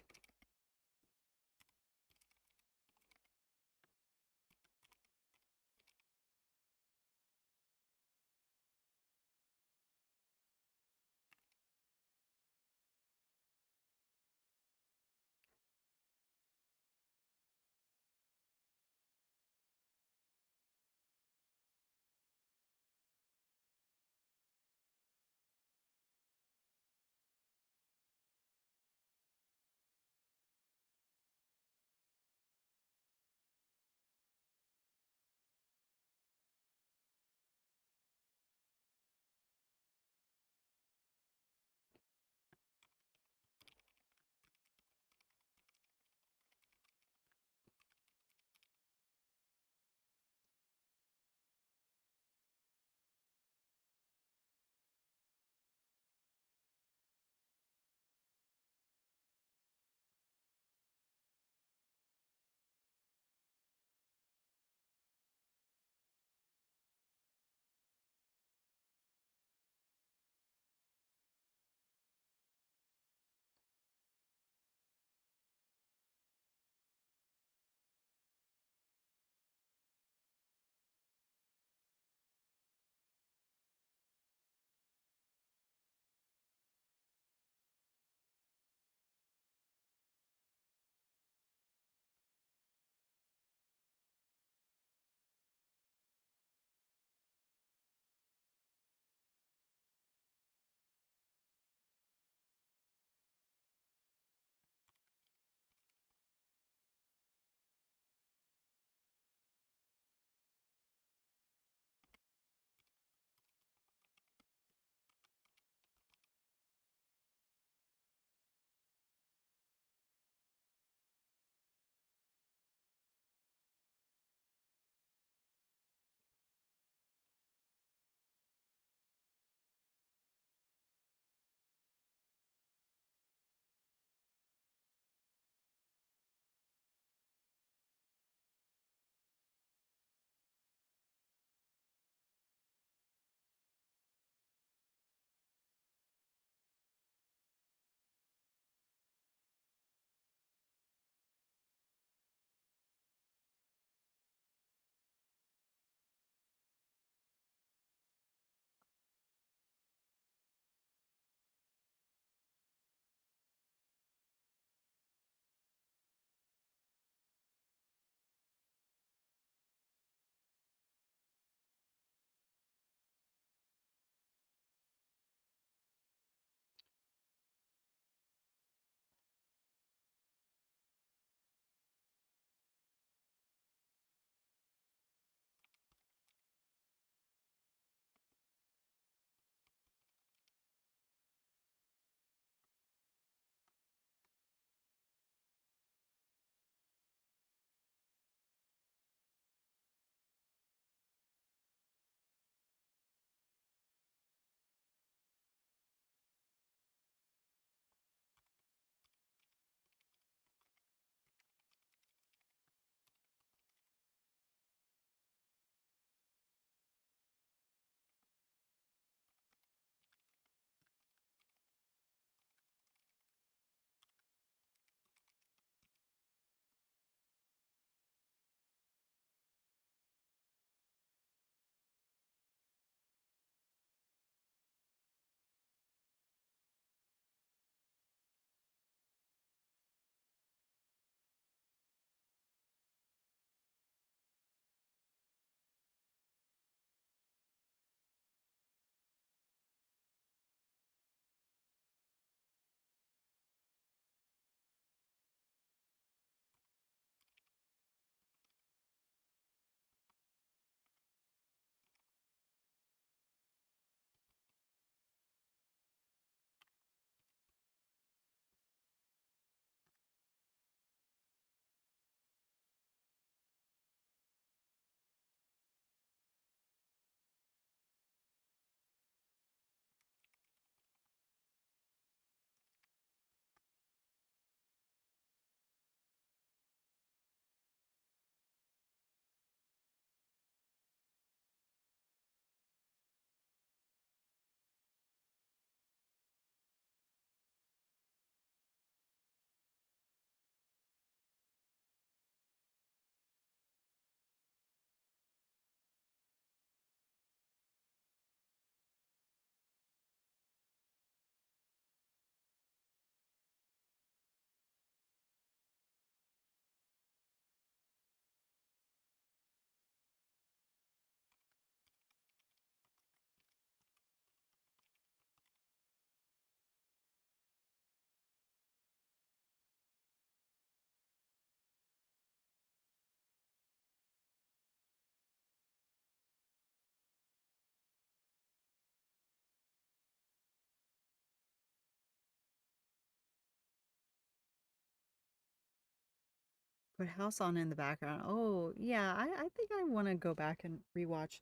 Put House on in the background. Oh, yeah, I think I want to go back and rewatch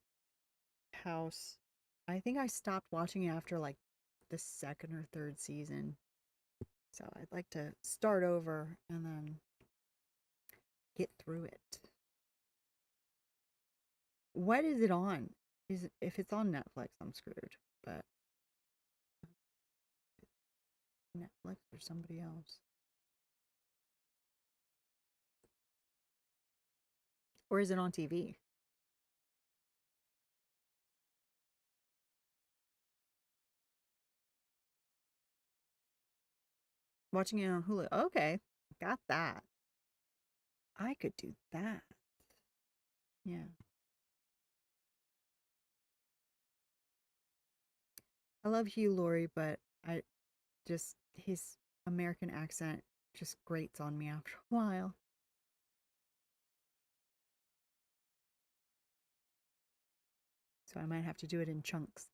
House. I think I stopped watching it after like the second or third season. So I'd like to start over and then get through it. What is it on? Is it, if it's on Netflix, I'm screwed. But Netflix or somebody else. Or is it on TV? Watching it on Hulu. Okay, got that. I could do that. Yeah. I love Hugh Laurie, but I just his American accent just grates on me after a while. So I might have to do it in chunks.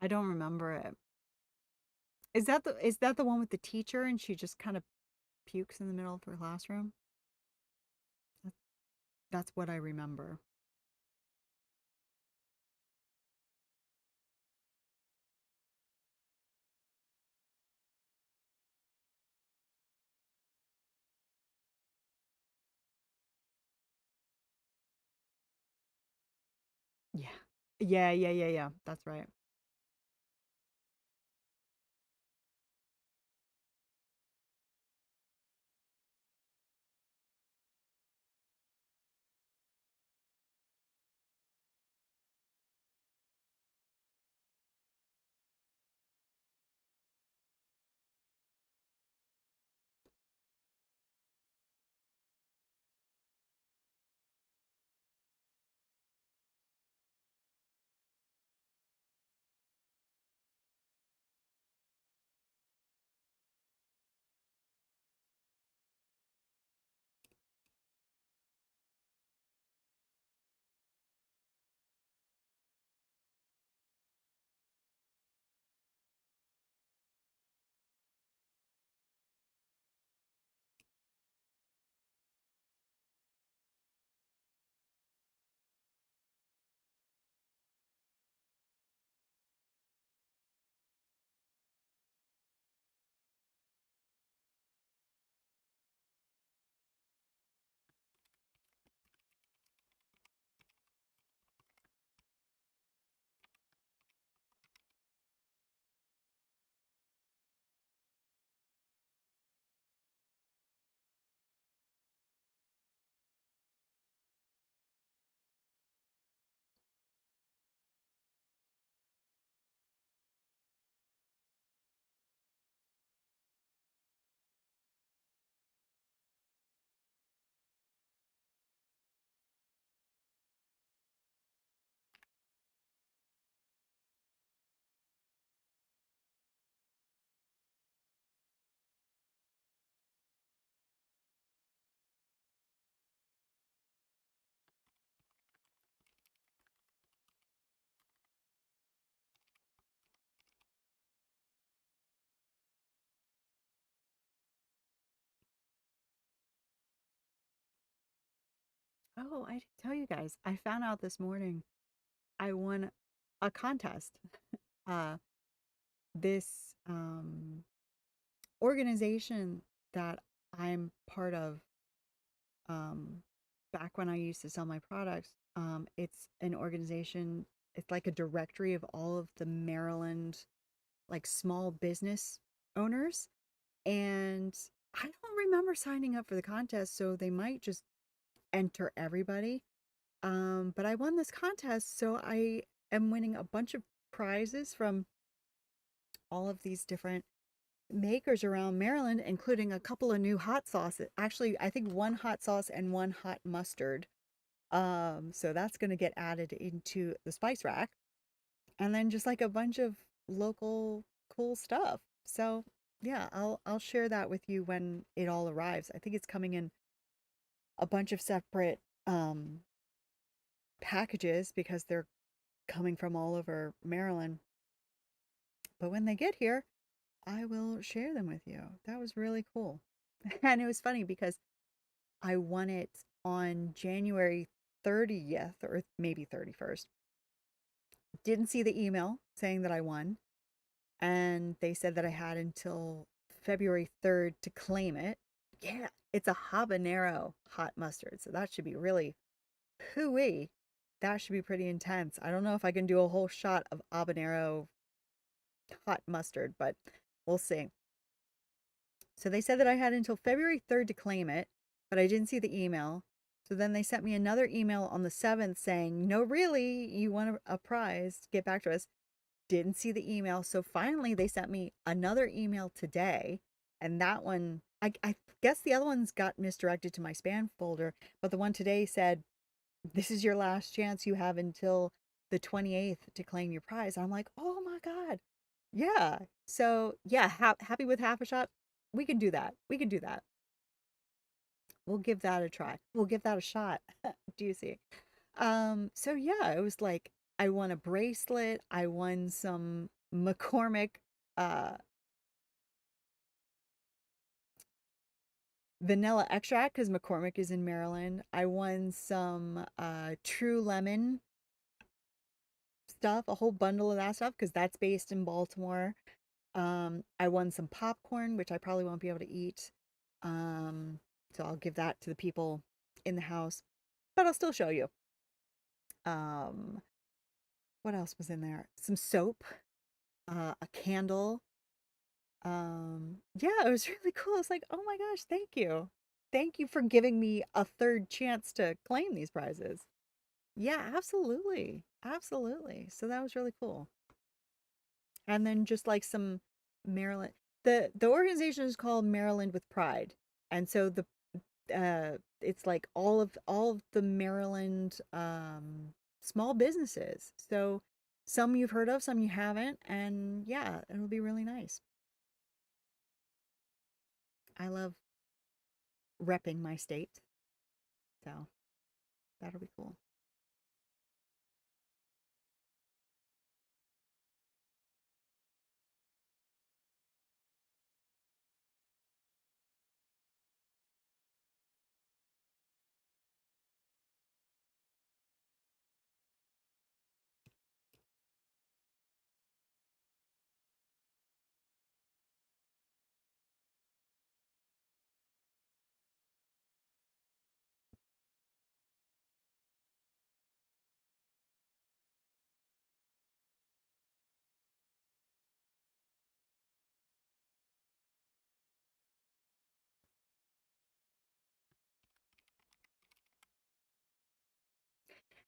I don't remember it. Is that the one with the teacher and she just kind of pukes in the middle of her classroom? That- That's what I remember. Yeah. Yeah. That's right. Oh, I didn't tell you guys. I found out this morning I won a contest. Uh, this organization that I'm part of, um, back when I used to sell my products, it's an organization, it's like a directory of all of the Maryland like small business owners. And I don't remember signing up for the contest, so they might just enter everybody. But I won this contest, so I am winning a bunch of prizes from all of these different makers around Maryland, including a couple of new hot sauces. Actually, I think one hot sauce and one hot mustard. So that's going to get added into the spice rack. And then just like a bunch of local cool stuff. So yeah, I'll share that with you when it all arrives. I think it's coming in a bunch of separate packages because they're coming from all over Maryland. But when they get here, I will share them with you. That was really cool. And it was funny because I won it on January 30th or maybe 31st. Didn't see the email saying that I won. And they said that I had until February 3rd to claim it. Yeah, it's a habanero hot mustard. So that should be really hooey. That should be pretty intense. I don't know if I can do a whole shot of habanero hot mustard, but we'll see. So they said that I had until February 3rd to claim it, but I didn't see the email. So then they sent me another email on the 7th saying, no, really, you want a prize, get back to us. Didn't see the email. So finally they sent me another email today. And that one, I guess the other ones got misdirected to my spam folder, but the one today said, this is your last chance. You have until the 28th to claim your prize. I'm like, oh my God. Yeah. So yeah, happy with half a shot. We can do that. We can do that. We'll give that a try. We'll give that a shot. Do you see? So yeah, it was like I won a bracelet. I won some McCormick uh vanilla extract because McCormick is in Maryland. I won some True Lemon stuff, a whole bundle of that stuff because that's based in Baltimore. I won some popcorn, which I probably won't be able to eat. Um, so I'll give that to the people in the house, but I'll still show you. Um, what else was in there? Some soap, a candle. Yeah, it was really cool. It's like, oh my gosh, thank you. Thank you for giving me a third chance to claim these prizes. Yeah, absolutely. Absolutely. So that was really cool. And then just like some Maryland, the organization is called Maryland with Pride. And so the it's like all of the Maryland small businesses. So some you've heard of, some you haven't, and yeah, it'll be really nice. I love repping my state. So that'll be cool.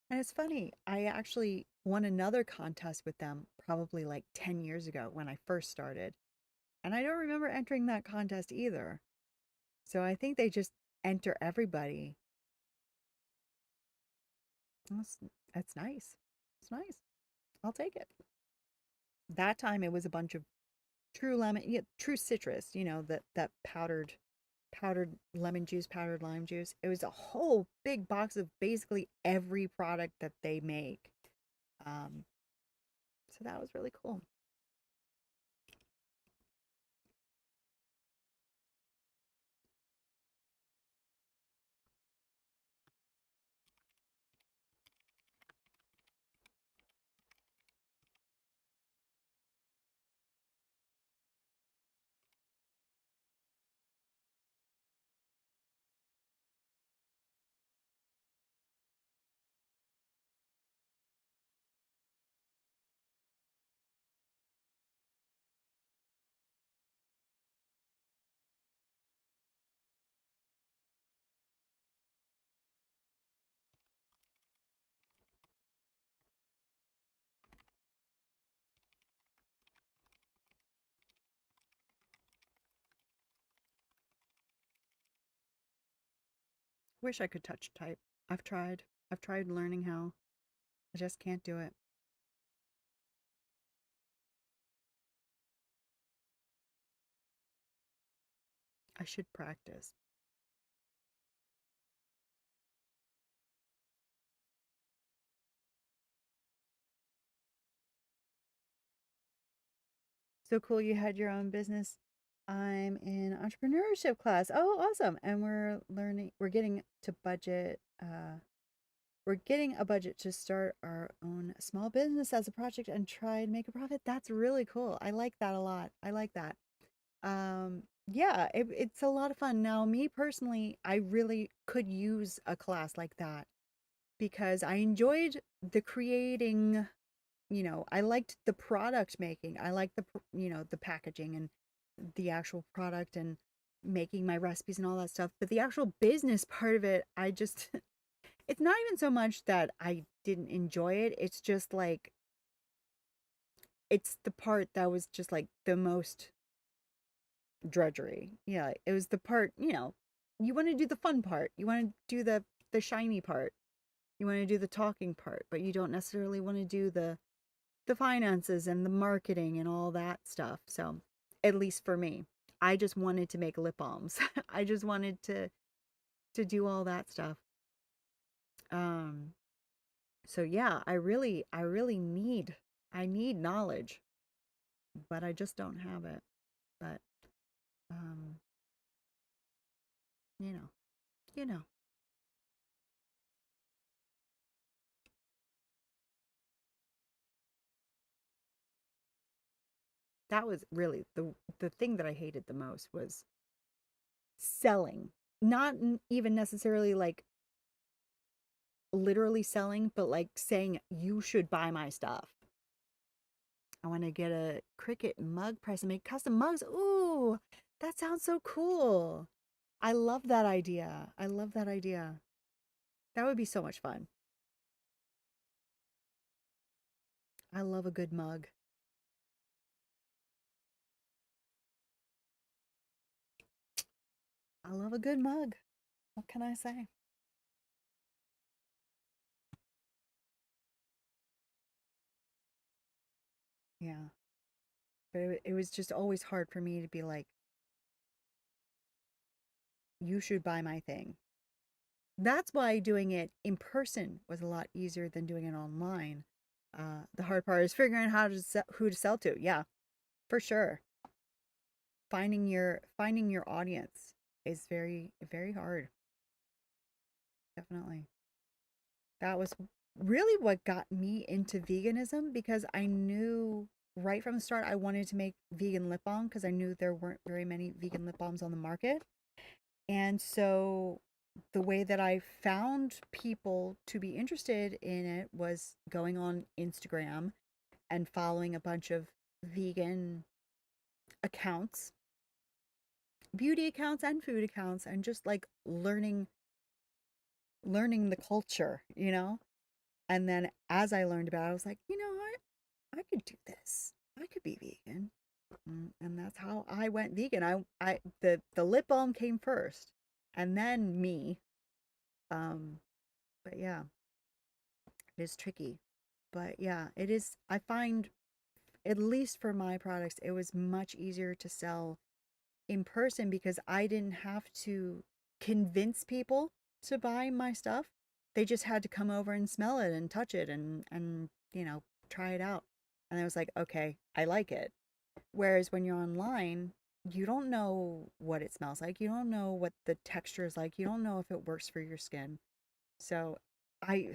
And it's funny, I actually won another contest with them probably like 10 years ago when I first started. And I don't remember entering that contest either. So I think they just enter everybody. That's, that's nice. It's nice. I'll take it. That time it was a bunch of true lemon, yeah, true citrus, that powdered lemon juice, powdered lime juice. It was a whole big box of basically every product that they make. Um, so that was really cool. Wish I could touch type. I've tried. I've tried learning how. I just can't do it. I should practice. So cool you had your own business. I'm in entrepreneurship class. Oh, awesome. And we're getting to budget. We're getting a budget to start our own small business as a project and try and make a profit. That's really cool. I like that a lot. I like that. Yeah, it's a lot of fun. Now, me personally, I really could use a class like that because I enjoyed the creating, I liked the product making. I liked the packaging and the actual product and making my recipes and all that stuff. But the actual business part of it, I just, it's not even so much that I didn't enjoy it. It's just like, it's the part that was just like the most drudgery. Yeah, it was the part, you want to do the fun part. You want to do the shiny part. You want to do the talking part, but you don't necessarily want to do the finances and the marketing and all that stuff. So, at least for me, I just wanted to make lip balms. I just wanted to do all that stuff. Um so yeah, I really need knowledge, but I just don't have it. But um you know, you know. That was really the thing that I hated the most was selling. Not even necessarily like literally selling, but like saying you should buy my stuff. I want to get a Cricut mug press and make custom mugs. Ooh, that sounds so cool. I love that idea. I love that idea. That would be so much fun. I love a good mug. I love a good mug. What can I say? Yeah. But it was just always hard for me to be like, you should buy my thing. That's why doing it in person was a lot easier than doing it online. The hard part is figuring out who to sell to. Yeah, for sure. Finding your audience is very very hard. Definitely. That was really what got me into veganism because I knew right from the start I wanted to make vegan lip balm because I knew there weren't very many vegan lip balms on the market. And so the way that I found people to be interested in it was going on Instagram and following a bunch of vegan accounts, beauty accounts and food accounts, and just like learning the culture. And then as I learned about it, I was like, I could do this. I could be vegan. And that's how I went vegan. The lip balm came first and then me. Um, but yeah, it is tricky. But yeah, it is. I find, at least for my products, it was much easier to sell in person because I didn't have to convince people to buy my stuff. They just had to come over and smell it and touch it and try it out. And I was like, okay, I like it. Whereas when you're online, you don't know what it smells like. You don't know what the texture is like. You don't know if it works for your skin. So I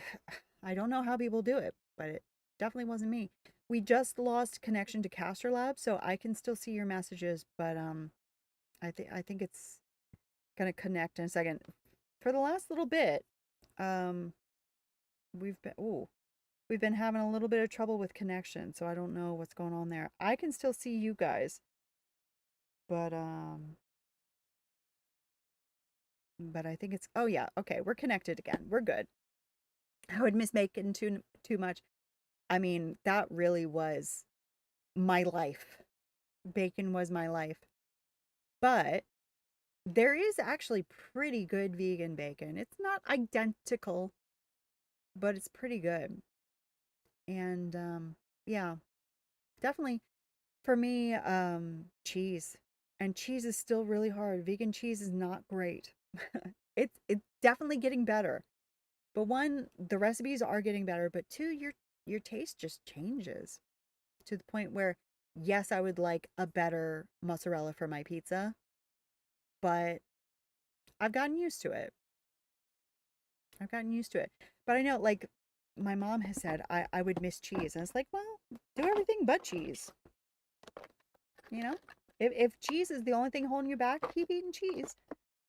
I don't know how people do it, but it definitely wasn't me. We just lost connection to Caster Lab, so I can still see your messages, but I think it's gonna connect in a second. For the last little bit, um, we've been having a little bit of trouble with connection, so I don't know what's going on there. I can still see you guys, but but I think it's oh yeah, okay, we're connected again. We're good. I would miss making too much. I mean, that really was my life. Bacon was my life. But There is actually pretty good vegan bacon. It's not identical, but it's pretty good. And yeah, definitely for me, cheese. And cheese is still really hard. Vegan cheese is not great. It's definitely getting better. But one, the recipes are getting better, but two, your taste just changes to the point where yes, I would like a better mozzarella for my pizza, but I've gotten used to it. I've gotten used to it. But I know, like, my mom has said I would miss cheese. And it's like, well, do everything but cheese, you know? If cheese is the only thing holding you back, keep eating cheese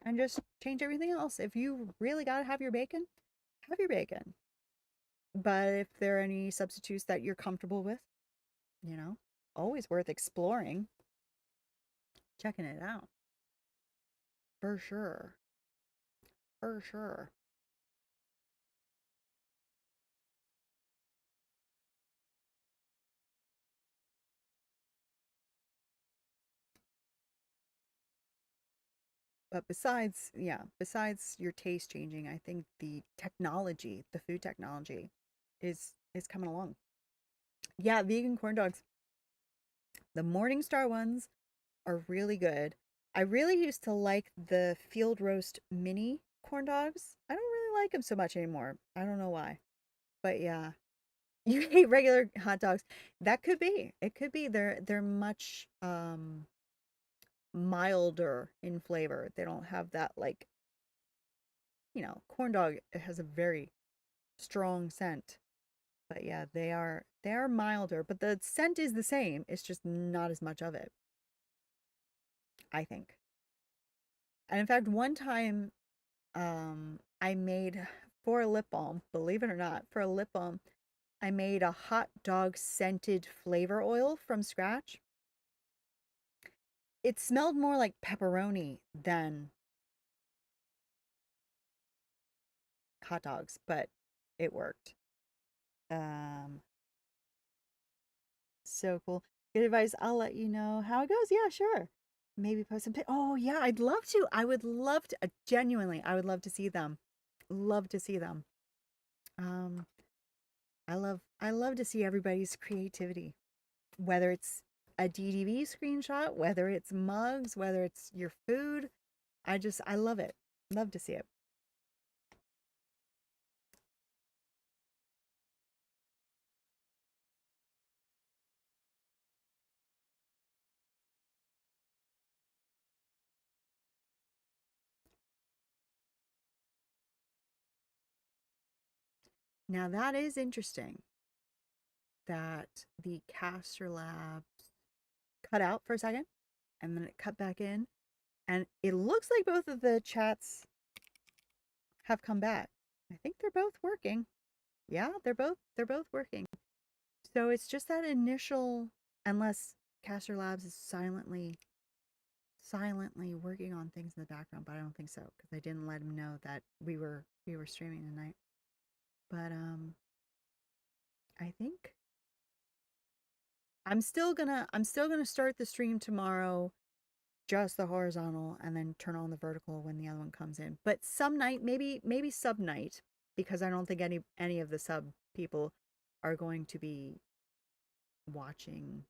and just change everything else. If you really got to have your bacon. But if there are any substitutes that you're comfortable with, you know, always worth exploring, checking it out. For sure. For sure. But besides your taste changing, I think the technology, the food technology is coming along. Yeah, vegan corn dogs. The Morningstar ones are really good. I really used to like the field roast mini corn dogs. I don't really like them so much anymore. I don't know why. But yeah, you hate regular hot dogs. That could be. It could be they're much milder in flavor. They don't have that like, corn dog has a very strong scent. But yeah, they are milder, but the scent is the same. It's just not as much of it, I think. And in fact, one time I made for a lip balm, believe it or not, for a lip balm, I made a hot dog scented flavor oil from scratch. It smelled more like pepperoni than hot dogs, but it worked. Um, so cool. Good advice. I'll let you know how it goes. Yeah, sure. Maybe post some. Oh, yeah, I'd love to. I would love to. Genuinely, I would love to see them. Love to see them. Um, I love to see everybody's creativity, whether it's a DDV screenshot, whether it's mugs, whether it's your food. I love it. Love to see it. Now that is interesting that the Caster Labs cut out for a second and then it cut back in. And it looks like both of the chats have come back. I think they're both working. Yeah, they're both working. So it's just that initial, unless Caster Labs is silently working on things in the background, but I don't think so because I didn't let him know that we were streaming tonight. But I think I'm still gonna start the stream tomorrow, just the horizontal, and then turn on the vertical when the other one comes in. But some night, maybe sub night, because I don't think any of the sub people are going to be watching